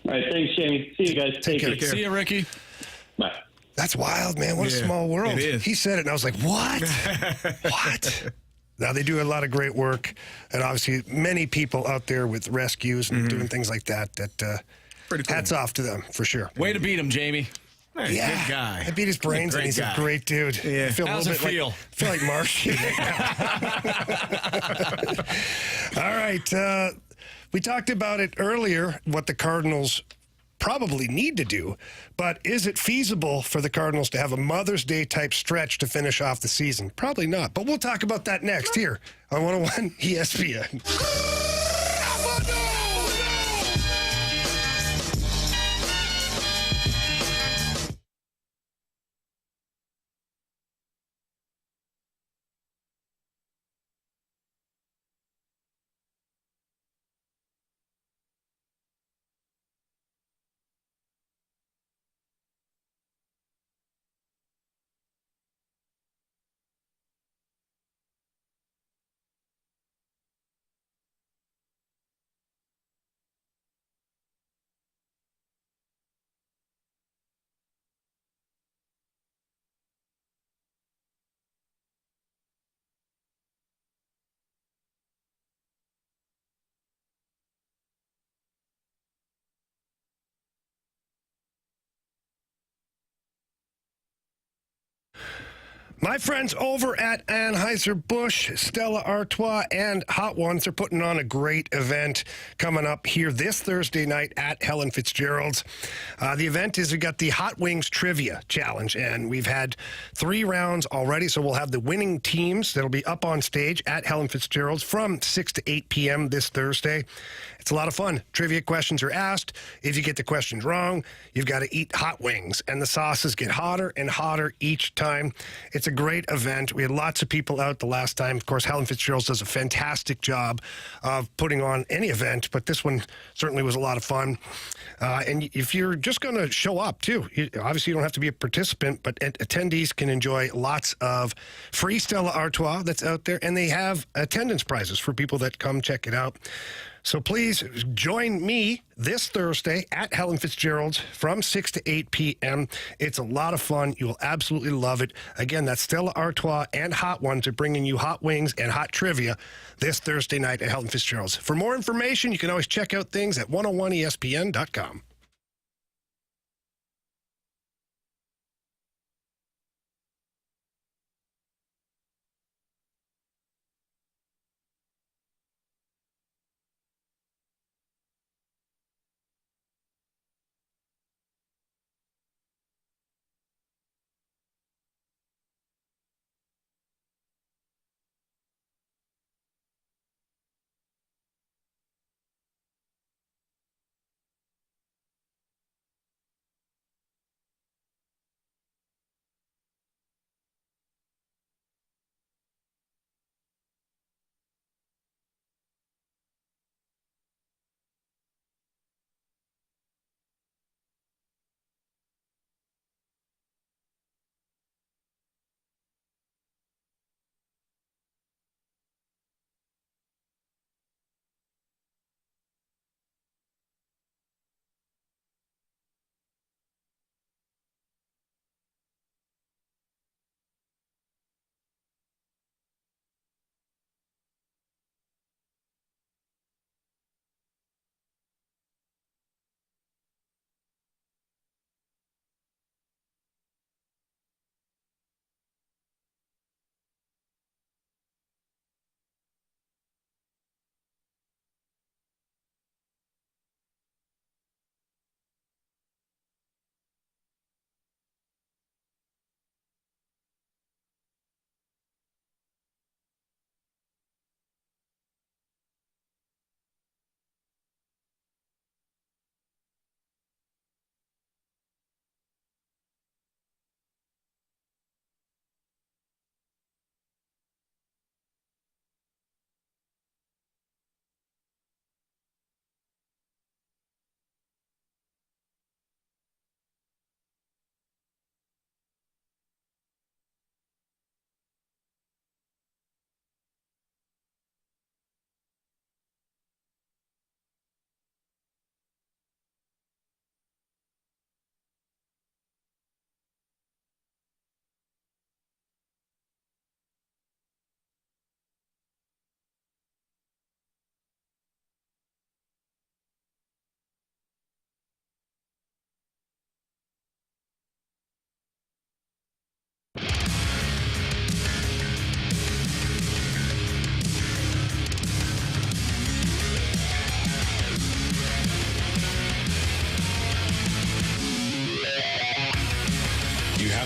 All right, thanks, Jamie. See you guys. Take care. See you, Ricky. Bye. That's wild, man. What a small world. It is. He said it, and I was like, what? What? Now, they do a lot of great work, and obviously many people out there with rescues and doing things like that. Pretty cool. Hats off to them, for sure. Way to beat him, Jamie. Hey, good guy. I beat his brains, and he's a great dude. Yeah. I feel How's it feel? I feel like Marshy right now. All right. We talked about it earlier, what the Cardinals probably need to do, but is it feasible for the Cardinals to have a Mother's Day type stretch to finish off the season? Probably not, but we'll talk about that next here on 101 ESPN. My friends over at Anheuser-Busch, Stella Artois, and Hot Ones are putting on a great event coming up here this Thursday night at Helen Fitzgerald's. The event is we got the Hot Wings Trivia Challenge, and we've had 3 rounds already, so we'll have the winning teams that'll be up on stage at Helen Fitzgerald's from 6 to 8 p.m. this Thursday. It's a lot of fun. Trivia questions are asked. If you get the questions wrong, you've got to eat hot wings, and the sauces get hotter and hotter each time. It's a great event. We had lots of people out the last time. Of course, Helen Fitzgerald's does a fantastic job of putting on any event, but this one certainly was a lot of fun. And if you're just going to show up, too, obviously you don't have to be a participant, but attendees can enjoy lots of free Stella Artois that's out there, and they have attendance prizes for people that come check it out. So please join me this Thursday at Helen Fitzgerald's from 6 to 8 p.m. It's a lot of fun. You will absolutely love it. Again, that's Stella Artois and Hot Ones are bringing you hot wings and hot trivia this Thursday night at Helen Fitzgerald's. For more information, you can always check out things at 101ESPN.com.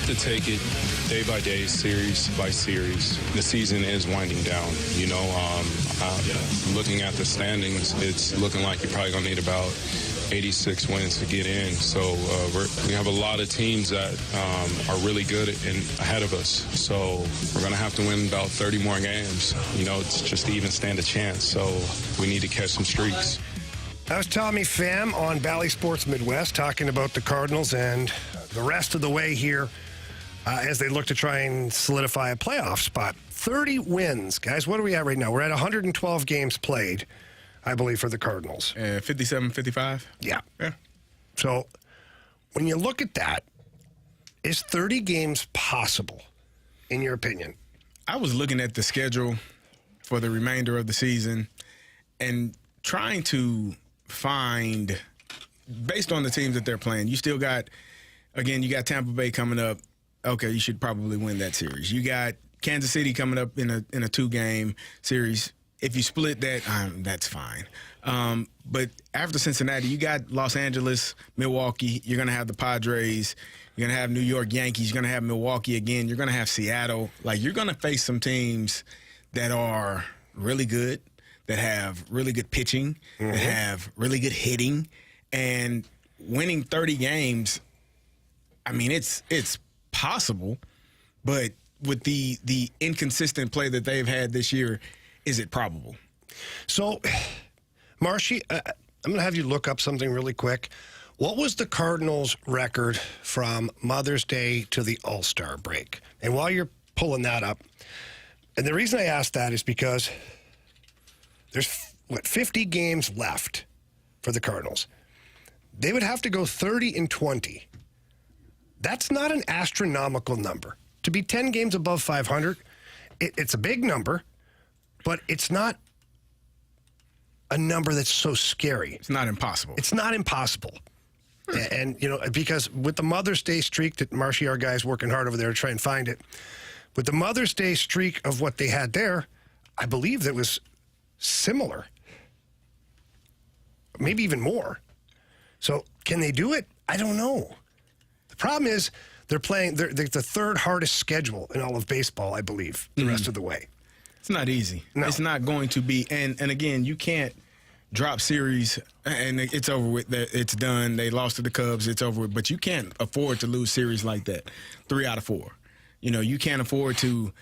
To take it day by day, series by series. The season is winding down. Looking at the standings, it's looking like you're probably going to need about 86 wins to get in. So we have a lot of teams that are really good and ahead of us. So we're going to have to win about 30 more games. It's just to even stand a chance. So we need to catch some streaks. That was Tommy Pham on Bally Sports Midwest talking about the Cardinals and the rest of the way here as they look to try and solidify a playoff spot. 30 wins. Guys, what are we at right now? We're at 112 games played, I believe, for the Cardinals. 57, 55? Yeah. So when you look at that, is 30 games possible, in your opinion? I was looking at the schedule for the remainder of the season and trying to find, based on the teams that they're playing, you still got, again, you got Tampa Bay coming up. okay, you should probably win that series. You got Kansas City coming up in a 2-game series. If you split that, that's fine. But after Cincinnati, you got Los Angeles, Milwaukee. You're going to have the Padres. You're going to have New York Yankees. You're going to have Milwaukee again. You're going to have Seattle. Like, you're going to face some teams that are really good, that have really good pitching, that have really good hitting. And winning 30 games, I mean, it's possible, but with the inconsistent play that they've had this year, is it probable? So, Marshy, I'm going to have you look up something really quick. What was the Cardinals' record from Mother's Day to the All-Star break? And while you're pulling that up, and the reason I ask that is because there's, 50 games left for the Cardinals. They would have to go 30-20. That's not an astronomical number. To be 10 games above 500, it's a big number, but it's not a number that's so scary. It's not impossible. It's not impossible. And, you know, because with the Mother's Day streak that Marshy, our guy's working hard over there to try and find it, with the Mother's Day streak of what they had there, I believe that was similar. Maybe even more. So can they do it? I don't know. The problem is they're playing the third hardest schedule in all of baseball, I believe, the rest of the way. It's not easy. No. It's not going to be. And again, you can't drop series and it's over with. It's done. They lost to the Cubs. It's over with. But you can't afford to lose series like that. 3 out of 4. You know, you can't afford to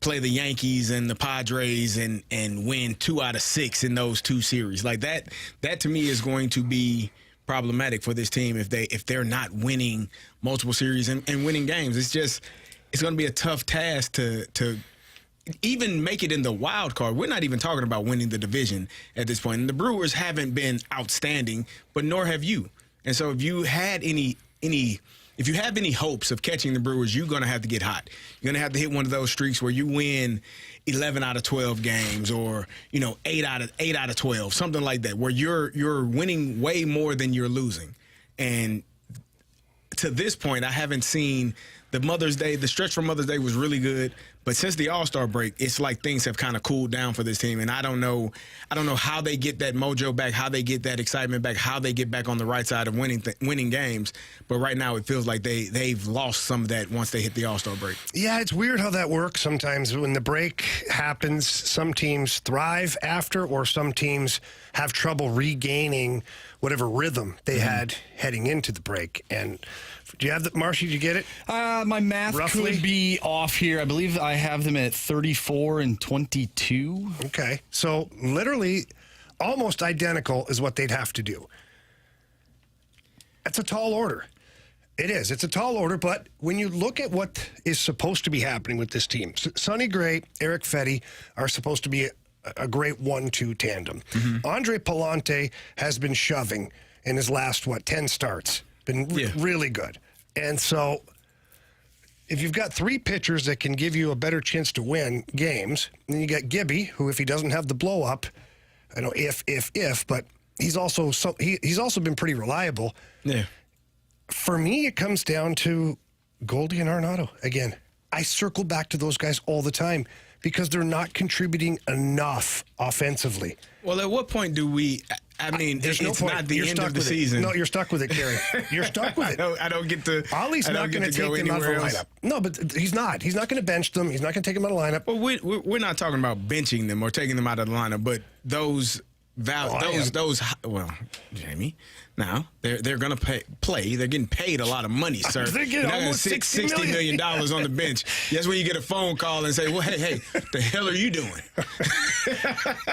play the Yankees and the Padres and win 2 out of 6 in those 2 series. Like that to me is going to be problematic for this team if they're not winning multiple series and winning games. It's going to be a tough task to even make it in the wild card. We're not even talking about winning the division at this point. And the Brewers haven't been outstanding, but nor have you. And so if you had if you have any hopes of catching the Brewers, you're going to have to get hot. You're going to have to hit one of those streaks where you win 11 out of 12 games, or 8 out of 12, something like that, where you're winning way more than you're losing. And to this point, I haven't seen the Mother's Day. The stretch for Mother's Day was really good, but since the All-Star break, it's like things have kind of cooled down for this team, and I don't know how they get that mojo back, how they get that excitement back, how they get back on the right side of winning games. But right now, it feels like they've lost some of that once they hit the All-Star break. Yeah, it's weird how that works sometimes. When the break happens, some teams thrive after, or some teams have trouble regaining whatever rhythm they had heading into the break. And do you have the, Marshy, did you get it? My math Roughly? could be off here. I believe I have them at 34 and 22. Okay. So literally almost identical is what they'd have to do. That's a tall order. It is. It's a tall order, but when you look at what is supposed to be happening with this team, Sonny Gray, Eric Fetty are supposed to be a great 1-2 tandem. Andre Palante has been shoving in his last, 10 starts. Been really good. And so if you've got 3 pitchers that can give you a better chance to win games, then you got Gibby, who if he doesn't have the blow up, I know if, but he's also he's also been pretty reliable. Yeah. For me, it comes down to Goldie and Arenado. Again, I circle back to those guys all the time because they're not contributing enough offensively. Well, at what point do we? I mean, there's no it's point. not the You're end stuck of the with it. season. No, you're stuck with it, Carey. You're stuck with it. I don't get to. Ollie's not going to take them out of the lineup. No, but he's not. He's not going to bench them. He's not going to take them out of the lineup. Well, we're not talking about benching them or taking them out of the lineup, but those. Well, Jamie, now they're going to play. They're getting paid a lot of money, sir. They're getting almost $60 million on the bench. That's when you get a phone call and say, "Well, hey, the hell are you doing?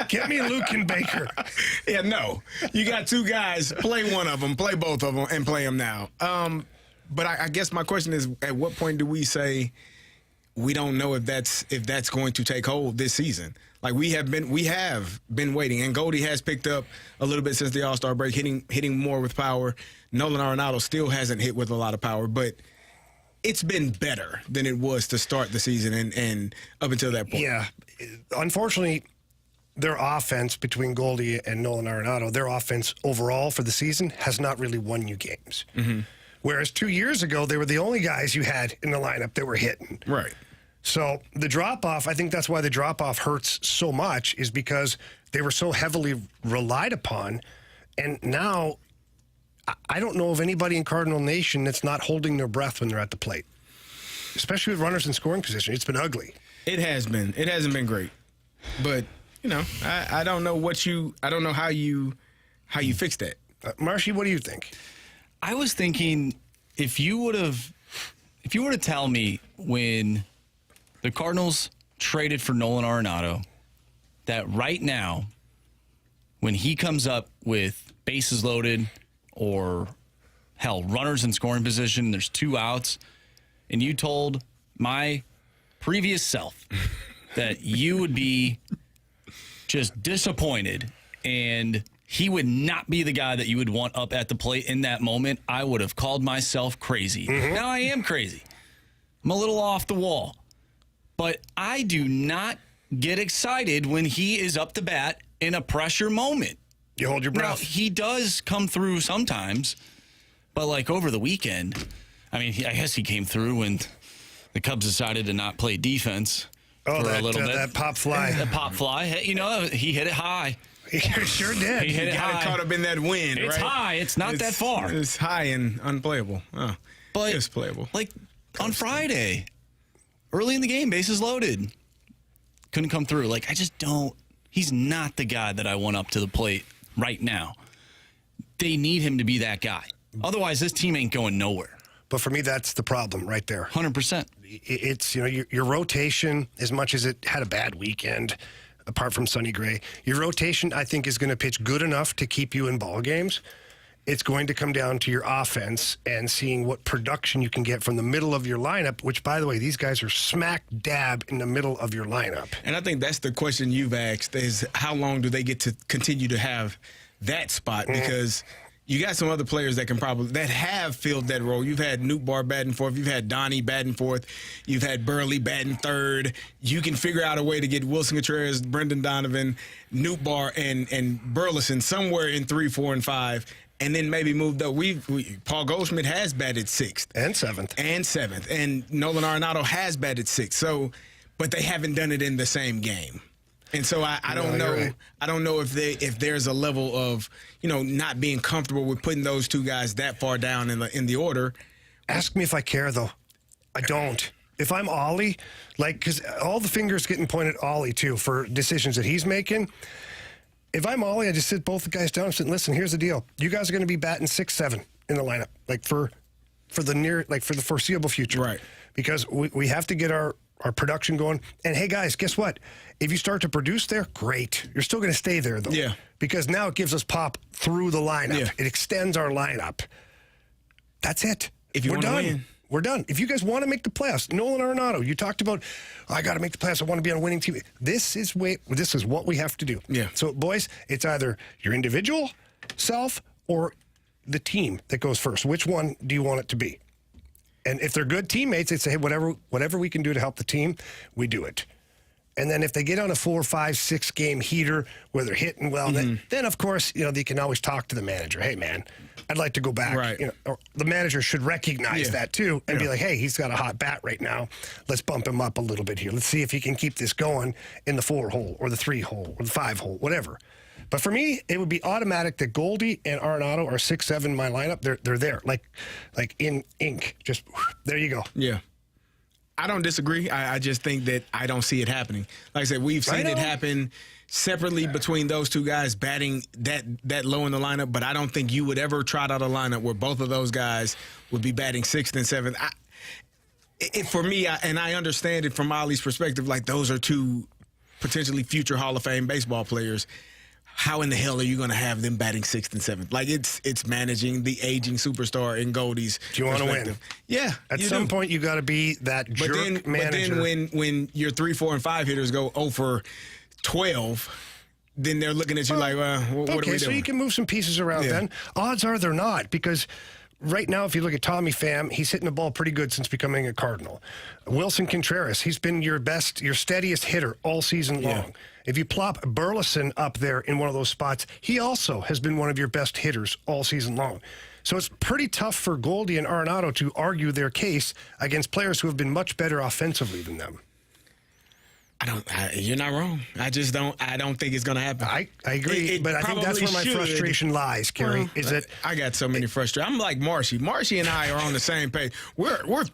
Get me Luke and Baker." Yeah, no, you got 2 guys. Play one of them, play both of them, and play them now. But I guess my question is, at what point do we say we don't know if that's going to take hold this season? Like we have been waiting, and Goldie has picked up a little bit since the All-Star break, hitting more with power. Nolan Arenado still hasn't hit with a lot of power, but it's been better than it was to start the season and up until that point. Yeah, unfortunately, their offense between Goldie and Nolan Arenado, their offense overall for the season has not really won you games. Whereas 2 years ago, they were the only guys you had in the lineup that were hitting. Right. So the drop-off, I think that's why the drop-off hurts so much, is because they were so heavily relied upon. And now I don't know of anybody in Cardinal Nation that's not holding their breath when they're at the plate, especially with runners in scoring position. It's been ugly. It has been. It hasn't been great. But, I don't know how you fix that. Marshy, what do you think? I was thinking if you were to tell me when the Cardinals traded for Nolan Arenado that right now, when he comes up with bases loaded or, hell, runners in scoring position, there's 2 outs, and you told my previous self that you would be just disappointed and he would not be the guy that you would want up at the plate in that moment, I would have called myself crazy. Mm-hmm. Now, I am crazy. I'm a little off the wall. But I do not get excited when he is up to bat in a pressure moment. You hold your breath. Now, he does come through sometimes, but like over the weekend, I mean, I guess he came through when the Cubs decided to not play defense for a little bit. That pop fly. That pop fly. He hit it high. He sure did. He hit it high. Got caught up in that wind, It's right? high. It's not that far. It's high and unplayable. Oh, but it's playable. Like on Friday, early in the game, bases loaded. Couldn't come through. Like, I just don't. He's not the guy that I want up to the plate right now. They need him to be that guy. Otherwise, this team ain't going nowhere. But for me, that's the problem right there. 100%. It's, your rotation, as much as it had a bad weekend, apart from Sonny Gray, your rotation, I think, is going to pitch good enough to keep you in ball games. It's going to come down to your offense and seeing what production you can get from the middle of your lineup, which, by the way, these guys are smack dab in the middle of your lineup. And I think that's the question you've asked is how long do they get to continue to have that spot? Because you got some other players that have filled that role. You've had Nootbaar batting fourth. You've had Donnie batting fourth. You've had Burley batting third. You can figure out a way to get Wilson Contreras, Brendan Donovan, Nootbaar, and Burleson somewhere in 3, 4, and 5. And then maybe moved up. Paul Goldschmidt has batted 6th. And 7th. And Nolan Arenado has batted 6th. So, but they haven't done it in the same game. And so I don't know. Right. I don't know if there's a level of, not being comfortable with putting those two guys that far down in the order. Ask me if I care, though. I don't. If I'm Ollie, because all the fingers getting pointed at Ollie, too, for decisions that he's making. If I'm Ollie, I just sit both the guys down and say, listen, here's the deal. You guys are going to be batting 6, 7 in the lineup, for the foreseeable future. Right. Because we have to get our production going. And, hey, guys, guess what? If you start to produce there, great. You're still going to stay there, though. Yeah. Because now it gives us pop through the lineup. Yeah. It extends our lineup. That's it. If you want to win. We're done. If you guys want to make the playoffs, Nolan Arenado, you talked about, I got to make the playoffs. I want to be on a winning team. This is what we have to do. Yeah. So, boys, it's either your individual self or the team that goes first. Which one do you want it to be? And if they're good teammates, they say, hey, whatever we can do to help the team, we do it. And then if they get on a 4, 5, 6 game heater where they're hitting well, then of course, they can always talk to the manager. Hey, man, I'd like to go back. Right. Or the manager should recognize that too and be like, hey, he's got a hot bat right now. Let's bump him up a little bit here. Let's see if he can keep this going in the 4 hole or the 3 hole or the 5 hole, whatever. But for me, it would be automatic that Goldie and Arenado are 6, 7 in my lineup. They're there, like in ink. Just there you go. Yeah. I don't disagree. I just think that I don't see it happening. Like I said, we've seen it happen separately between those two guys batting that low in the lineup, but I don't think you would ever trot out a lineup where both of those guys would be batting 6th and 7th. For me, and I understand it from Ollie's perspective, like those are two potentially future Hall of Fame baseball players. How in the hell are you going to have them batting 6th and 7th? Like, it's managing the aging superstar in Goldie's Do you want to win? Yeah. At some point, you got to be that jerk manager. But then when your 3, 4, and 5 hitters go 0 for 12, then they're looking at you like, well, what are we doing? Okay, so you can move some pieces around then. Odds are they're not, because right now, if you look at Tommy Pham, he's hitting the ball pretty good since becoming a Cardinal. Wilson Contreras, he's been your steadiest hitter all season long. If you plop Burleson up there in one of those spots, he also has been one of your best hitters all season long. So it's pretty tough for Goldie and Arenado to argue their case against players who have been much better offensively than them. You're not wrong. I don't think it's going to happen. I agree, but I think that's where my frustration lies, Carey. I got so many frustrations. I'm like Marshy. Marshy and I are on the same page. We're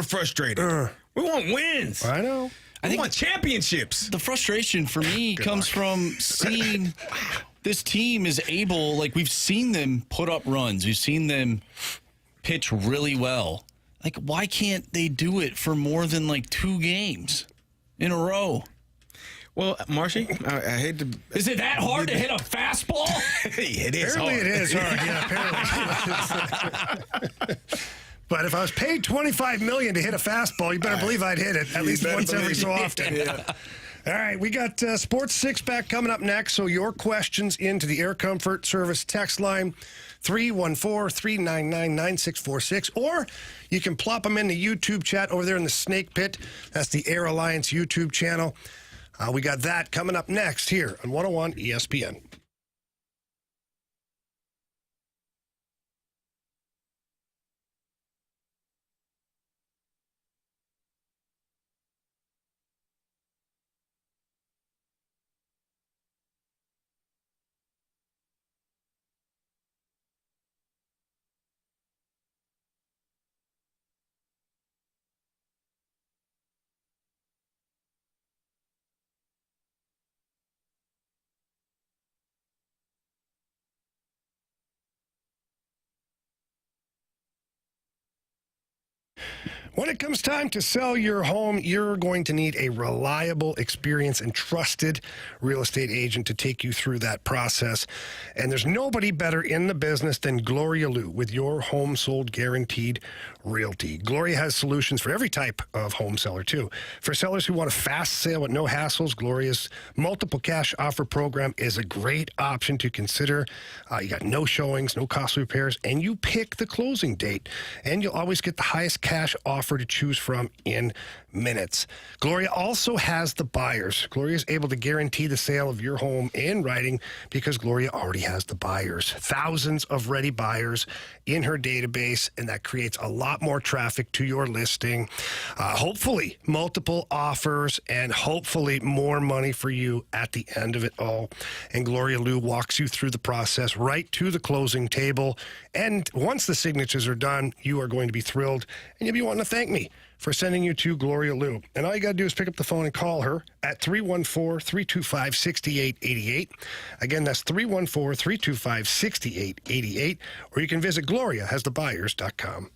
frustrated. We want wins. I know. We want championships. The frustration for me comes from seeing this team is able, like we've seen them put up runs. We've seen them pitch really well. Like, why can't they do it for more than like 2 games in a row? Well, Marshy, I hate to... Is it that hard to hit a fastball? It is apparently hard. It is hard, yeah, apparently. But if I was paid $25 million to hit a fastball, you better believe I'd hit it at least once every so often. Yeah. All right, we got Sports Six-Pack coming up next, so your questions into the Air Comfort Service text line, 314-399-9646, or you can plop them in the YouTube chat over there in the Snake Pit. That's the Air Alliance YouTube channel. We got that coming up next here on 101 ESPN. When it comes time to sell your home, you're going to need a reliable, experienced, and trusted real estate agent to take you through that process. And there's nobody better in the business than Gloria Liu with your home sold guaranteed realty. Gloria has solutions for every type of home seller, too. For sellers who want a fast sale with no hassles, Gloria's multiple cash offer program is a great option to consider. You got no showings, no costly repairs, and you pick the closing date. And you'll always get the highest cash offer to choose from in minutes. Gloria also has the buyers. Gloria is able to guarantee the sale of your home in writing because Gloria already has the buyers. Thousands of ready buyers in her database, and that creates a lot more traffic to your listing. Hopefully, multiple offers and hopefully more money for you at the end of it all. And Gloria Liu walks you through the process right to the closing table. And once the signatures are done, you are going to be thrilled, and you'll be wanting to thank me for sending you to Gloria Liu. And all you got to do is pick up the phone and call her at 314-325-6888. Again, that's 314-325-6888. Or you can visit GloriaHasTheBuyers.com.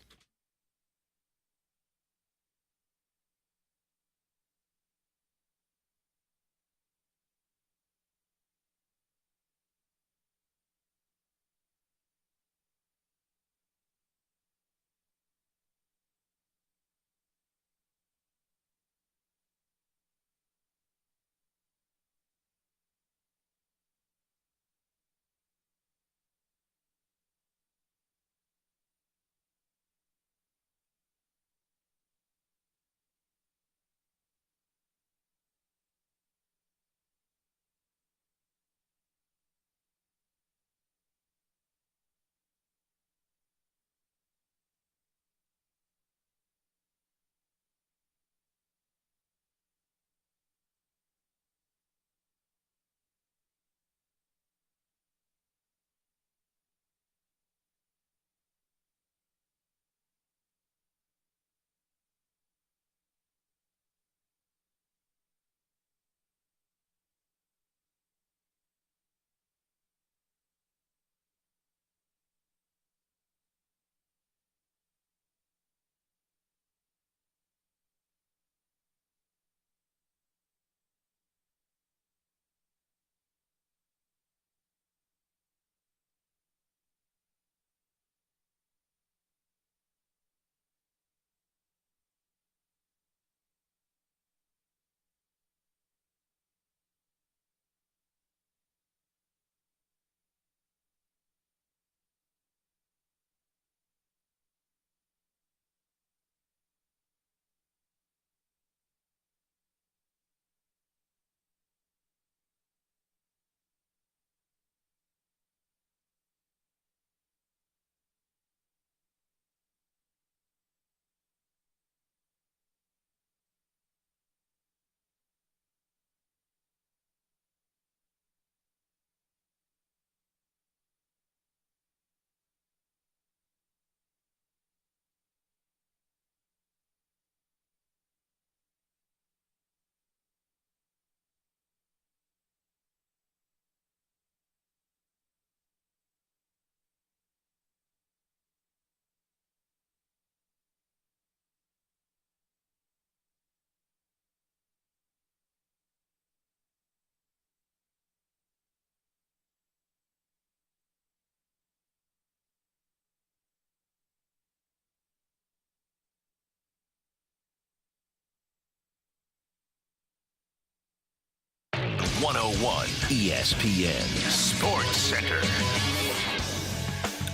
101 ESPN Sports Center.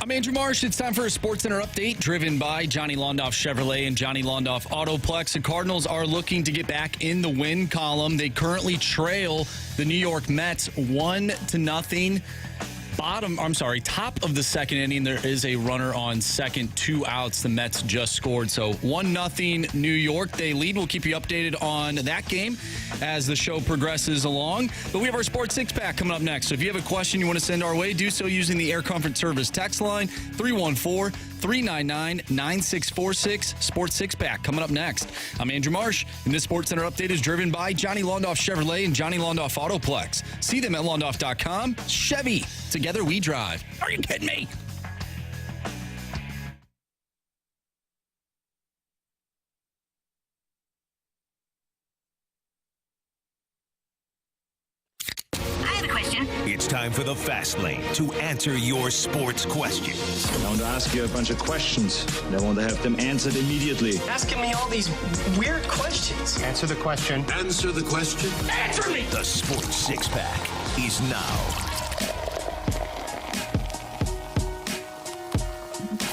I'm Andrew Marsh. It's time for a Sports Center update driven by Johnny Londoff Chevrolet and Johnny Londoff Autoplex. The Cardinals are looking to get back in the win column. They currently trail the New York Mets 1-0. Top of the second inning, there is a runner on second, 2 outs. The Mets just scored. So 1-0 New York. They lead. We'll keep you updated on that game as the show progresses along. But we have our Sports Six Pack coming up next. So if you have a question you want to send our way, do so using the Air Comfort Service text line 314-399-9646. Sports Six Pack coming up next. I'm Andrew Marsh, and this Sports Center update is driven by Johnny Londoff Chevrolet and Johnny Londoff Autoplex. See them at londoff.com. Chevy. Together we drive. Are you kidding me? I have a question. It's time for the Fast Lane to answer your sports questions. I want to ask you a bunch of questions, and I want to have them answered immediately. Asking me all these weird questions. Answer the question. Answer the question. Answer me! The Sports Six Pack is now.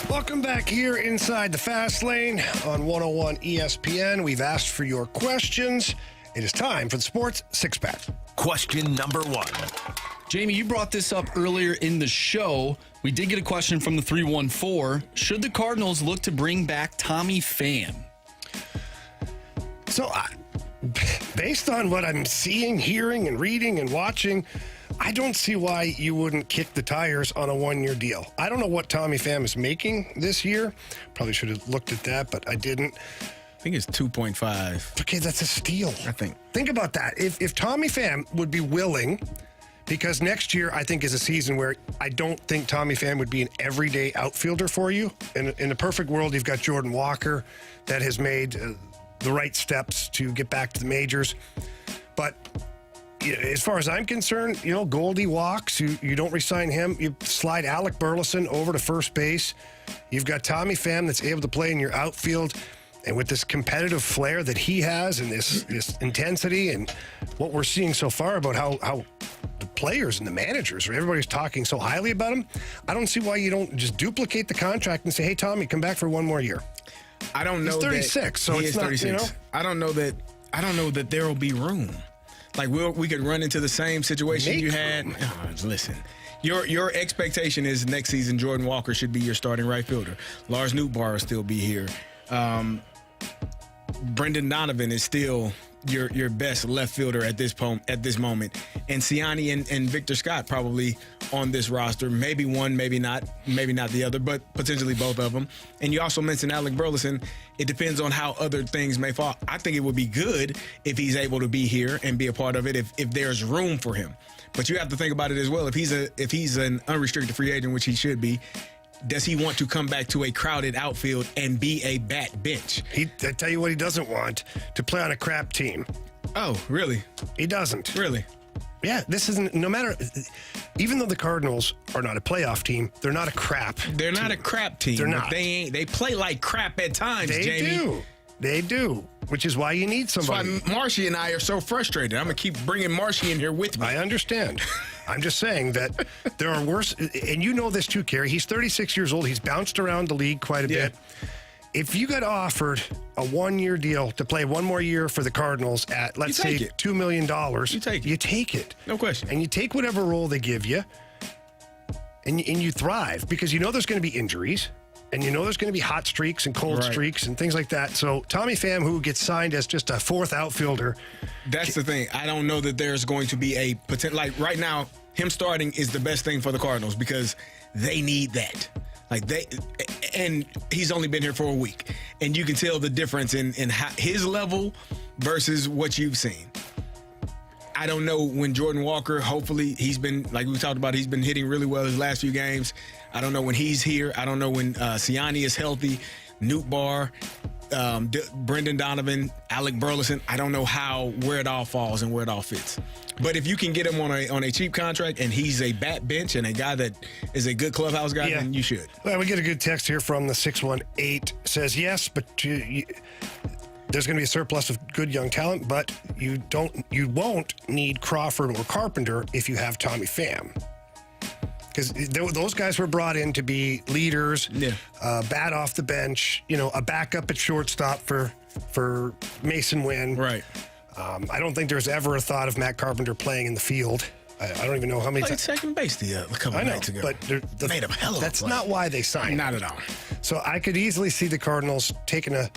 Welcome back here inside the Fast Lane on 101 ESPN. We've asked for your questions. It is time for the Sports Six Pack. Question number 1. Jamie, you brought this up earlier in the show. We did get a question from the 314. Should the Cardinals look to bring back Tommy Pham? So, based on what I'm seeing, hearing, and reading and watching, I don't see why you wouldn't kick the tires on a 1-year deal. I don't know what Tommy Pham is making this year. Probably should have looked at that, but I didn't. I think it's 2.5. Okay, that's a steal. I think. Think about that. If Tommy Pham would be willing, because next year I think is a season where I don't think Tommy Pham would be an everyday outfielder for you. In the perfect world, you've got Jordan Walker that has made the right steps to get back to the majors. But as far as I'm concerned, Goldie walks. You don't re-sign him. You slide Alec Burleson over to first base. You've got Tommy Pham that's able to play in your outfield. And with this competitive flair that he has and this intensity and what we're seeing so far about how the players and the managers, everybody's talking so highly about him, I don't see why you don't just duplicate the contract and say, hey, Tommy, come back for 1 more year. I don't know. He's 36, so it's not, 36. I don't know that there will be room. Like we could run into the same situation you had. Listen, your expectation is next season Jordan Walker should be your starting right fielder. Lars Nootbaar will still be here. Brendan Donovan is still your best left fielder at this moment. And Siani and Victor Scott probably on this roster. Maybe one, maybe not the other, but potentially both of them. And you also mentioned Alec Burleson. It depends on how other things may fall. I think it would be good if he's able to be here and be a part of it if there's room for him. But you have to think about it as well. If he's an unrestricted free agent, which he should be, does he want to come back to a crowded outfield and be a bat bench? I tell you what he doesn't want, to play on a crap team. Oh, really? He doesn't. Really? Yeah, this isn't, no matter, even though the Cardinals are not a playoff team, they're not a crap They're not a crap team. They're not. They play like crap at times, Jamie. They do, which is why you need somebody. That's why Marshy and I are so frustrated. I'm going to keep bringing Marshy in here with me. I understand. I'm just saying that there are worse, and you know this too, Carey. He's 36 years old. He's bounced around the league quite a bit. If you got offered a 1-year deal to play 1 more year for the Cardinals at, let's say, $2 million, you take it. No question. And you take whatever role they give you, and you thrive, because you know there's going to be injuries. And you know there's going to be hot streaks and cold streaks and things like that. So Tommy Pham, who gets signed as just a 4th outfielder. That's the thing. I don't know that there's going to be a potential. Like right now, him starting is the best thing for the Cardinals because they need that. And he's only been here for a week. And you can tell the difference in his level versus what you've seen. I don't know when Jordan Walker, hopefully he's been, like we talked about, he's been hitting really well his last few games. I don't know when he's here. I don't know when Siani is healthy. Nootbaar, Brendan Donovan, Alec Burleson. I don't know where it all falls and where it all fits. But if you can get him on a cheap contract and he's a bat bench and a guy that is a good clubhouse guy, then you should. Well, we get a good text here from the 618. Says, yes, but there's going to be a surplus of good young talent, but you won't need Crawford or Carpenter if you have Tommy Pham. Because those guys were brought in to be leaders, bat off the bench, a backup at shortstop for Mason Wynn. Right. I don't think there's ever a thought of Matt Carpenter playing in the field. I don't even know how many times. Second base a couple nights ago. But made a hell of that's a play. not why they signed. Not at all. So I could easily see the Cardinals taking a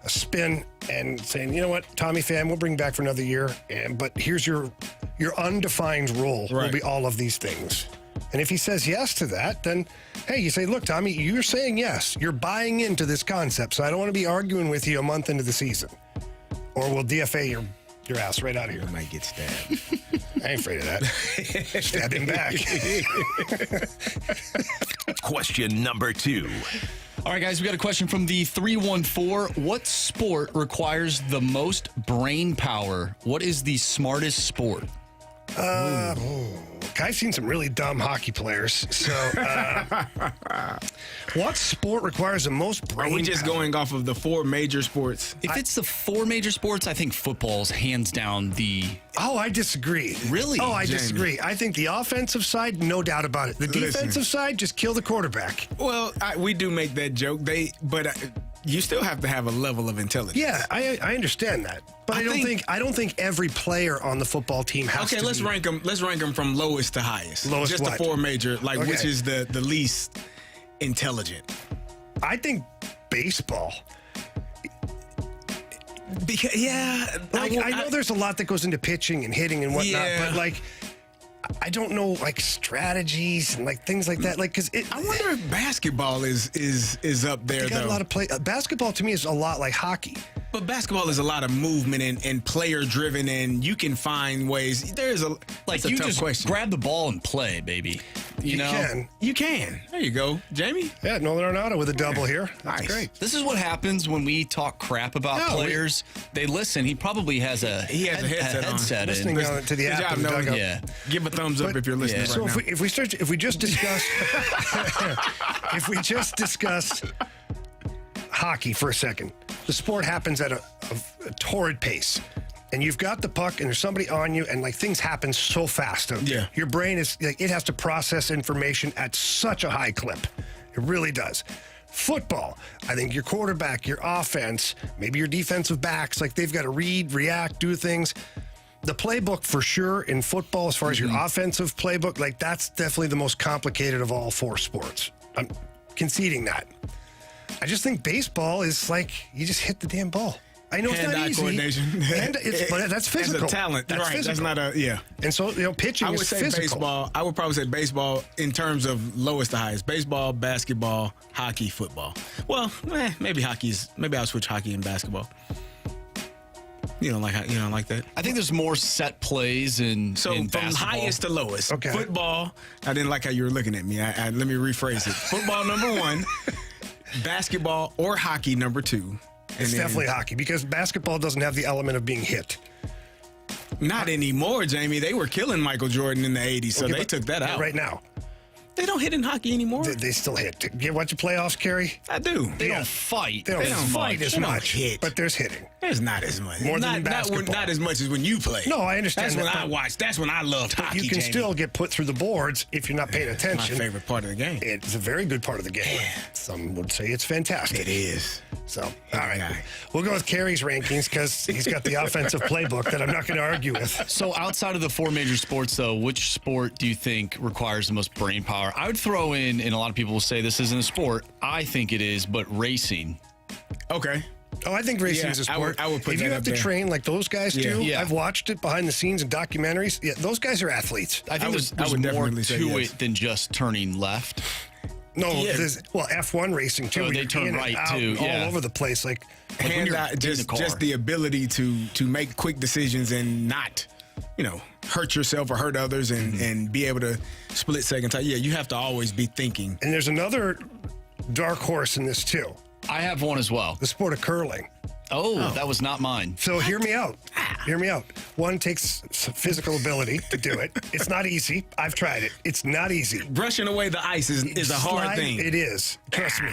spin and saying, you know what, Tommy Pham, we'll bring back for another year, but here's your undefined role. Will be all of these things. And if he says yes to that, then, hey, you say, look, Tommy, you're saying yes. You're buying into this concept, so I don't want to be arguing with you a month into the season. Or we'll DFA your ass right out of here. You might get stabbed. I ain't afraid of that. Stab him back. Question number 2. All right, guys, we got a question from the 314. What sport requires the most brain power? What is the smartest sport? I've seen some really dumb hockey players. So, what sport requires the most brain Are we just power? going off of the 4 major sports? If it's the 4 major sports, I think football's hands down the... Oh, I disagree. Really? Oh, I Jamie. disagree. I think the offensive side, no doubt about it. The defensive side, just kill the quarterback. Well, we do make that joke. But you still have to have a level of intelligence. Yeah, I understand that. But I don't think every player on the football team has to. Okay, let's rank them. Let's rank them from lowest to highest. Lowest just what? the 4 major, Okay. which is the least intelligent. I think baseball. Because I know there's a lot that goes into pitching and hitting and whatnot, but I don't know strategies and things like that. Because I wonder if basketball is up there. They got though. a lot of play. Basketball to me is a lot like hockey. But basketball is a lot of movement and player driven, and you can find ways. There's a that's a you tough just question. grab the ball and play, baby. You know? You can. There you go, Jamie. Yeah, Nolan Arenado with a double here. That's Nice. great. This is what happens when we talk crap about players. They listen. He probably has a headset Listening in. to the Good app job, in the Nolan. dugout. Yeah. Give a thumbs up if you're listening So right now. if we just discuss hockey for a second, the sport happens at a torrid pace, and you've got the puck, and there's somebody on you, and things happen so fast. Yeah. Your brain is it has to process information at such a high clip. It really does. Football, I think your quarterback, your offense, maybe your defensive backs, they've got to read, react, do things. The playbook for sure in football, as far as your offensive playbook, that's definitely the most complicated of all 4 sports. I'm conceding that. I just think baseball is you just hit the damn ball. I know it's not Hand-eye easy. coordination. But that's physical. It's a talent. That's right. physical. That's not And so, pitching I would is say physical. baseball. I would probably say baseball in terms of lowest to highest. Baseball, basketball, hockey, football. Well, maybe hockey's. Maybe I'll switch hockey and basketball. You don't like that? I think there's more set plays in from basketball. highest to lowest. Okay. Football. I didn't like how you were looking at me. Let me rephrase it. Football number 1, basketball or hockey number 2. It's definitely hockey because basketball doesn't have the element of being hit. Not anymore, Jamie. They were killing Michael Jordan in the 80s, so they took that out. Right now. They don't hit in hockey anymore. They still hit. You watch the playoffs, Carey? I do. They don't fight. They don't fight as They don't much, hit. but there's hitting. There's not as much. More than not, basketball. Not as much as when you play. No, I understand That's that, when I but- watched. That's when I loved hockey, You can Jamie. still get put through the boards if you're not paying attention. My favorite part of the game. It's a very good part of the game. Some would say it's fantastic. It is. So, all right. We'll go with Carey's rankings because he's got the offensive playbook that I'm not going to argue with. So outside of the 4 major sports, though, which sport do you think requires the most brain power? I would throw in, and a lot of people will say this isn't a sport. I think it is, but racing. Okay. Oh, I think racing is a sport. I would put if that you up have to there. train like those guys do, Yeah. I've watched it behind the scenes in documentaries. Yeah, those guys are athletes. I think there's would more definitely say to yes. it than just turning left. No, Yeah. there's F1 racing too. Oh, where they you're turn in and right, out too, all yeah. over the place. Like when Hand you're out, in the car. just the ability to make quick decisions and not, hurt yourself or hurt others and be able to split second time. Yeah, you have to always be thinking. And there's another dark horse in this too. I have one as well. The sport of curling. Oh, that was not mine. So hear me out. Hear me out. One takes some physical ability to do it. It's not easy. I've tried it. It's not easy. Brushing away the ice is a hard Slide, thing. It is. Trust me.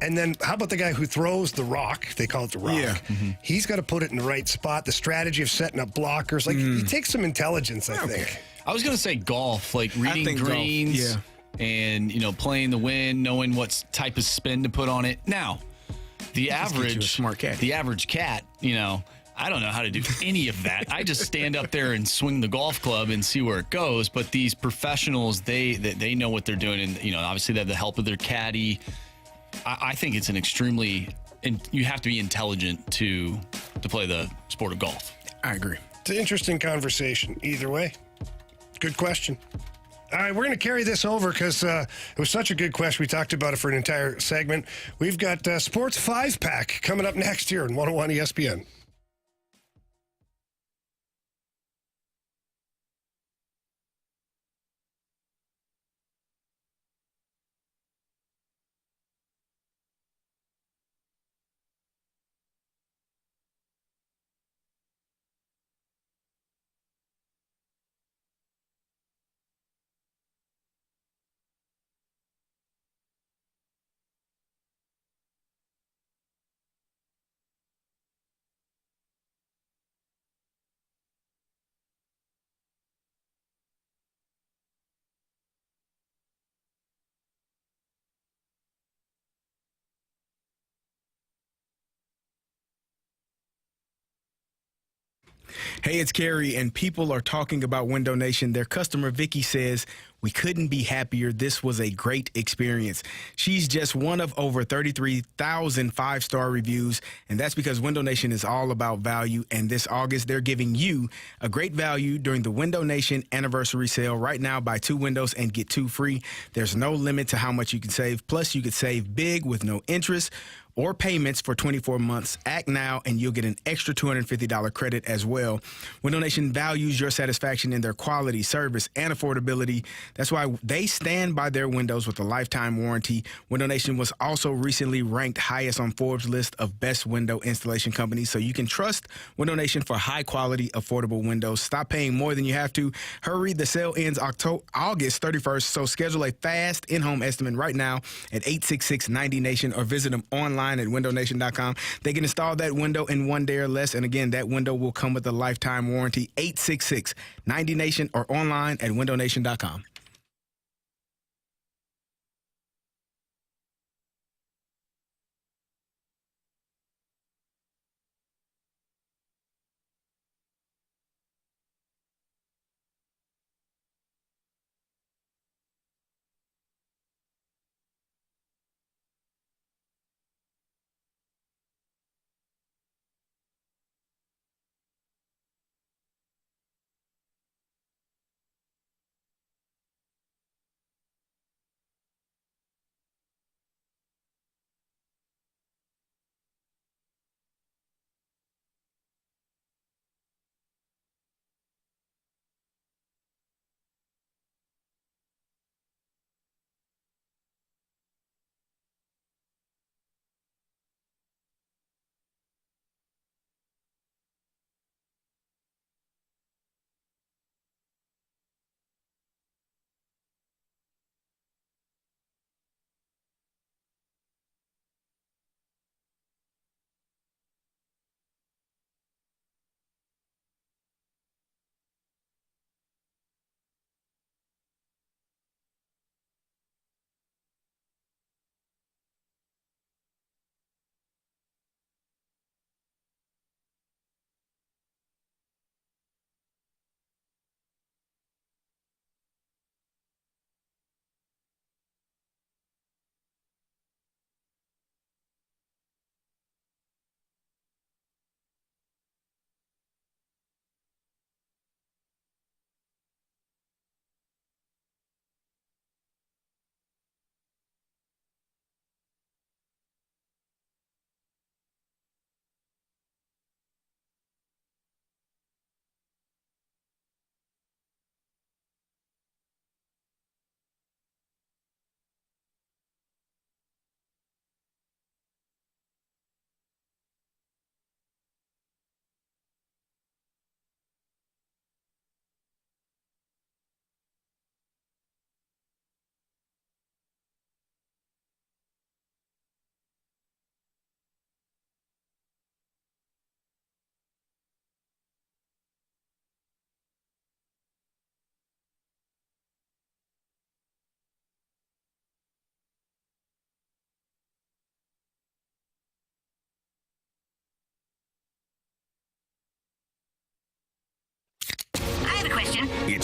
And then how about the guy who throws the rock? They call it the rock. Yeah. He's got to put it in the right spot. The strategy of setting up blockers. Like, it takes some intelligence, I think. I was going to say golf, like reading greens and, playing the wind, knowing what type of spin to put on it. Now, the average cat, I don't know how to do any of that. I just stand up there and swing the golf club and see where it goes. But these professionals, they know what they're doing. And, obviously they have the help of their caddy. I think it's and you have to be intelligent to play the sport of golf. I agree. It's an interesting conversation either way. Good question. All right, we're going to carry this over because it was such a good question. We talked about it for an entire segment. We've got Sports 5-Pack coming up next here on 101 ESPN. Hey, it's Carey, and people are talking about Window Nation. Their customer, Vicky, says, "We couldn't be happier. This was a great experience." She's just one of over 33,000 five-star reviews, and that's because Window Nation is all about value. And this August, they're giving you a great value during the Window Nation anniversary sale. Right now, buy 2 windows and get 2 free. There's no limit to how much you can save. Plus, you could save big with no interest or payments for 24 months. Act now, and you'll get an extra $250 credit as well. Window Nation values your satisfaction in their quality, service, and affordability. That's why they stand by their windows with a lifetime warranty. Window Nation was also recently ranked highest on Forbes' list of best window installation companies, so you can trust Window Nation for high-quality, affordable windows. Stop paying more than you have to. Hurry, the sale ends August 31st, so schedule a fast in-home estimate right now at 866-90-NATION or visit them online at windownation.com. They can install that window in 1 day or less, and again, that window will come with a lifetime warranty. 866-90-NATION or online at windownation.com.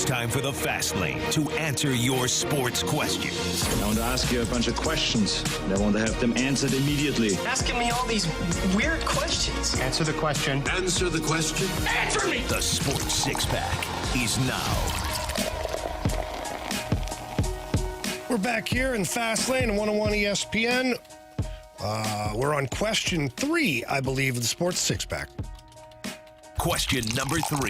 time for the Fast Lane to answer your sports questions. I want to ask you a bunch of questions, and I want to have them answered immediately. Asking me all these weird questions. Answer the question. Answer the question. Answer me! The Sports Six-Pack is now. We're back here in Fast Lane on 101 ESPN. We're on question 3, I believe, of the Sports Six-Pack. Question number 3.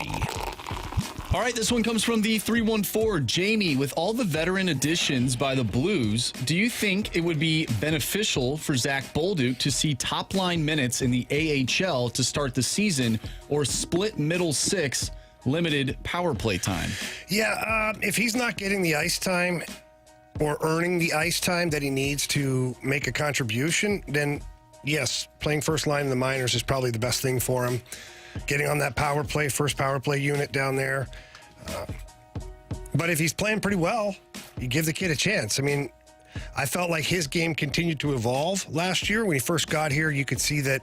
All right, this one comes from the 314. Jamie, with all the veteran additions by the Blues, do you think it would be beneficial for Zach Bolduc to see top-line minutes in the AHL to start the season, or split middle six, limited power play time? Yeah, if he's not getting the ice time or earning the ice time that he needs to make a contribution, then yes, playing first line in the minors is probably the best thing for him. Getting on that power play, first power play unit down there. But if he's playing pretty well, you give the kid a chance. I mean, I felt like his game continued to evolve last year. When he first got here, you could see that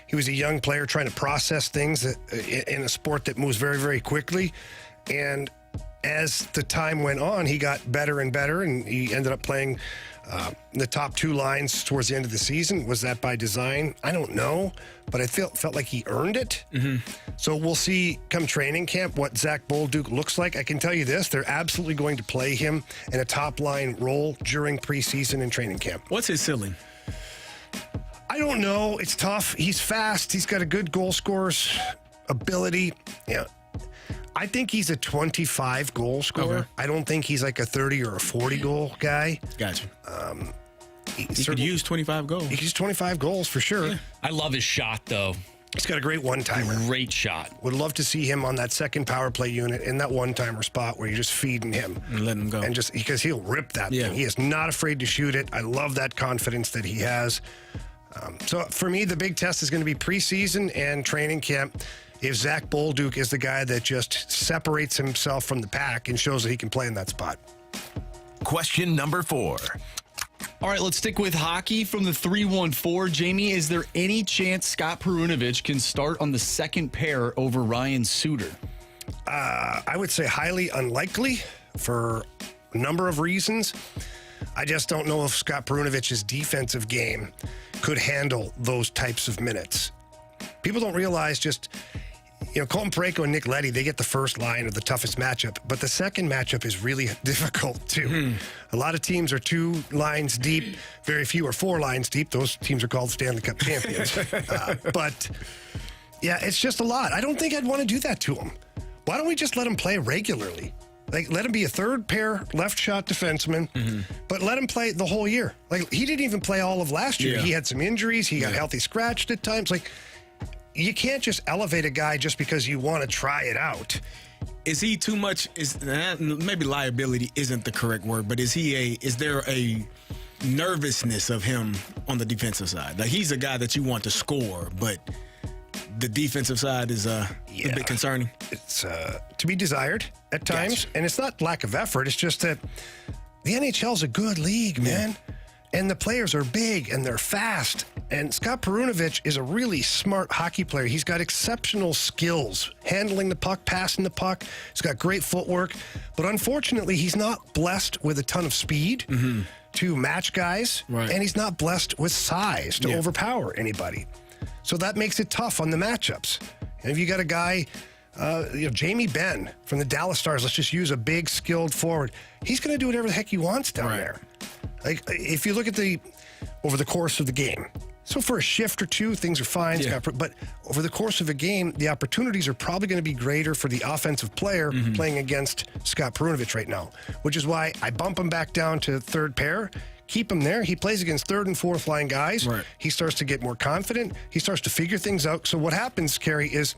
he was a young player trying to process things in a sport that moves very, very quickly. And as the time went on, he got better and better, and he ended up playing the top 2 lines towards the end of the season. Was that by design? I don't know, but I felt like he earned it. Mm-hmm. So we'll see come training camp what Zach Bolduc looks like. I can tell you this, they're absolutely going to play him in a top-line role during preseason and training camp. What's his ceiling? I don't know. It's tough. He's fast. He's got a good goal scorer's ability. Yeah. I think he's a 25 goal scorer. Okay. I don't think he's like a 30 or a 40 goal guy. Gotcha. He could use 25 goals. He could use 25 goals for sure. Yeah. I love his shot, though. He's got a great one-timer. Great shot. Would love to see him on that second power play unit in that one-timer spot where you're just feeding him. And letting him go. And just because he'll rip that thing. He is not afraid to shoot it. I love that confidence that he has. So for me, the big test is going to be preseason and training camp. If Zach Bolduc is the guy that just separates himself from the pack and shows that he can play in that spot. Question number 4. All right, let's stick with hockey from the 314. Jamie, is there any chance Scott Perunovich can start on the second pair over Ryan Suter? I would say highly unlikely for a number of reasons. I just don't know if Scott Perunovich's defensive game could handle those types of minutes. People don't realize just, Colton Parayko and Nick Leddy, they get the first line of the toughest matchup, but the second matchup is really difficult too. A lot of teams are 2 lines deep, very few are 4 lines deep. Those teams are called Stanley Cup champions. But yeah, it's just a lot. I don't think I'd want to do that to him. Why don't we just let him play regularly? Like, let him be a third pair left shot defenseman, but let him play the whole year. Like, he didn't even play all of last year. He had some injuries. He got healthy scratched at times. Like, you can't just elevate a guy just because you want to try it out. Is he too much? Maybe liability isn't the correct word, but is there a nervousness of him on the defensive side? Like, he's a guy that you want to score, but the defensive side is a bit concerning. It's to be desired at times, and it's not lack of effort. It's just that the NHL's a good league, man. And the players are big and they're fast. And Scott Perunovich is a really smart hockey player. He's got exceptional skills, handling the puck, passing the puck. He's got great footwork. But unfortunately, he's not blessed with a ton of speed to match guys. Right. And he's not blessed with size to overpower anybody. So that makes it tough on the matchups. And if you got a guy, Jamie Benn from the Dallas Stars, let's just use a big, skilled forward. He's going to do whatever the heck he wants down there. Like, if you look at over the course of the game, so for a shift or two, things are fine. But over the course of a game, the opportunities are probably going to be greater for the offensive player playing against Scott Perunovich right now, which is why I bump him back down to third pair, keep him there. He plays against third and fourth line guys. Right. He starts to get more confident. He starts to figure things out. So what happens, Carey, is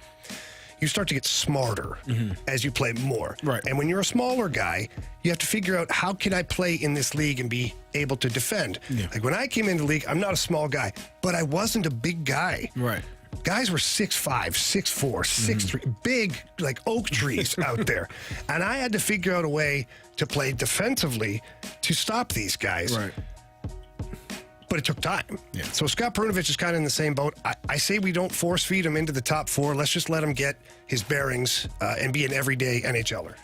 you start to get smarter as you play more. Right. And when you're a smaller guy, you have to figure out, how can I play in this league and be able to defend? Like, when I came into the league, I'm not a small guy, but I wasn't a big guy. Right. Guys were 6'5", 6'4", 6'3", big, like oak trees out there. And I had to figure out a way to play defensively to stop these guys. Right. But it took time. So Scott Perunovich is kind of in the same boat. I say we don't force feed him into the top 4. Let's just let him get his bearings and be an everyday NHLer.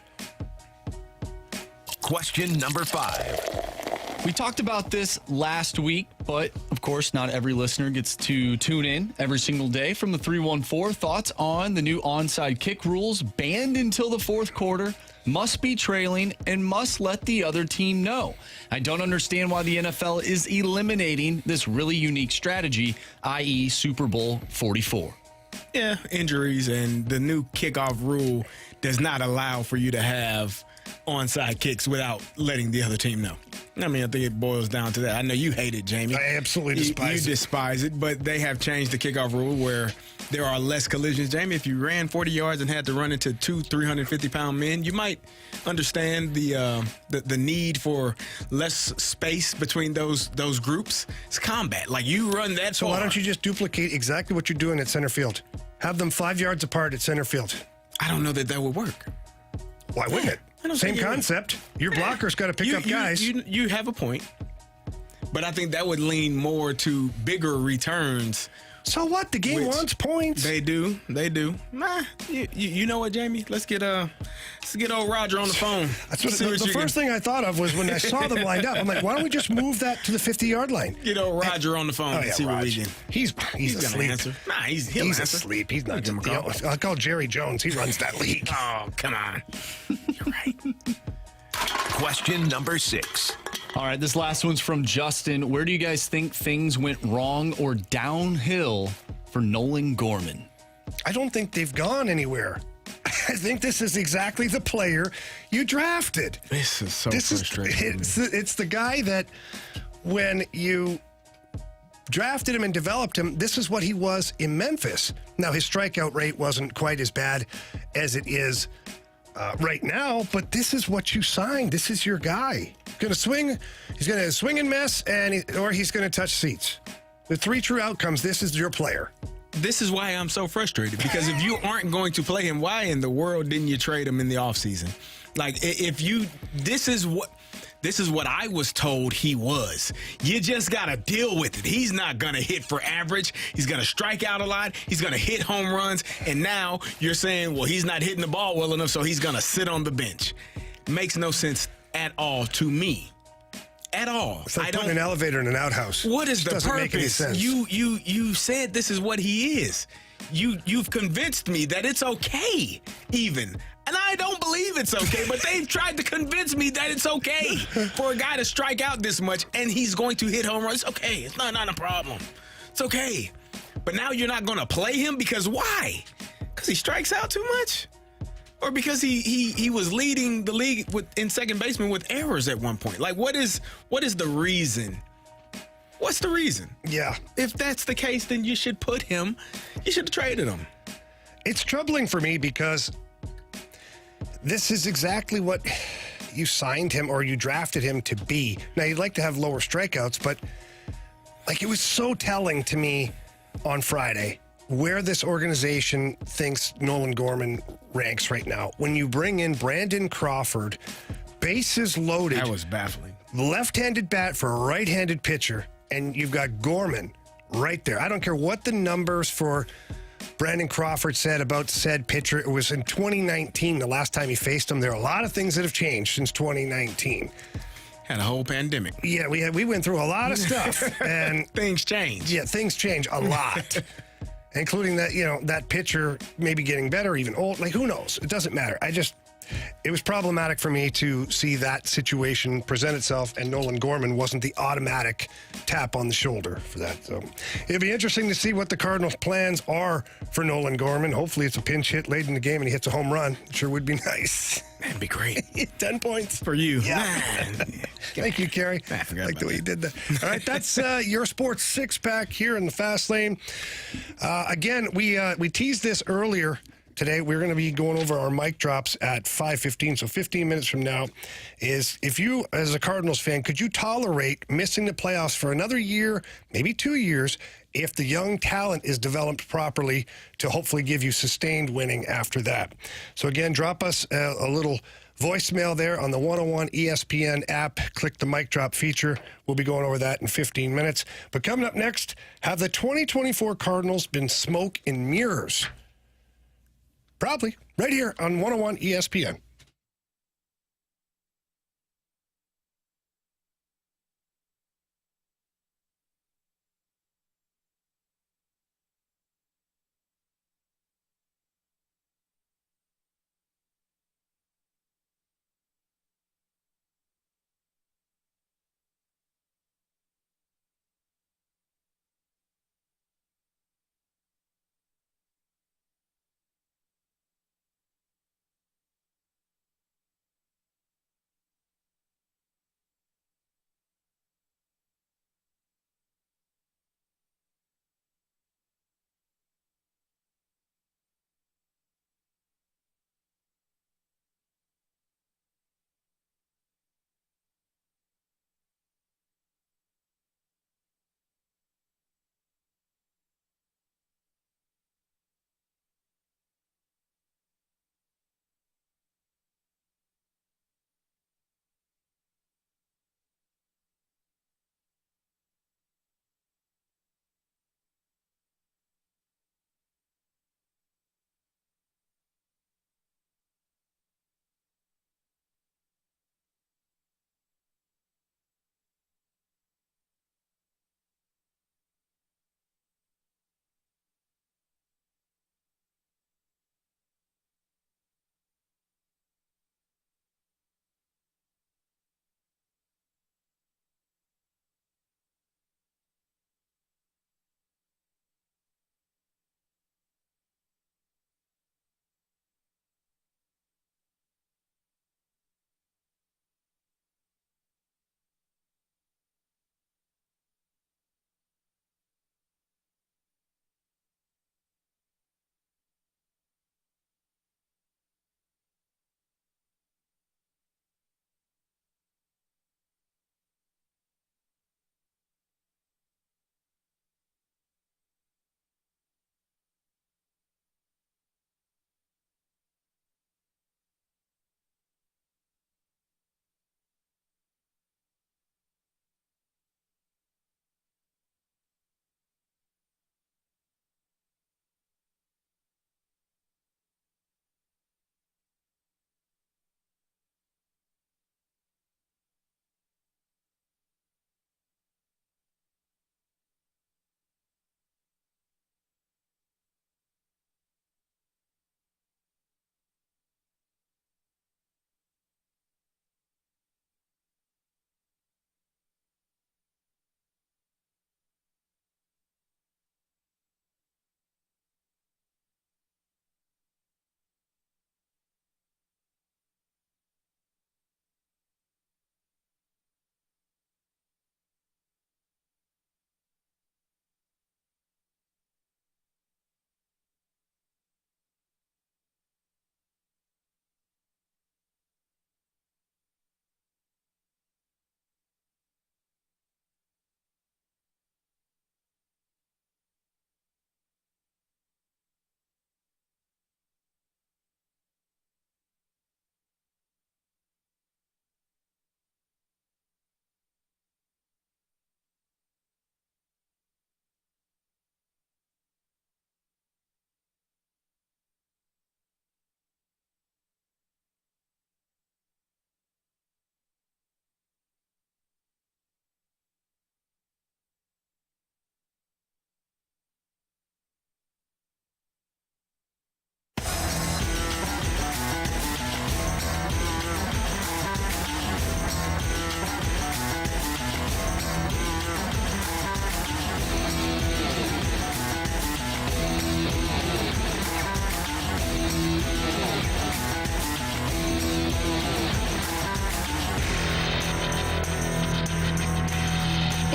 Question number 5. We talked about this last week, but of course, not every listener gets to tune in every single day. From the 314, thoughts on the new onside kick rules, banned until the fourth quarter, must be trailing, and must let the other team know. I don't understand why the NFL is eliminating this really unique strategy, i.e. Super Bowl 44. Yeah, injuries, and the new kickoff rule does not allow for you to have onside kicks without letting the other team know. I mean, I think it boils down to that. I know you hate it, Jamie. I absolutely despise it. You despise it, but they have changed the kickoff rule where there are less collisions. Jamie, if you ran 40 yards and had to run into two 350-pound men, you might understand the need for less space between those groups. It's combat. Like, you run that So far. why don't you just duplicate exactly what you're doing at center field? Have them 5 yards apart at center field. I don't know that would work. Why wouldn't it? Same concept. Your blocker's got to pick up guys. You have a point, but I think that would lean more to bigger returns. So what? The game wants points. They do. Nah, you know what, Jamie? Let's get old Roger on the phone. That's what the first thing I thought of was when I saw them lined up. I'm like, why don't we just move that to the 50-yard line? Get old Roger on the phone and see what we can. He's asleep. Gonna answer. Nah, he's answer. Asleep. He's not. I'll call Jerry Jones. He runs that league. Oh, come on. You're right. Question number 6. All right, this last one's from Justin. Where do you guys think things went wrong or downhill for Nolan Gorman? I don't think they've gone anywhere. I think this is exactly the player you drafted. This is so frustrating. It's the guy that when you drafted him and developed him, this is what he was in Memphis. Now, his strikeout rate wasn't quite as bad as it is right now, but this is what you signed. This is your guy. Going to swing. He's going to swing and miss, or he's going to touch seats. The 3 true outcomes. This is your player. This is why I'm so frustrated, because if you aren't going to play him, why in the world didn't you trade him in the offseason? Like, this is what I was told he was. You just got to deal with it. He's not going to hit for average. He's going to strike out a lot. He's going to hit home runs. And now you're saying, well, he's not hitting the ball well enough, so he's going to sit on the bench. Makes no sense at all to me. At all. It's like putting an elevator in an outhouse. What is the doesn't purpose? Make any sense. You said this is what he is. You've convinced me that it's okay, even. And I don't believe it's okay, but they've tried to convince me that it's okay for a guy to strike out this much and he's going to hit home runs. It's okay. It's not a problem. It's okay. But now you're not going to play him because why? Because he strikes out too much? Or because he was leading the league in second baseman with errors at one point? Like, what is the reason? What's the reason? Yeah. If that's the case, then you should have traded him. It's troubling for me because this is exactly what you signed him or you drafted him to be. Now, you'd like to have lower strikeouts, but like, it was so telling to me on Friday where this organization thinks Nolan Gorman ranks right now. When you bring in Brandon Crawford, bases loaded. That was baffling. Left-handed bat for a right-handed pitcher, and you've got Gorman right there. I don't care what the numbers for Brandon Crawford said about said pitcher. It was in 2019, the last time he faced him. There are a lot of things that have changed since 2019. Had a whole pandemic. Yeah, we went through a lot of stuff. And things change. Yeah, things change a lot. Including that, that pitcher maybe getting better, even old. Like, who knows? It doesn't matter. It was problematic for me to see that situation present itself, and Nolan Gorman wasn't the automatic tap on the shoulder for that. So it'd be interesting to see what the Cardinals' plans are for Nolan Gorman. Hopefully it's a pinch hit late in the game and he hits a home run. It sure would be nice. That'd be great. 10 points. For you. Yeah. Thank you, Carey. I forgot like the way you did that. All right, that's your sports six-pack here in the Fast Lane. Again, we teased this earlier today. We're going to be going over our mic drops at 5:15, so 15 minutes from now. Is if you, as a Cardinals fan, could you tolerate missing the playoffs for another year, maybe 2 years, if the young talent is developed properly to hopefully give you sustained winning after that? So again, drop us a little voicemail there on the 101 ESPN app. Click the mic drop feature. We'll be going over that in 15 minutes. But coming up next, have the 2024 Cardinals been smoke and mirrors? Probably. Right here on 101 ESPN.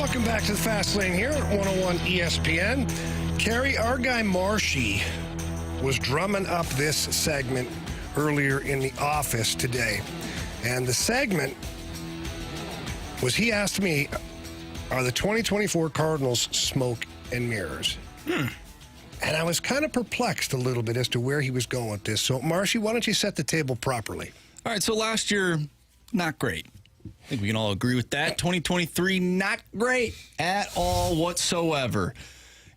Welcome back to the Fast Lane here at 101 ESPN. Carey, our guy Marshy was drumming up this segment earlier in the office today. And the segment was, he asked me, are the 2024 Cardinals smoke and mirrors? And I was kind of perplexed a little bit as to where he was going with this. So, Marshy, why don't you set the table properly? All right, so last year, not great. I think we can all agree with that. 2023, not great at all whatsoever.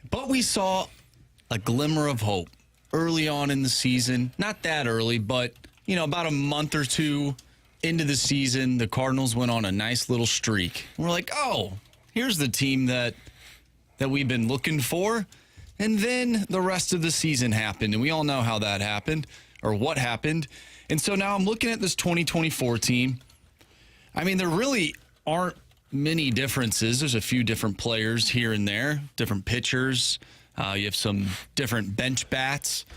But we saw a glimmer of hope early on in the season. Not that early, but, about a month or two into the season, the Cardinals went on a nice little streak. And we're like, oh, here's the team that we've been looking for. And then the rest of the season happened, and we all know how that happened, or what happened. And so now I'm looking at this 2024 team. I mean, there really aren't many differences. There's a few different players here and there, different pitchers. You have some different bench bats.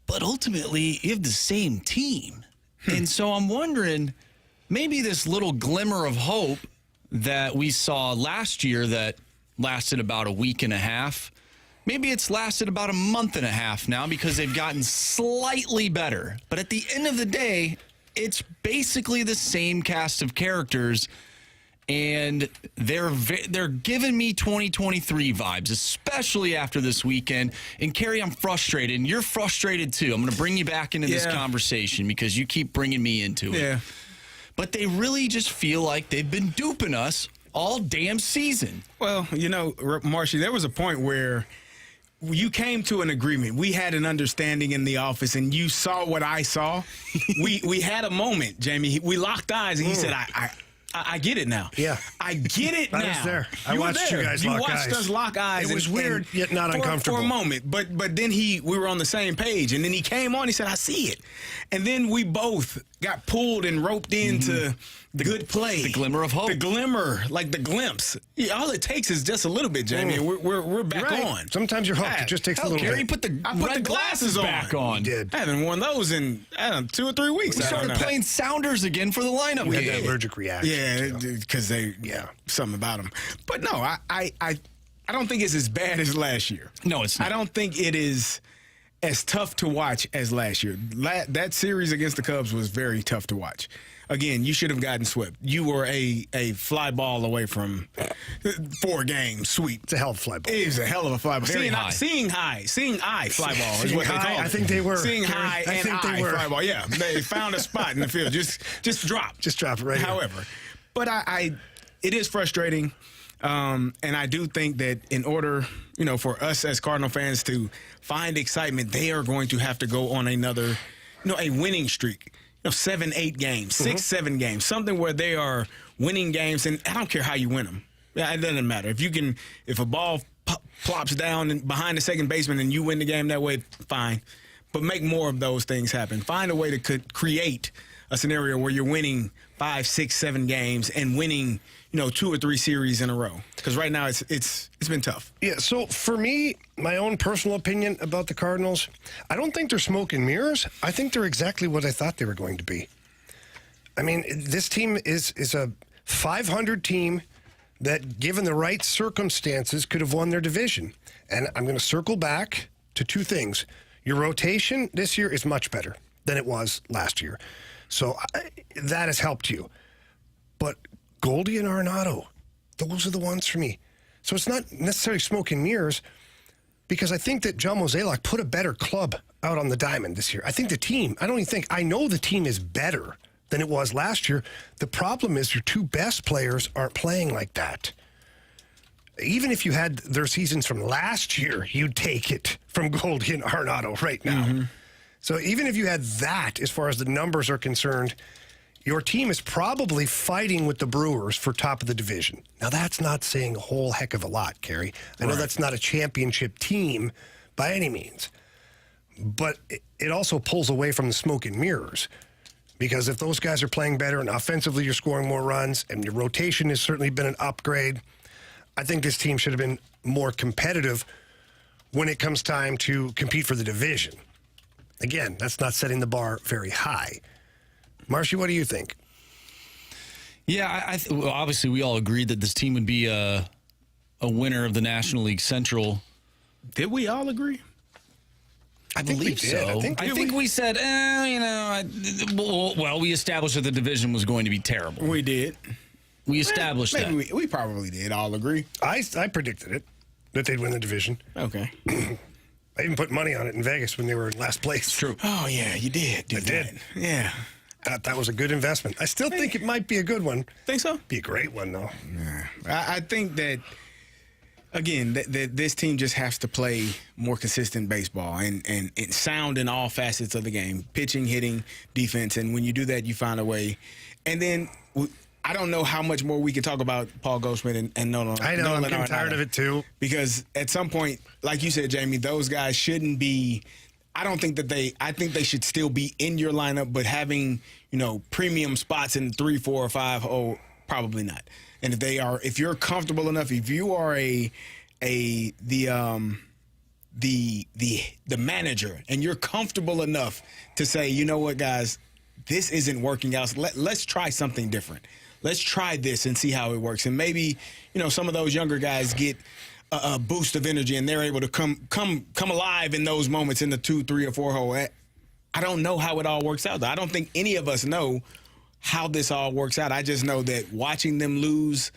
But ultimately, you have the same team. And so I'm wondering, maybe this little glimmer of hope that we saw last year that lasted about a week and a half, maybe it's lasted about a month and a half now because they've gotten slightly better. But at the end of the day, it's basically the same cast of characters, and they're giving me 2023 vibes, especially after this weekend. And, Carey, I'm frustrated, and you're frustrated too. I'm going to bring you back into this conversation because you keep bringing me into it. But they really just feel like they've been duping us all damn season. Well, Marshy, there was a point where you came to an agreement. We had an understanding in the office, and you saw what I saw. we had a moment, Jamie. We locked eyes, and he said, I get it now. Yeah. I get it now. I was there. I watched you guys lock eyes. You watched us lock eyes. It was weird, yet not uncomfortable. For a moment. But then we were on the same page. And then he came on, he said, I see it. And then we both got pulled and roped into the good play. The glimmer of hope. The glimmer, like the glimpse. Yeah, all it takes is just a little bit, Jamie, and we're back on. Sometimes you're hooked. It just takes a little Carey, bit. I put the glasses back on. You did. I haven't worn those in 2 or 3 weeks. We started playing Sounders again for the lineup. We had that allergic reaction. Yeah, because something about them. But no, I don't think it's as bad as last year. No, it's not. I don't think it is as tough to watch as last year. That series against the Cubs was very tough to watch. Again, you should have gotten swept. You were a fly ball away from 4-game sweep. It's a hell of a fly ball. It was a hell of a fly ball. Seeing eye fly ball is what they call it. I think they were. Seeing high and eye fly ball. Yeah, they found a spot in the field. Just drop. Just drop it right here. However, but it is frustrating. And I do think that in order, for us as Cardinal fans to find excitement, they are going to have to go on another, a winning streak. 7, 8 games, 6, 7 games, something where they are winning games, and I don't care how you win them. Yeah, it doesn't matter. If a ball plops down behind the second baseman and you win the game that way, fine. But make more of those things happen. Find a way to create a scenario where you're winning 5, 6, 7 games and winning, 2 or 3 series in a row. Because right now it's been tough. Yeah. So for me, my own personal opinion about the Cardinals, I don't think they're smoke and mirrors. I think they're exactly what I thought they were going to be. I mean, this team is a 500 team that, given the right circumstances, could have won their division. And I'm going to circle back to 2 things. Your rotation this year is much better than it was last year. So that has helped you. But Goldie and Arenado, those are the ones for me. So it's not necessarily smoke and mirrors, because I think that John Mozeliak put a better club out on the diamond this year. I think the team, I know the team is better than it was last year. The problem is your 2 best players aren't playing like that. Even if you had their seasons from last year, you'd take it from Goldie and Arenado right now. So even if you had that, as far as the numbers are concerned, your team is probably fighting with the Brewers for top of the division. Now, that's not saying a whole heck of a lot, Carey. I know that's not a championship team by any means. But it also pulls away from the smoke and mirrors. Because if those guys are playing better and offensively you're scoring more runs and your rotation has certainly been an upgrade, I think this team should have been more competitive when it comes time to compete for the division. Again, that's not setting the bar very high. Marshy, what do you think? Yeah, well, obviously we all agreed that this team would be a winner of the National League Central. Did we all agree? I believe so. I think we said, we established that the division was going to be terrible. We did. We established that. We probably did all agree. I predicted it, that they'd win the division. Okay. I even put money on it in Vegas when they were in last place. True. Oh, yeah, you did. I did. Yeah. That was a good investment. I still think it might be a good one. Think so? Be a great one, though. Yeah. I think that, again, that this team just has to play more consistent baseball and sound in all facets of the game, pitching, hitting, defense. And when you do that, you find a way. And then I don't know how much more we can talk about Paul Goldschmidt and Nolan. I know, I'm getting tired of it, too. Because at some point, like you said, Jamie, those guys shouldn't be – I think they should still be in your lineup, but having, premium spots in 3, 4, or 5, probably not. And if you're comfortable enough, if you are the manager and you're comfortable enough to say, you know what, guys, this isn't working out. So let's try something different. Let's try this and see how it works. And maybe, some of those younger guys get a boost of energy and they're able to come alive in those moments in the 2, 3, or 4 hole. I don't know how it all works out, though. I don't think any of us know how this all works out. I just know that watching them lose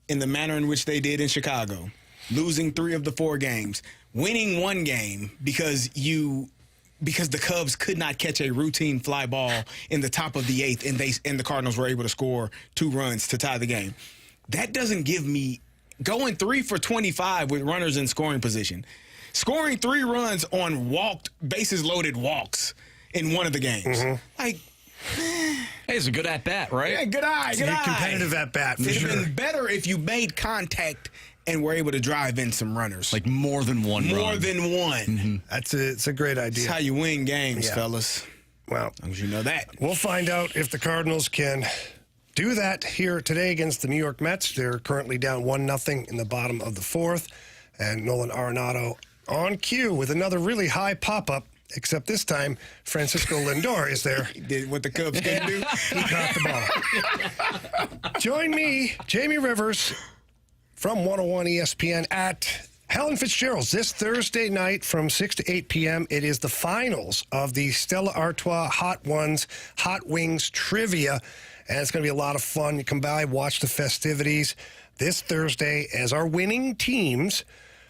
in the manner in which they did in Chicago, losing 3 of the 4 games, winning 1 game because the Cubs could not catch a routine fly ball in the top of the 8th and the Cardinals were able to score 2 runs to tie the game. That doesn't give me going 3 for 25 with runners in scoring position, scoring 3 runs on bases loaded walks in one of the games. Mm-hmm. Hey, it's a good at-bat, right? Yeah, good eye. Competitive at-bat, for sure. It'd been been better if you made contact and were able to drive in some runners. Like more than one run. More than one. Mm-hmm. It's a great idea. That's how you win games, fellas. Well, as long as you know that. We'll find out if the Cardinals can do that here today against the New York Mets. They're currently down 1-0 in the bottom of the 4th. And Nolan Arenado on cue with another really high pop-up, except this time Francisco Lindor is there. He did what the Cubs can do. He caught the ball. Join me, Jamie Rivers, from 101 ESPN at Helen Fitzgerald's this Thursday night from 6 to 8 p.m. It is the finals of the Stella Artois Hot Ones, Hot Wings Trivia. And it's going to be a lot of fun. You come by, watch the festivities this Thursday as our winning teams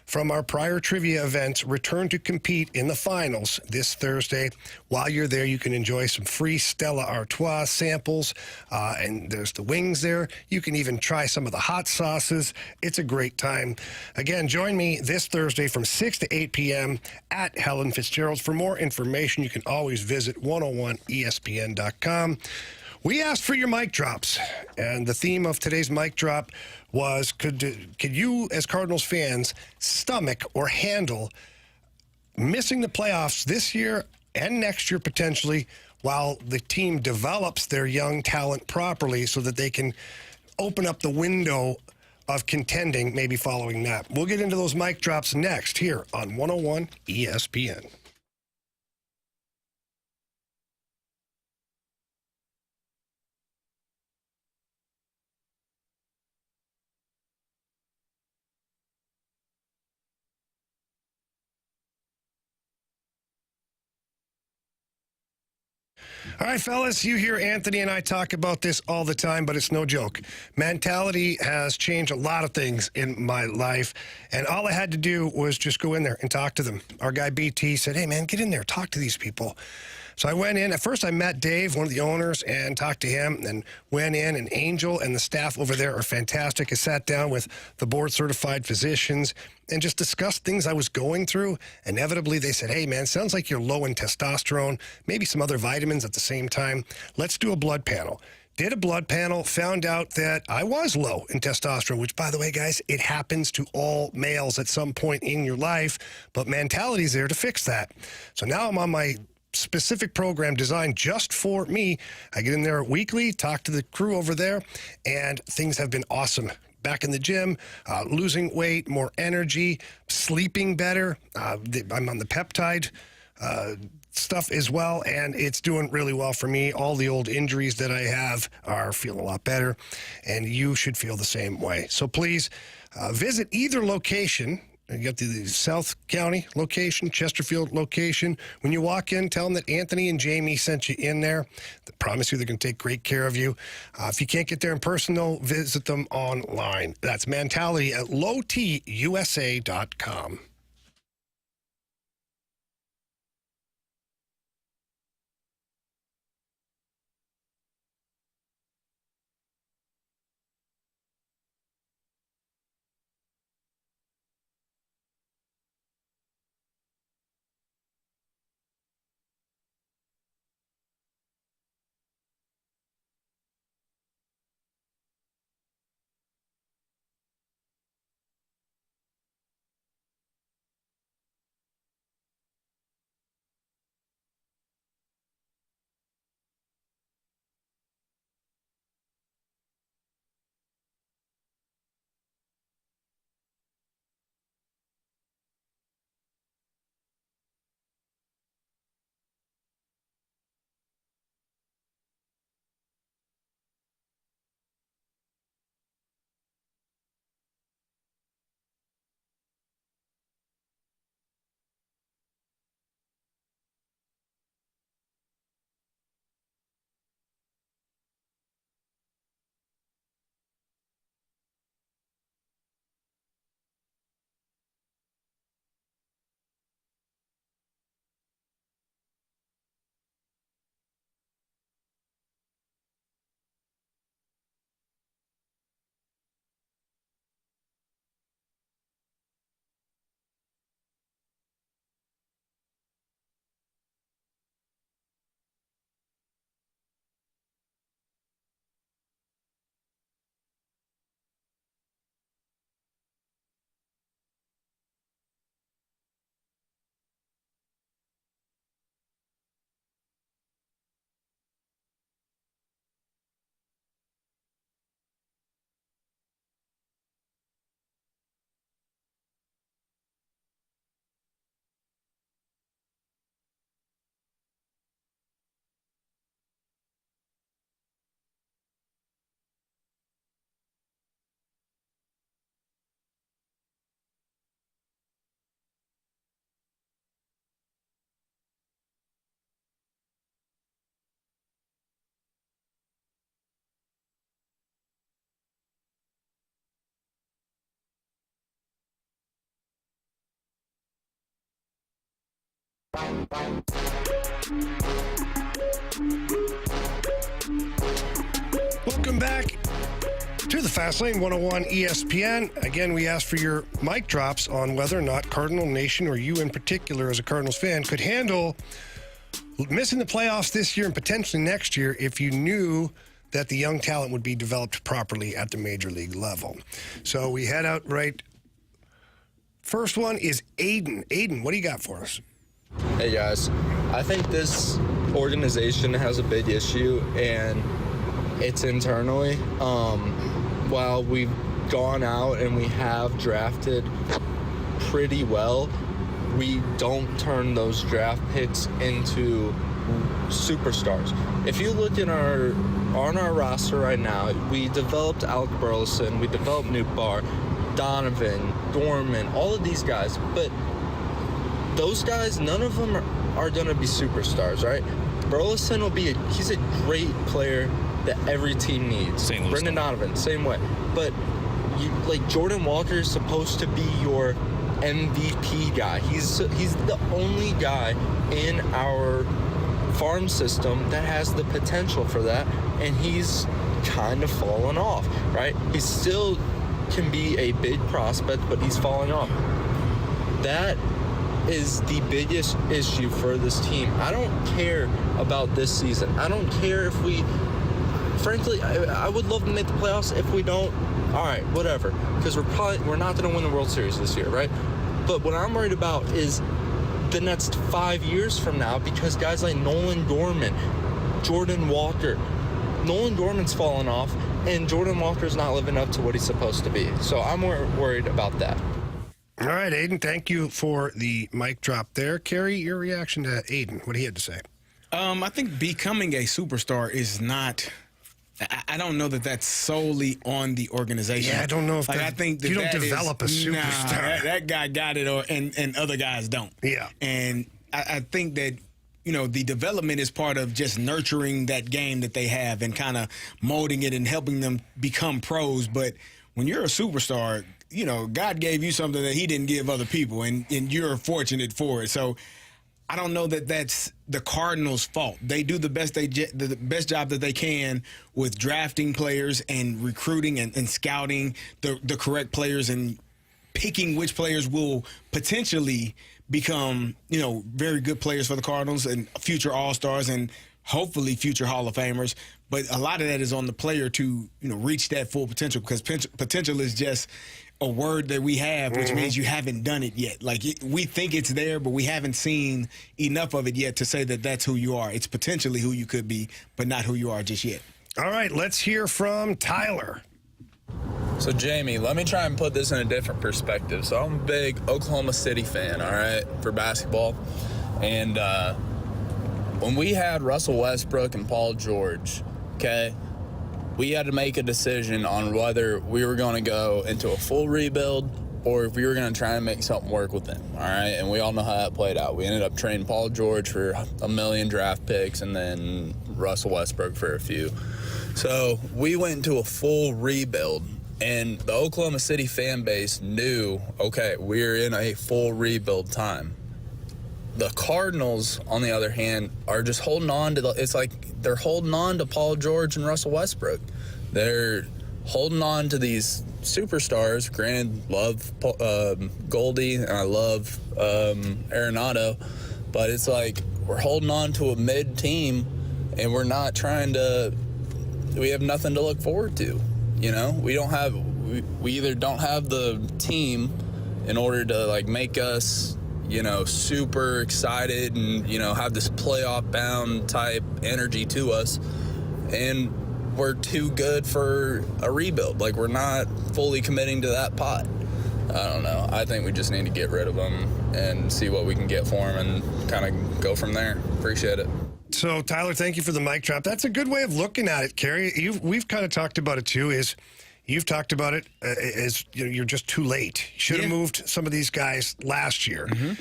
from our prior trivia events return to compete in the finals this Thursday. While you're there, you can enjoy some free Stella Artois samples, and there's the wings there. You can even try some of the hot sauces. It's a great time. Again, join me this Thursday from 6 to 8 p.m. at Helen Fitzgerald's. For more information, you can always visit 101ESPN.com. We asked for your mic drops, and the theme of today's mic drop was, could you, as Cardinals fans, stomach or handle missing the playoffs this year and next year potentially while the team develops their young talent properly so that they can open up the window of contending maybe following that? We'll get into those mic drops next here on 101 ESPN. All right, fellas, you hear Anthony and I talk about this all the time, but it's no joke. Mentality has changed a lot of things in my life, and all I had to do was just go in there and talk to them. Our guy BT said, hey, man, get in there, talk to these people. So I went in. At first, I met Dave, one of the owners, and talked to him, and went in, and Angel and the staff over there are fantastic. I sat down with the board-certified physicians and just discussed things I was going through. Inevitably, they said, hey, man, sounds like you're low in testosterone, maybe some other vitamins at the same time. Let's do a blood panel. Did a blood panel, found out that I was low in testosterone, which, by the way, guys, it happens to all males at some point in your life, but mentality's there to fix that. So now I'm on my specific program designed just for me. I get in there weekly, talk to the crew over there, and things have been awesome. Back in the gym, losing weight, more energy, sleeping better. I'm on the peptide stuff as well, and it's doing really well for me. All the old injuries that I have are feeling a lot better, and you should feel the same way. So please visit either location. You got the South County location, Chesterfield location. When you walk in, tell them that Anthony and Jamie sent you in there. They promise you they're going to take great care of you. If you can't get there in person, though, visit them online. That's Mentality at lowtusa.com. Welcome back to the Fast Lane 101 ESPN. Again, we asked for your mic drops on whether or not Cardinal Nation, or you in particular as a Cardinals fan, could handle missing the playoffs this year and potentially next year if you knew that the young talent would be developed properly at the major league level. So we head out right. First one is Aiden. Aiden, what do you got for us? Hey guys, I think this organization has a big issue, and it's internally. While we've gone out and we have drafted pretty well, we don't turn those draft picks into superstars. If you look at on our roster right now, we developed Alec Burleson, we developed Newbar, Donovan, Dorman, all of these guys, but those guys, none of them are going to be superstars, right? Burleson he's a great player that every team needs. Brendan Donovan, same way. But Jordan Walker is supposed to be your MVP guy. He's the only guy in our farm system that has the potential for that, and he's kind of fallen off, right? He still can be a big prospect, but he's falling off. That is the biggest issue for this team. I don't care about this season. I don't care if we, frankly, I would love to make the playoffs. If we don't, all right, whatever, because we're not going to win the World Series this year, right? But what I'm worried about is the next 5 years from now, because guys like Nolan Gorman, Jordan Walker, Nolan Gorman's fallen off, and Jordan Walker's not living up to what he's supposed to be. So I'm worried about that. All right, Aiden, thank you for the mic drop there. Carey, your reaction to Aiden, what he had to say? I think becoming a superstar is not. I don't know that that's solely on the organization. Yeah, I don't know if I think you don't develop a superstar. That guy got it, and other guys don't. Yeah, and I think that the development is part of just nurturing that game that they have and kind of molding it and helping them become pros. But when you're a superstar, God gave you something that He didn't give other people, and you're fortunate for it. So I don't know that that's the Cardinals' fault. They do the best job that they can with drafting players and recruiting and scouting the correct players and picking which players will potentially become, very good players for the Cardinals and future All-Stars and hopefully future Hall of Famers. But a lot of that is on the player to, reach that full potential, because potential is just a word that we have, which means you haven't done it yet. Like, we think it's there, but we haven't seen enough of it yet to say that that's who you are. It's potentially who you could be, but not who you are just yet. All right, let's hear from Tyler. So, Jamie, let me try and put this in a different perspective. So, I'm a big Oklahoma City fan, all right, for basketball. And when we had Russell Westbrook and Paul George, okay, we had to make a decision on whether we were going to go into a full rebuild or if we were going to try and make something work with them, all right? And we all know how that played out. We ended up trading Paul George for 1 million draft picks and then Russell Westbrook for a few. So we went into a full rebuild, and the Oklahoma City fan base knew, okay, we're in a full rebuild time. The Cardinals, on the other hand, are just holding on to it's like they're holding on to Paul George and Russell Westbrook. They're holding on to these superstars. Granted, love Goldie and I love Arenado, but it's like we're holding on to a mid team, and we're not trying to. We have nothing to look forward to. We don't have. We either don't have the team in order to make us, super excited and, have this playoff bound type energy to us. And we're too good for a rebuild. We're not fully committing to that pot. I don't know. I think we just need to get rid of them and see what we can get for them and kind of go from there. Appreciate it. So, Tyler, thank you for the mic drop. That's a good way of looking at it, Carey. We've kind of talked about it, too, you've talked about it as you're just too late. You should have moved some of these guys last year. Mm-hmm.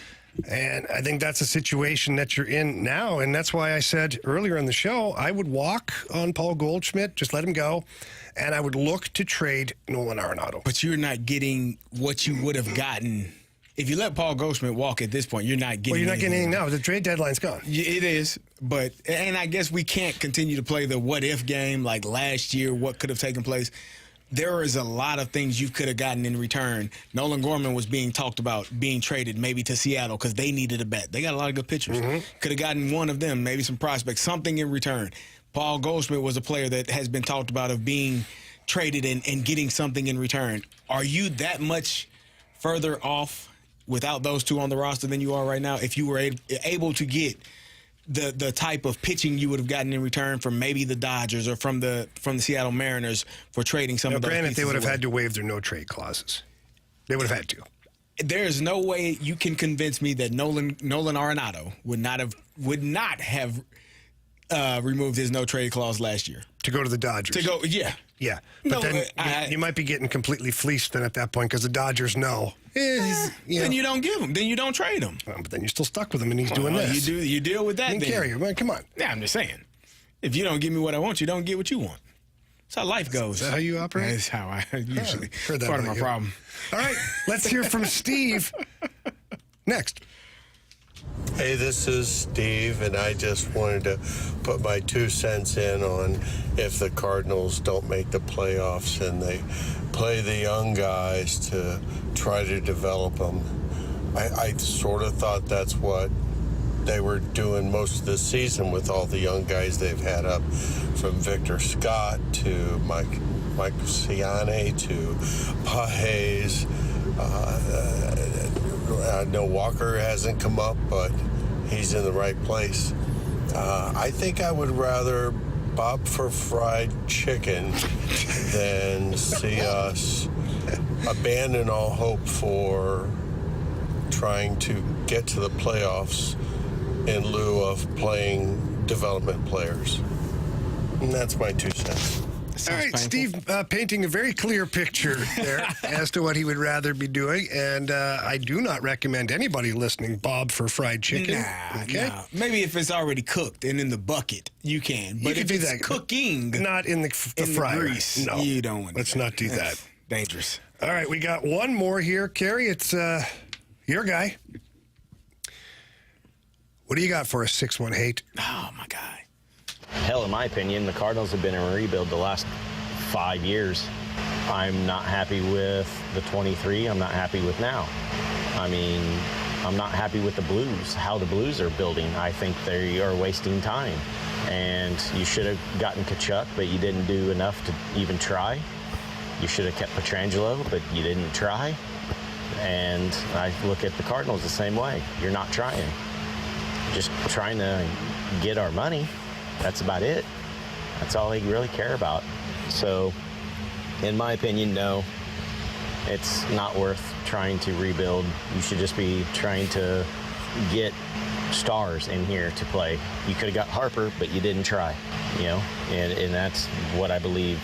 And I think that's a situation that you're in now. And that's why I said earlier in the show, I would walk on Paul Goldschmidt, just let him go. And I would look to trade Nolan Arenado. But you're not getting what you would have gotten. If you let Paul Goldschmidt walk at this point, you're not getting you're not getting anything now. The trade deadline's gone. It is. And I guess we can't continue to play the what-if game like last year, what could have taken place. There is a lot of things you could have gotten in return. Nolan Gorman was being talked about being traded maybe to Seattle because they needed a bat. They got a lot of good pitchers. Mm-hmm. Could have gotten one of them, maybe some prospects, something in return. Paul Goldschmidt was a player that has been talked about of being traded and getting something in return. Are you that much further off without those two on the roster than you are right now if you were able to get the type of pitching you would have gotten in return from maybe the Dodgers or from the Seattle Mariners for trading some of those granted, pieces they would have away? had to waive their no-trade clauses. They would have had to. There's no way you can convince me that Nolan Arenado would not have removed his no-trade clause last year. To go to the Dodgers. Yeah. Yeah. But then you might be getting completely fleeced then at that point because the Dodgers know. Then you don't give him. Then you don't trade him. But then you're still stuck with him, and he's doing this. You deal with that. Carey, come on. Yeah, I'm just saying. If you don't give me what I want, you don't get what you want. That's how life goes. Is that how you operate? That's how I usually. Heard that part of my problem. All right, let's hear from Steve next. Hey, this is Steve, and I just wanted to put my 2 cents in on if the Cardinals don't make the playoffs and they play the young guys to try to develop them. I sort of thought that's what they were doing most of the season with all the young guys they've had up, from Victor Scott to Mike Ciane to Pages. I know Walker hasn't come up, but he's in the right place. I think I would rather bob for fried chicken than see us abandon all hope for trying to get to the playoffs in lieu of playing development players. And that's my 2 cents. All right, painful. Steve painting a very clear picture there as to what he would rather be doing. And I do not recommend anybody listening Bob for fried chicken. Nah. Maybe if it's already cooked and in the bucket, you can. But if it's cooking, not in the fryer. Grease, no, you don't want to. Let's not do that. Dangerous. All right, we got one more here. Carey, it's your guy. What do you got for us, 618? Oh, my God. Hell, in my opinion, the Cardinals have been in a rebuild the last 5 years. I'm not happy with the 23. I'm not happy with now. I mean, I'm not happy with the Blues, how the Blues are building. I think they are wasting time. And you should have gotten Kachuk, but you didn't do enough to even try. You should have kept Pietrangelo, but you didn't try. And I look at the Cardinals the same way. You're not trying. Just trying to get our money. That's about it. That's all they really care about. So, in my opinion, no, it's not worth trying to rebuild. You should just be trying to get stars in here to play. You could have got Harper, but you didn't try, and that's what I believe.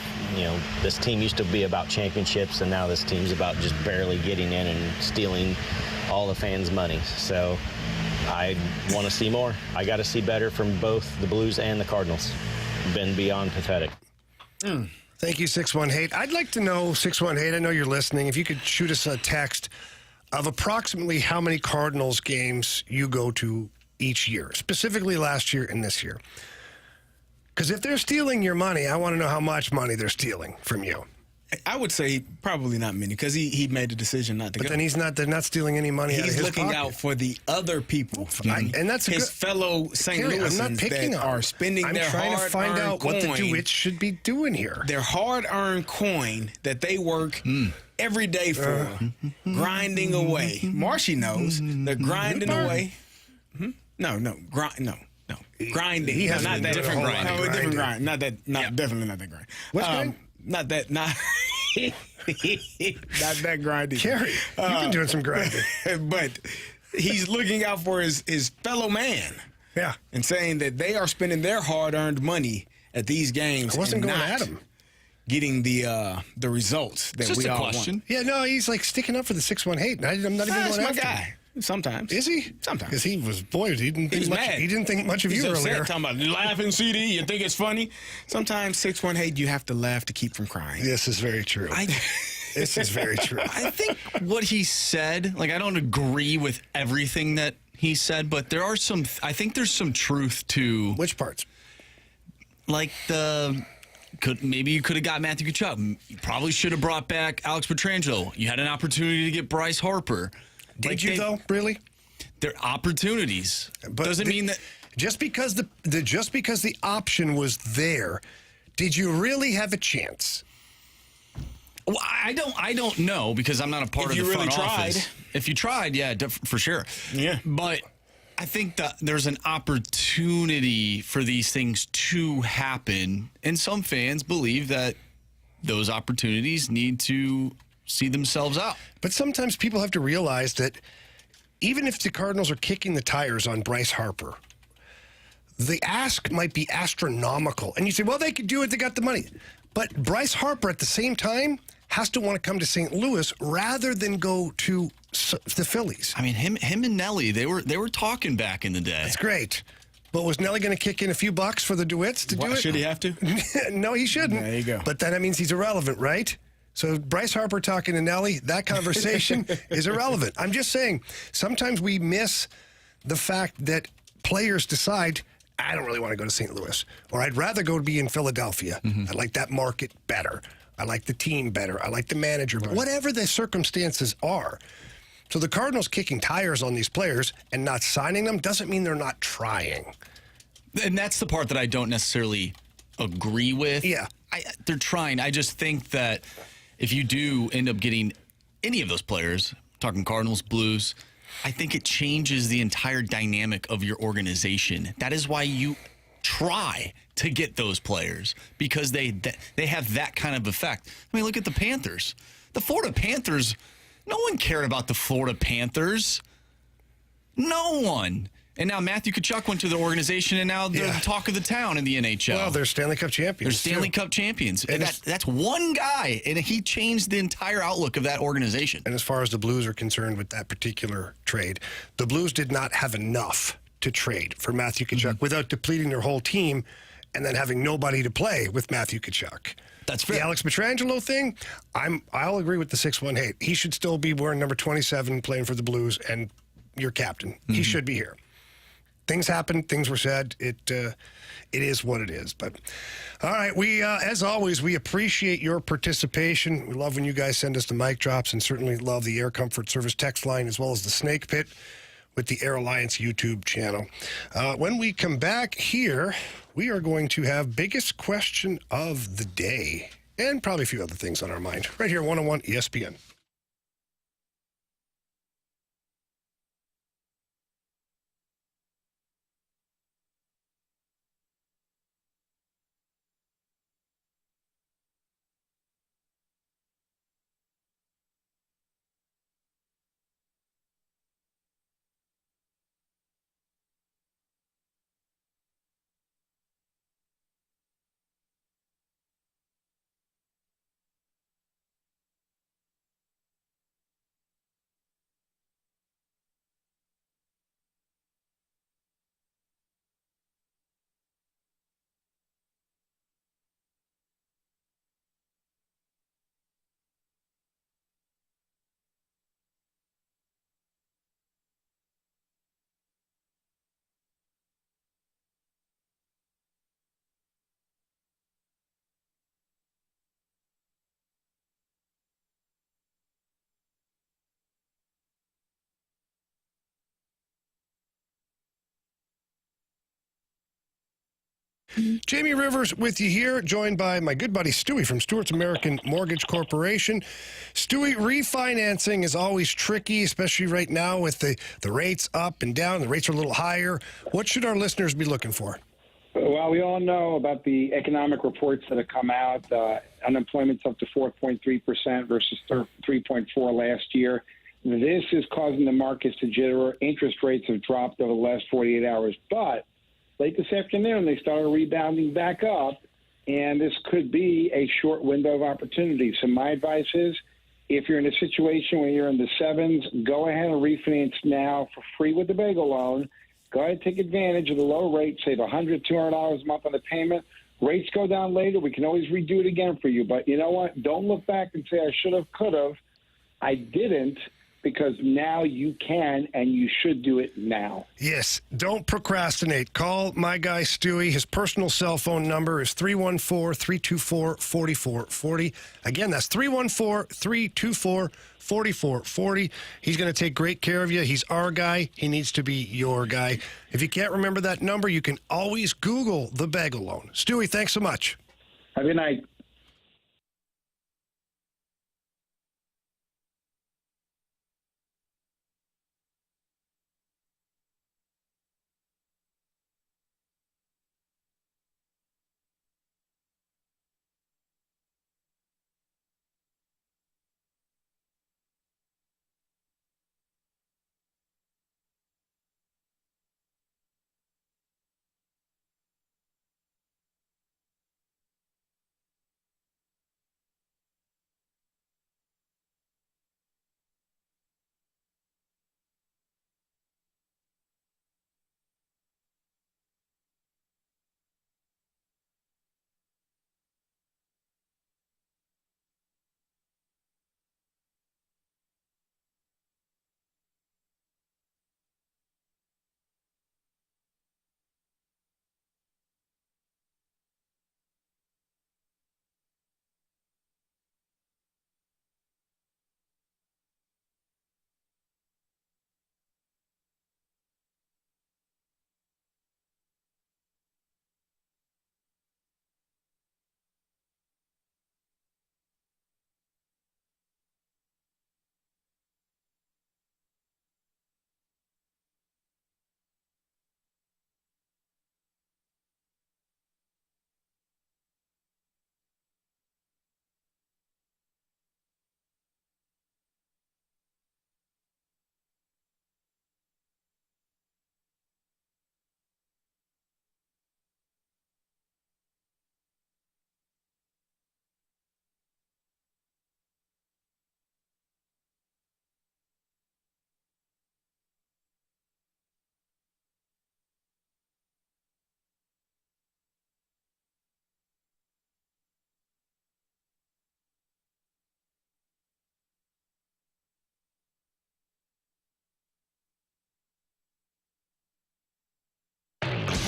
This team used to be about championships, and now this team's about just barely getting in and stealing all the fans' money. So I want to see more. I got to see better from both the Blues and the Cardinals. Been beyond pathetic. Thank you, 618. I'd like to know, 618, I know you're listening, if you could shoot us a text of approximately how many Cardinals games you go to each year, specifically last year and this year. Because if they're stealing your money, I want to know how much money they're stealing from you. I would say probably not many, because he made a decision not to go. But then they're not stealing any money out of his pocket. He's looking out for the other people. And that's his fellow St. Louisans that are spending their hard-earned coin. I'm trying to find out what the DeWitts should be doing here. Their hard-earned coin that they work every day for, grinding away. Marshy knows. They're grinding away. Grinding. He has not that different grind. grind. No, a different grind. Definitely not that grind. What's grind? Not that grinding. Carey, you've been doing some grinding. But he's looking out for his fellow man. Yeah. And saying that they are spending their hard-earned money at these games. I wasn't and going not at him. Getting the results that we all want. Yeah, no, he's like sticking up for the 618. I'm not even going That's my after guy. him. Sometimes. Is he? Sometimes. Because he didn't think much of He's you upset, earlier. talking about laughing CD. You think it's funny? Sometimes 618, you have to laugh to keep from crying. This is very true. This is very true. I think what he said, I don't agree with everything that he said, but I think there's some truth to. Which parts? Maybe you could have got Matthew Tkachuk. You probably should have brought back Alex Pietrangelo. You had an opportunity to get Bryce Harper. Did you though? Really? They're opportunities. But doesn't mean that just because the option was there, did you really have a chance? Well, I don't know, because I'm not a part of the front office. If you tried, yeah, for sure. Yeah. But I think that there's an opportunity for these things to happen, and some fans believe that those opportunities need to see themselves out. But sometimes people have to realize that even if the Cardinals are kicking the tires on Bryce Harper, the ask might be astronomical. And you say, well, they could do it. They got the money. But Bryce Harper at the same time has to want to come to St. Louis rather than go to the Phillies. I mean, him and Nelly, they were talking back in the day. That's great. But was Nelly going to kick in a few bucks for the DeWitts to do it? Should he have to? No, he shouldn't. There you go. But then that means he's irrelevant, right? So Bryce Harper talking to Nelly, that conversation is irrelevant. I'm just saying, sometimes we miss the fact that players decide, I don't really want to go to St. Louis, or I'd rather go be in Philadelphia. I like that market better. I like the team better. I like the manager better. Whatever the circumstances are. So the Cardinals kicking tires on these players and not signing them doesn't mean they're not trying. And that's the part that I don't necessarily agree with. Yeah. They're trying. I just think that if you do end up getting any of those players, talking Cardinals, Blues, I think it changes the entire dynamic of your organization. That is why you try to get those players, because they have that kind of effect. I mean, look at the Panthers. The Florida Panthers, no one cared about the Florida Panthers No one. And now Matthew Tkachuk went to the organization, and now they're the talk of the town in the NHL. Well, they're Stanley Cup champions. They're Stanley Cup champions. And that's one guy, and he changed the entire outlook of that organization. And as far as the Blues are concerned with that particular trade, the Blues did not have enough to trade for Matthew Tkachuk without depleting their whole team and then having nobody to play with Matthew Tkachuk. That's fair. The Alex Pietrangelo thing, I'll agree with the 6-1 hate. He should still be wearing number 27 playing for the Blues and your captain. He should be here. Things happened. Things were said. It is what it is. But all right, we as always we appreciate your participation. We love when you guys send us the mic drops, and certainly love the Air Comfort Service text line as well as the Snake Pit with the Air Alliance YouTube channel. When we come back here, we are going to have biggest question of the day and probably a few other things on our mind right here, 101 ESPN. Jamie Rivers with you here, joined by my good buddy Stewie from Stewart's American Mortgage Corporation. Stewie, refinancing is always tricky, especially right now with the rates up and down. The rates are a little higher. What should our listeners be looking for? Well, we all know about the economic reports that have come out. Unemployment's up to 4.3% versus 3.4% last year. This is causing the markets to jitter. Interest rates have dropped over the last 48 hours, but late this afternoon, they started rebounding back up, and this could be a short window of opportunity. So my advice is, if you're in a situation where you're in the sevens, go ahead and refinance now for free with the bagel loan. Go ahead and take advantage of the low rate, save $100, $200 a month on the payment. Rates go down later. We can always redo it again for you. But you know what? Don't look back and say, I should have, could have. I didn't. Because now you can, and you should do it now. Yes, don't procrastinate. Call my guy Stewie. His personal cell phone number is 314-324-4440. Again, that's 314-324-4440. He's going to take great care of you. He's our guy. He needs to be your guy. If you can't remember that number, you can always Google the bagel loan. Stewie, thanks so much. Have a good night.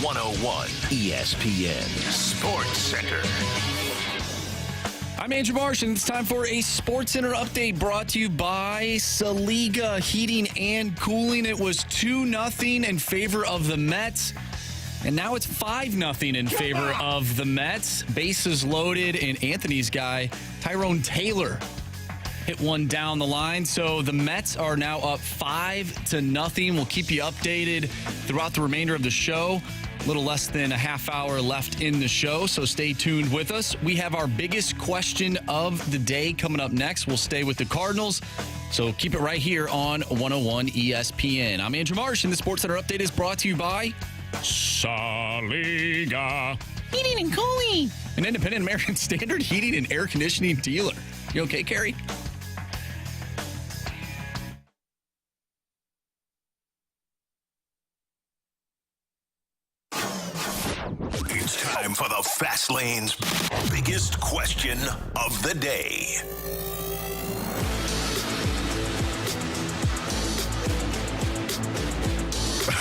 101 ESPN Sports Center. I'm Andrew Marsh, and it's time for a Sports Center update brought to you by Saliga Heating and Cooling. It was 2-0 in favor of the Mets, and now it's 5-0 in favor of the Mets. Bases loaded, and Anthony's guy, Tyrone Taylor, hit one down the line. So the Mets are now up 5-0. We'll keep you updated throughout the remainder of the show. A little less than a half hour left in the show, so stay tuned with us. We have our biggest question of the day coming up next. We'll stay with the Cardinals, so keep it right here on 101 ESPN. I'm Andrew Marsh, and the Sports Center update is brought to you by Saliga Heating and Cooling, an independent American Standard heating and air conditioning dealer. You okay, Carey? It's time for the Fast Lane's biggest question of the day.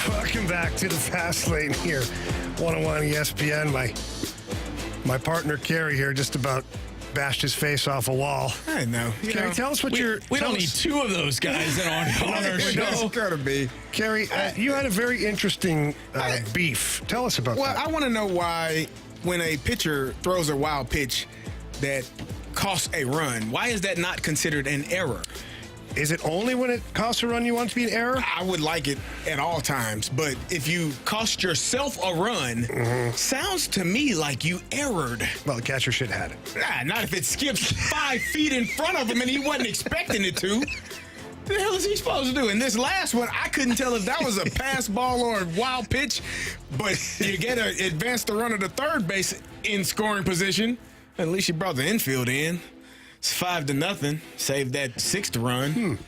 Welcome back to the Fast Lane here, 101 ESPN. My partner Carey here just about bashed his face off a wall. I know. Carey, tell us what we don't need two of those guys on our show. It's gotta be. Carey, you had a very interesting beef. Tell us about that. Well, I want to know why when a pitcher throws a wild pitch that costs a run, why is that not considered an error? Is it only when it costs a run you want it to be an error? I would like it at all times, but if you cost yourself a run, sounds to me like you errored. Well, the catcher should have had it. Not if it skips 5 feet in front of him and he wasn't expecting it to. What the hell is he supposed to do? In this last one, I couldn't tell if that was a pass ball or a wild pitch, but you get to advance the runner to third base in scoring position. At least you brought the infield in. It's 5-0. Save that 6th run.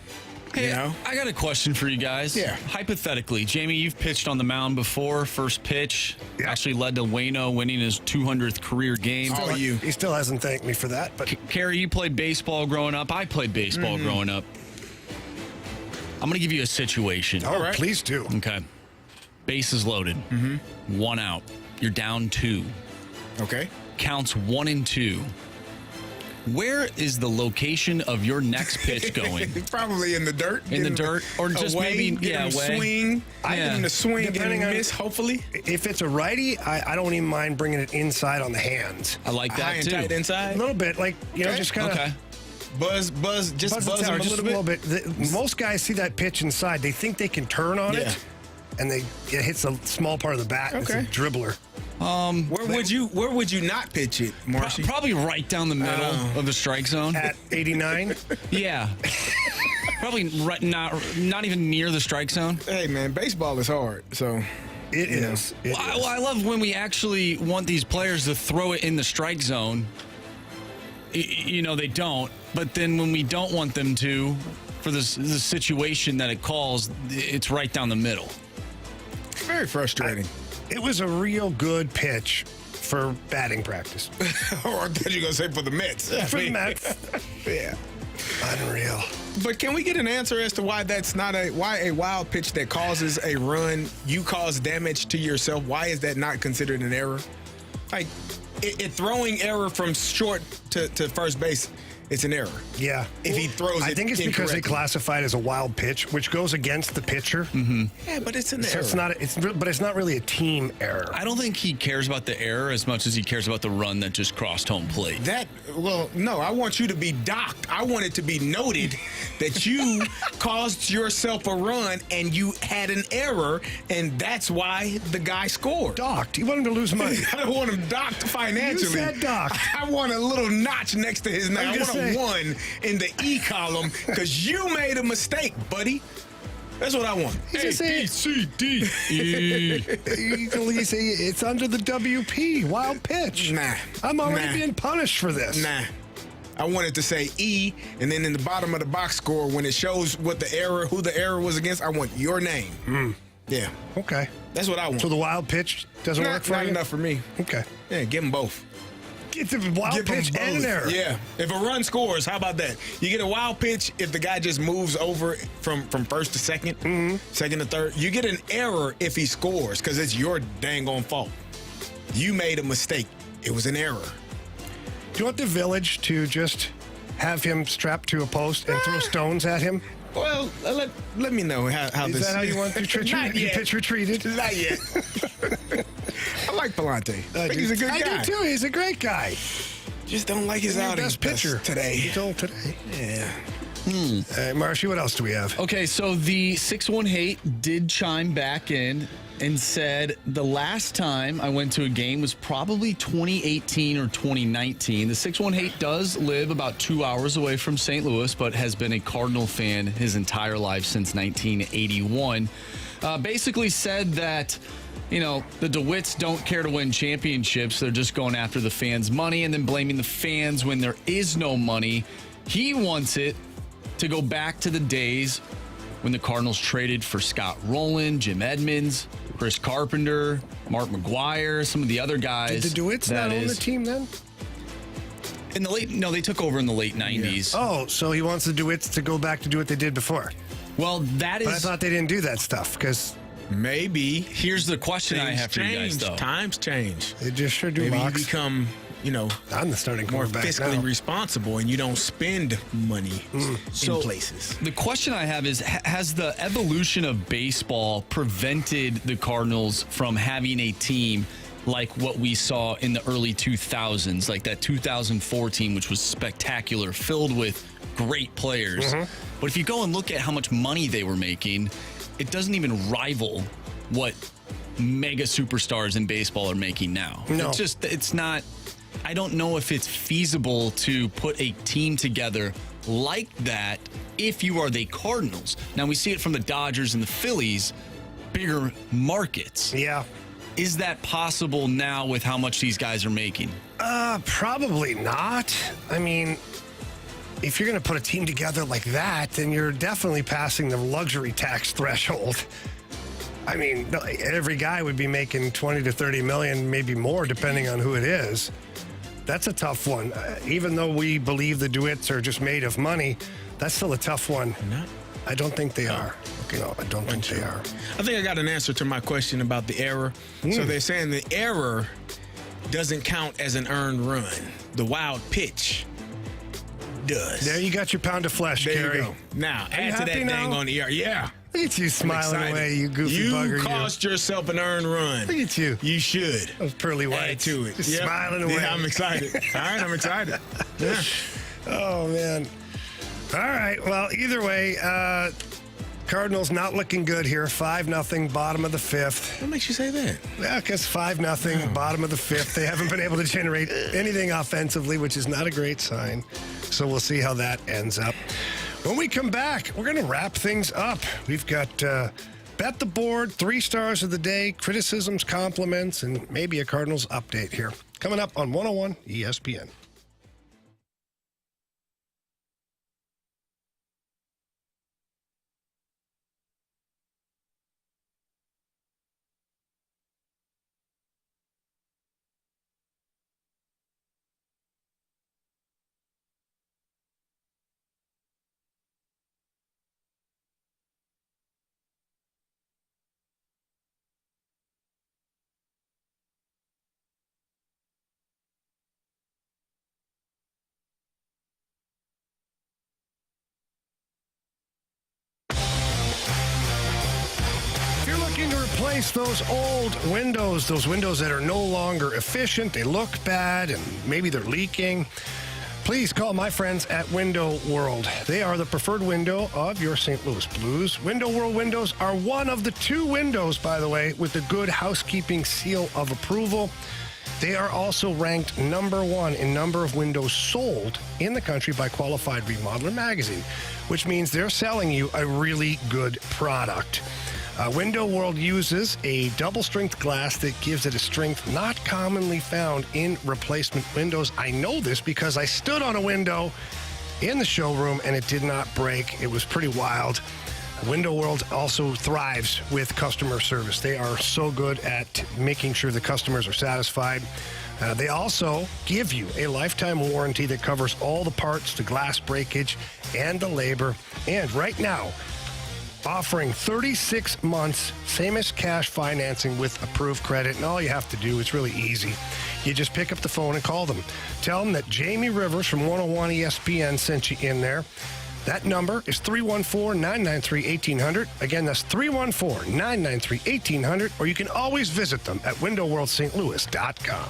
Hey, I got a question for you guys. Yeah. Hypothetically, Jamie, you've pitched on the mound before. First pitch actually led to Waino winning his 200th career game. He still hasn't thanked me for that. But Carey, you played baseball growing up. I played baseball growing up. I'm going to give you a situation. All right. Please do. Okay. Bases loaded. 1 out. You're down 2. Okay. Counts 1 and 2. Where is the location of your next pitch going? Probably in the dirt. In the dirt, or just away, maybe away. Swing. I get him to swing and miss. Hopefully, if it's a righty, I don't even mind bringing it inside on the hands. I like that high too. And tight inside, a little bit, like just kind of buzz, just buzz him a little bit. Most guys see that pitch inside. They think they can turn on it, and it hits a small part of the bat. It's a dribbler. Where would you not pitch it, Marcy? Probably right down the middle of the strike zone. At 89? Yeah. Probably right, not even near the strike zone. Hey, man, baseball is hard, so... It is. Well, I love when we actually want these players to throw it in the strike zone. They don't. But then when we don't want them to, for the situation that it calls, it's right down the middle. Very frustrating. It was a real good pitch for batting practice. Or I thought you were going to say for the Mets. For the Mets. Yeah. Unreal. But can we get an answer as to why that's not why a wild pitch that causes a run, you cause damage to yourself, why is that not considered an error? Like, it throwing error from short to first base, it's an error. Yeah. If he throws it I think it's because they classify it as a wild pitch, which goes against the pitcher. Yeah, but it's an error. But it's not really a team error. I don't think he cares about the error as much as he cares about the run that just crossed home plate. No, I want you to be docked. I want it to be noted that you caused yourself a run and you had an error, and that's why the guy scored. Docked? You want him to lose money? I don't want him docked financially. You said docked. I want a little notch next to his name. I want a 1 in the E column because you made a mistake, buddy. That's what I want. A, B, C, D, E. You can say it's under the WP, wild pitch. Nah. I'm already being punished for this. Nah. I wanted to say E, and then in the bottom of the box score, when it shows what the error, who the error was against, I want your name. Yeah. Okay. That's what I want. So the wild pitch doesn't work for you? Not enough for me. Okay. Yeah, give them both. It's a wild pitch and an error. Yeah. If a run scores, how about that? You get a wild pitch if the guy just moves over from first to second, second to third. You get an error if he scores because it's your dang on fault. You made a mistake. It was an error. Do you want the Village to just have him strapped to a post and throw stones at him? Well, let me know how this... Is that how you want the pitcher treated? Not yet. I like Palante. I think he's a good guy. I do too. He's a great guy. Just don't like his outing best pitcher today. He's old today. Yeah. Marshy, what else do we have? Okay, so the 618 did chime back in and said the last time I went to a game was probably 2018 or 2019. The 618 does live about 2 hours away from St. Louis, but has been a Cardinal fan his entire life since 1981. Basically said that, you know, the DeWitts don't care to win championships. They're just going after the fans' money and then blaming the fans when there is no money. He wants it to go back to the days when the Cardinals traded for Scott Rowland, Jim Edmonds, Chris Carpenter, Mark McGuire, some of the other guys. Did the DeWitts not own the team then? In the they took over in the late 90s. Yeah. Oh, so he wants the DeWitts to go back to do what they did before. Well, that is... But I thought they didn't do that stuff, because... Maybe. Here's the question I have for you guys, though. Times change. They just sure do. Maybe you become... I'm the starting more quarterback fiscally now. responsible, and you don't spend money in places. The question I have is, has the evolution of baseball prevented the Cardinals from having a team like what we saw in the early 2000s, like that 2004 team, which was spectacular, filled with great players? But if you go and look at how much money they were making, it doesn't even rival what mega superstars in baseball are making now. No. It's not... I don't know if it's feasible to put a team together like that if you are the Cardinals. Now, we see it from the Dodgers and the Phillies, bigger markets. Yeah. Is that possible now with how much these guys are making? Probably not. I mean, if you're going to put a team together like that, then you're definitely passing the luxury tax threshold. I mean, every guy would be making 20 to 30 million, maybe more, depending on who it is. That's a tough one. Even though we believe the DeWitts are just made of money, that's still a tough one. I don't think they are. Okay. No, I don't think they are. I think I got an answer to my question about the error. So they're saying the error doesn't count as an earned run. The wild pitch does. There you got your pound of flesh, There Carey. you go. Now, add to that dang on the error. Yeah. Look at you smiling away, you goofy bugger. You cost yourself an earned run. Look at you. You should. Those pearly whites. Add to it. Just smiling away. Yeah, I'm excited. All right, I'm excited. Yeah. Oh, man. All right. Well, either way, Cardinals not looking good here. 5-0, bottom of the fifth. What makes you say that? Yeah, because 5-0, bottom of the fifth. They haven't been able to generate anything offensively, which is not a great sign. So we'll see how that ends up. When we come back, we're going to wrap things up. We've got Bet the Board, 3 stars of the day, criticisms, compliments, and maybe a Cardinals update here. Coming up on 101 ESPN. Looking to replace those old windows, those windows that are no longer efficient, they look bad, and maybe they're leaking, please call my friends at Window World. They are the preferred window of your St. Louis Blues. Window World windows are one of the 2 windows, by the way, with the Good Housekeeping seal of approval. They are also ranked number 1 in number of windows sold in the country by Qualified Remodeler magazine, which means they're selling you a really good product. Window World uses a double-strength glass that gives it a strength not commonly found in replacement windows. I know this because I stood on a window in the showroom and it did not break. It was pretty wild. Window World also thrives with customer service. They are so good at making sure the customers are satisfied. They also give you a lifetime warranty that covers all the parts, the glass breakage, and the labor. And right now, offering 36 months famous cash financing with approved credit. And all you have to do, it's really easy. You just pick up the phone and call them. Tell them that Jamie Rivers from 101 ESPN sent you in there. That number is 314-993-1800. Again, that's 314-993-1800. Or you can always visit them at windowworldstlouis.com.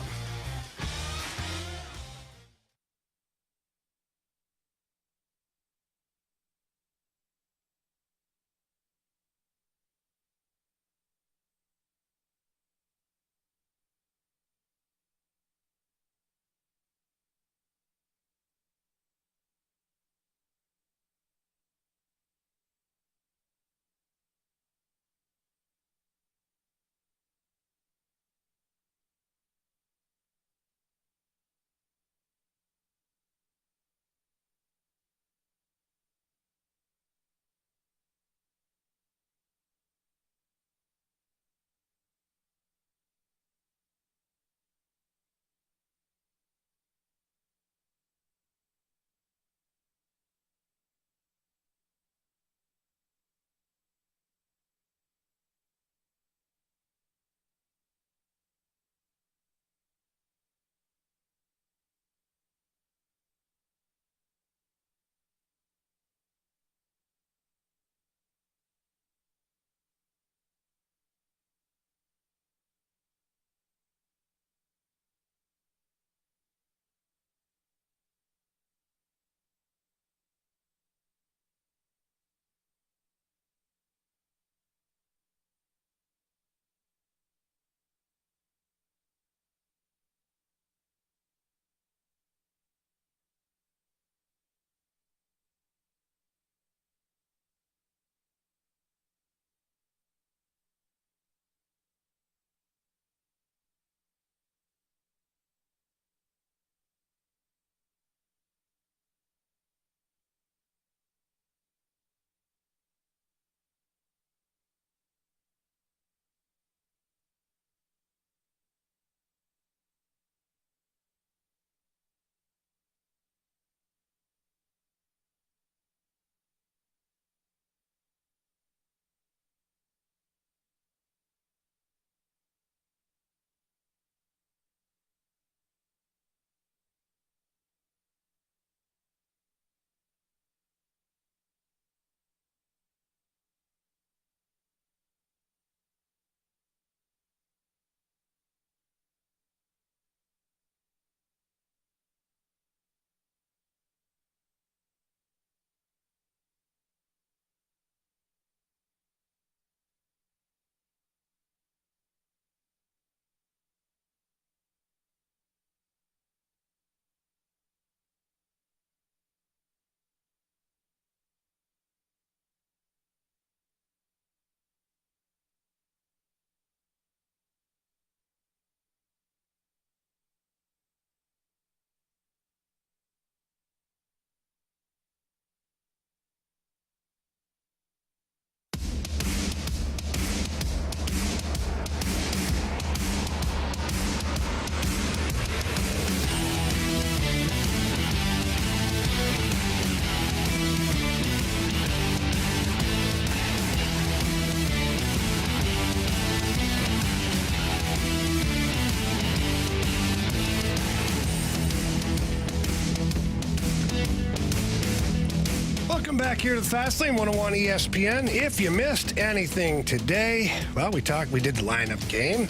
Welcome back here to the Fast Lane, 101 ESPN. If you missed anything today, well, we did the lineup game.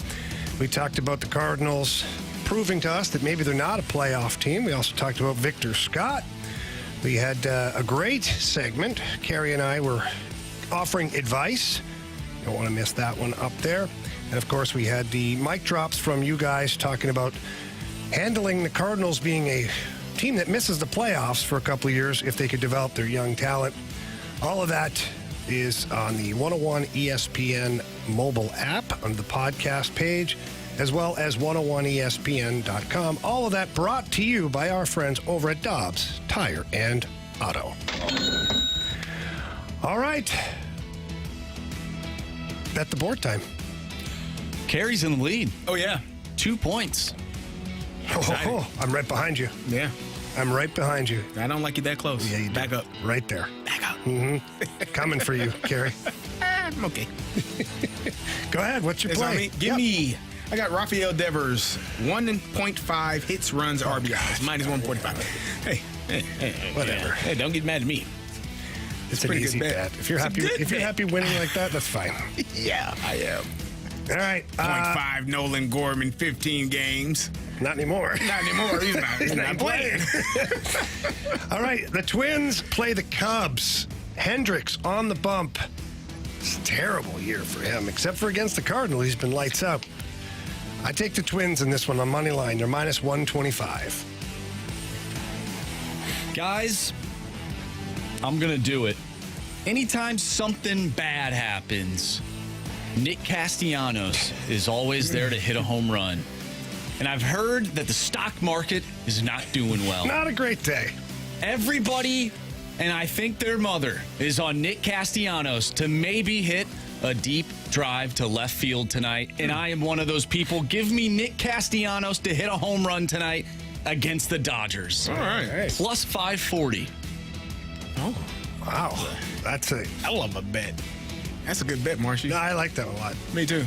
We talked about the Cardinals proving to us that maybe they're not a playoff team. We also talked about Victor Scott. We had a great segment. Carey and I were offering advice. Don't want to miss that one up there. And, of course, we had the mic drops from you guys talking about handling the Cardinals being a team that misses the playoffs for a couple of years if they could develop their young talent. All of that is on the 101 ESPN mobile app on the podcast page, as well as 101ESPN.com. All of that brought to you by our friends over at Dobbs Tire and Auto. All right. Bet the board time. Carey's in the lead. Oh, yeah. 2 points. Oh, I'm right behind you. Yeah. I'm right behind you. I don't like you that close. Yeah, you back up. Right there. Back up. Coming for you, Carey. I'm okay. Go ahead. What's your play? Give me. I got Rafael Devers, 1.5 hits, runs, RBIs, minus 145. Hey, whatever. Hey, don't get mad at me. It's an easy bet. If you're happy winning like that, that's fine. Yeah, I am. All right. 0.5 Nolan Gorman, 15 games. Not anymore. Not anymore. He's not playing. All right. The Twins play the Cubs. Hendricks on the bump. It's a terrible year for him, except for against the Cardinals. He's been lights out. I take the Twins in this one on money line. They're minus 125. Guys, I'm going to do it. Anytime something bad happens, Nick Castellanos is always there to hit a home run. And I've heard that the stock market is not doing well. Not a great day. Everybody, and I think their mother, is on Nick Castellanos to maybe hit a deep drive to left field tonight. And I am one of those people. Give me Nick Castellanos to hit a home run tonight against the Dodgers. All right. Plus 540. Oh, wow. That's a hell of a bet. That's a good bet, Marshy. No, I like that a lot. Me too.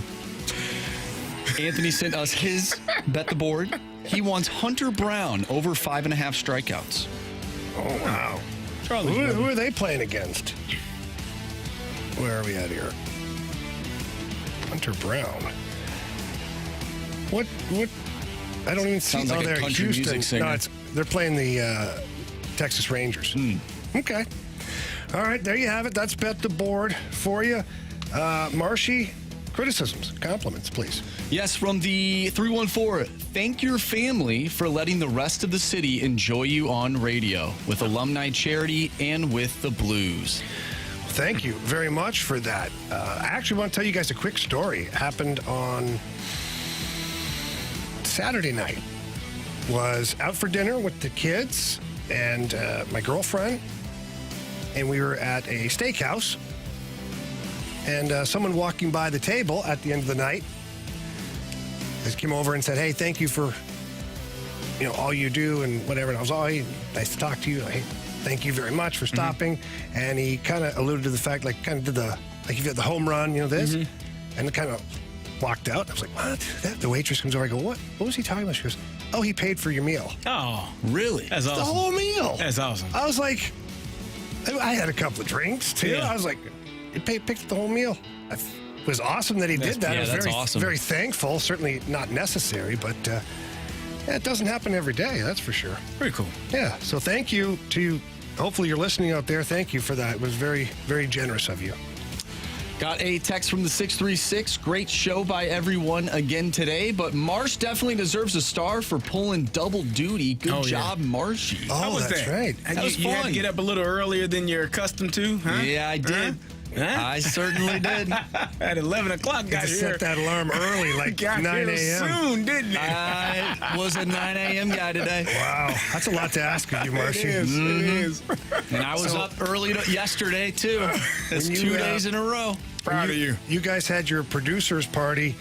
Anthony sent us his bet the board. He wants Hunter Brown over 5.5 strikeouts. Oh, wow. Who are they playing against? Where are we at here? Hunter Brown. What? I don't even see. Sounds like a they're country Houston. music singer. No, they're playing the Texas Rangers. Okay. All right, there you have it. That's bet the board for you. Marshy, criticisms, compliments, please. Yes, from the 314. Thank your family for letting the rest of the city enjoy you on radio with Alumni Charity and with the Blues. Thank you very much for that. I actually want to tell you guys a quick story. It happened on Saturday night. Was out for dinner with the kids and my girlfriend, and we were at a steakhouse, and someone walking by the table at the end of the night just came over and said, "Hey, thank you for all you do and whatever." And I was, "Oh, hey, nice to talk to you. Hey, thank you very much for stopping." And he kind of alluded to the fact, kind of did you did the home run, this, and it kind of walked out. I was like, "What?" The waitress comes over. I go, "What? What was he talking about?" She goes, "Oh, he paid for your meal." Oh, really? That's awesome. The whole meal. That's awesome. I was like, I had a couple of drinks too. Yeah. I was like, he picked up the whole meal. It was awesome that he did that. Yeah, I was that's very, awesome. very thankful. Certainly not necessary, but it doesn't happen every day. That's for sure. Very cool. Yeah. So thank you to. Hopefully you're listening out there. Thank you for that. It was very, very generous of you. Got a text from the 636. Great show by everyone again today, but Marsh definitely deserves a star for pulling double duty. Good job, Marshy. Oh, How was that's that? right. That was You had to fun. get up a little earlier than you're accustomed to, huh? Yeah, I did. Huh? I certainly did. At 11 o'clock, You got had to here. set that alarm early, like Got 9 here a.m. soon, didn't it? I was a 9 a.m. guy today. Wow, that's a lot to ask of you, Marshy. It is. And I was up early yesterday, too. That's when you, 2 days in a row. Proud of you. You guys had your producers party.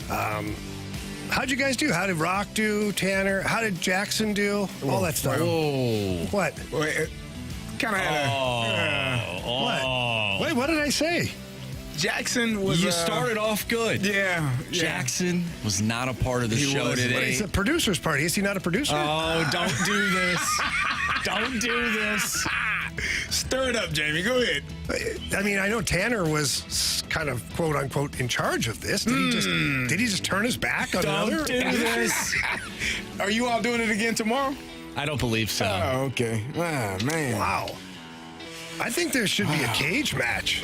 How'd you guys do? How did Rock do? Tanner? How did Jackson do? All that stuff. Whoa. What? Kind of had What? Wait, what did I say? Jackson was. You started off good. Yeah. Jackson was not a part of the show But today. it's a producer's party. Is he not a producer? Oh, don't do this. Don't do this. Stir it up, Jamie. Go ahead. I mean, I know Tanner was kind of quote unquote in charge of this. Did he just turn his back on Don't another? do this. Are you all doing it again tomorrow? I don't believe so. Oh, okay. Ah, man. Wow. I think there should be a cage match.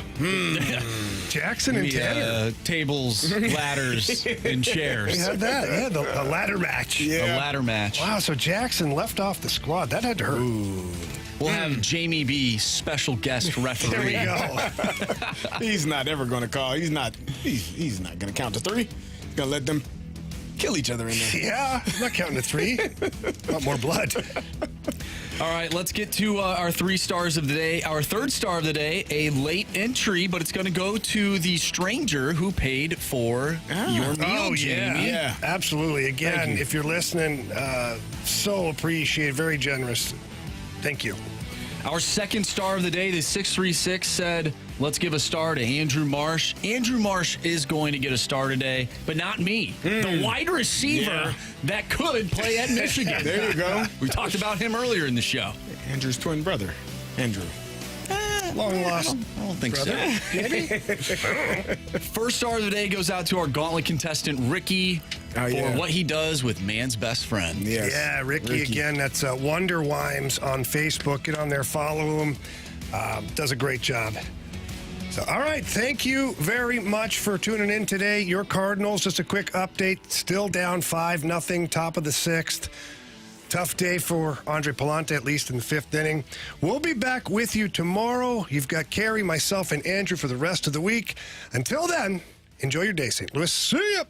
Jackson and Tanner. Tables, ladders, and chairs. We had that. Yeah, the ladder match. A ladder match. Wow, so Jackson left off the squad. That had to hurt. We'll have Jamie B. special guest referee. There we go. He's not ever going to call. He's not going to count to three. He's going to let them kill each other in there. Yeah, I'm not counting to 3. Want more blood. All right, let's get to our 3 stars of the day. Our third star of the day, a late entry, but it's going to go to the stranger who paid for your meal, Jamie. Yeah, absolutely. Again, if you're listening, so appreciate, very generous. Thank you. Our second star of the day, the 636 said, let's give a star to Andrew Marsh. Andrew Marsh is going to get a star today, but not me. The wide receiver that could play at Michigan. There you go. We talked about him earlier in the show. Andrew's twin brother, Andrew. Long lost. I don't think brother. so. Maybe? First star of the day goes out to our Gauntlet contestant, Ricky, for what he does with man's best friend. Yes. Yeah, Ricky, again, that's Wonder Wimes on Facebook. Get on there, follow him. Does a great job. So, all right, thank you very much for tuning in today. Your Cardinals, just a quick update, still down 5-0, top of the 6th. Tough day for Andre Palante, at least in the 5th inning. We'll be back with you tomorrow. You've got Carey, myself, and Andrew for the rest of the week. Until then, enjoy your day, St. Louis. See ya!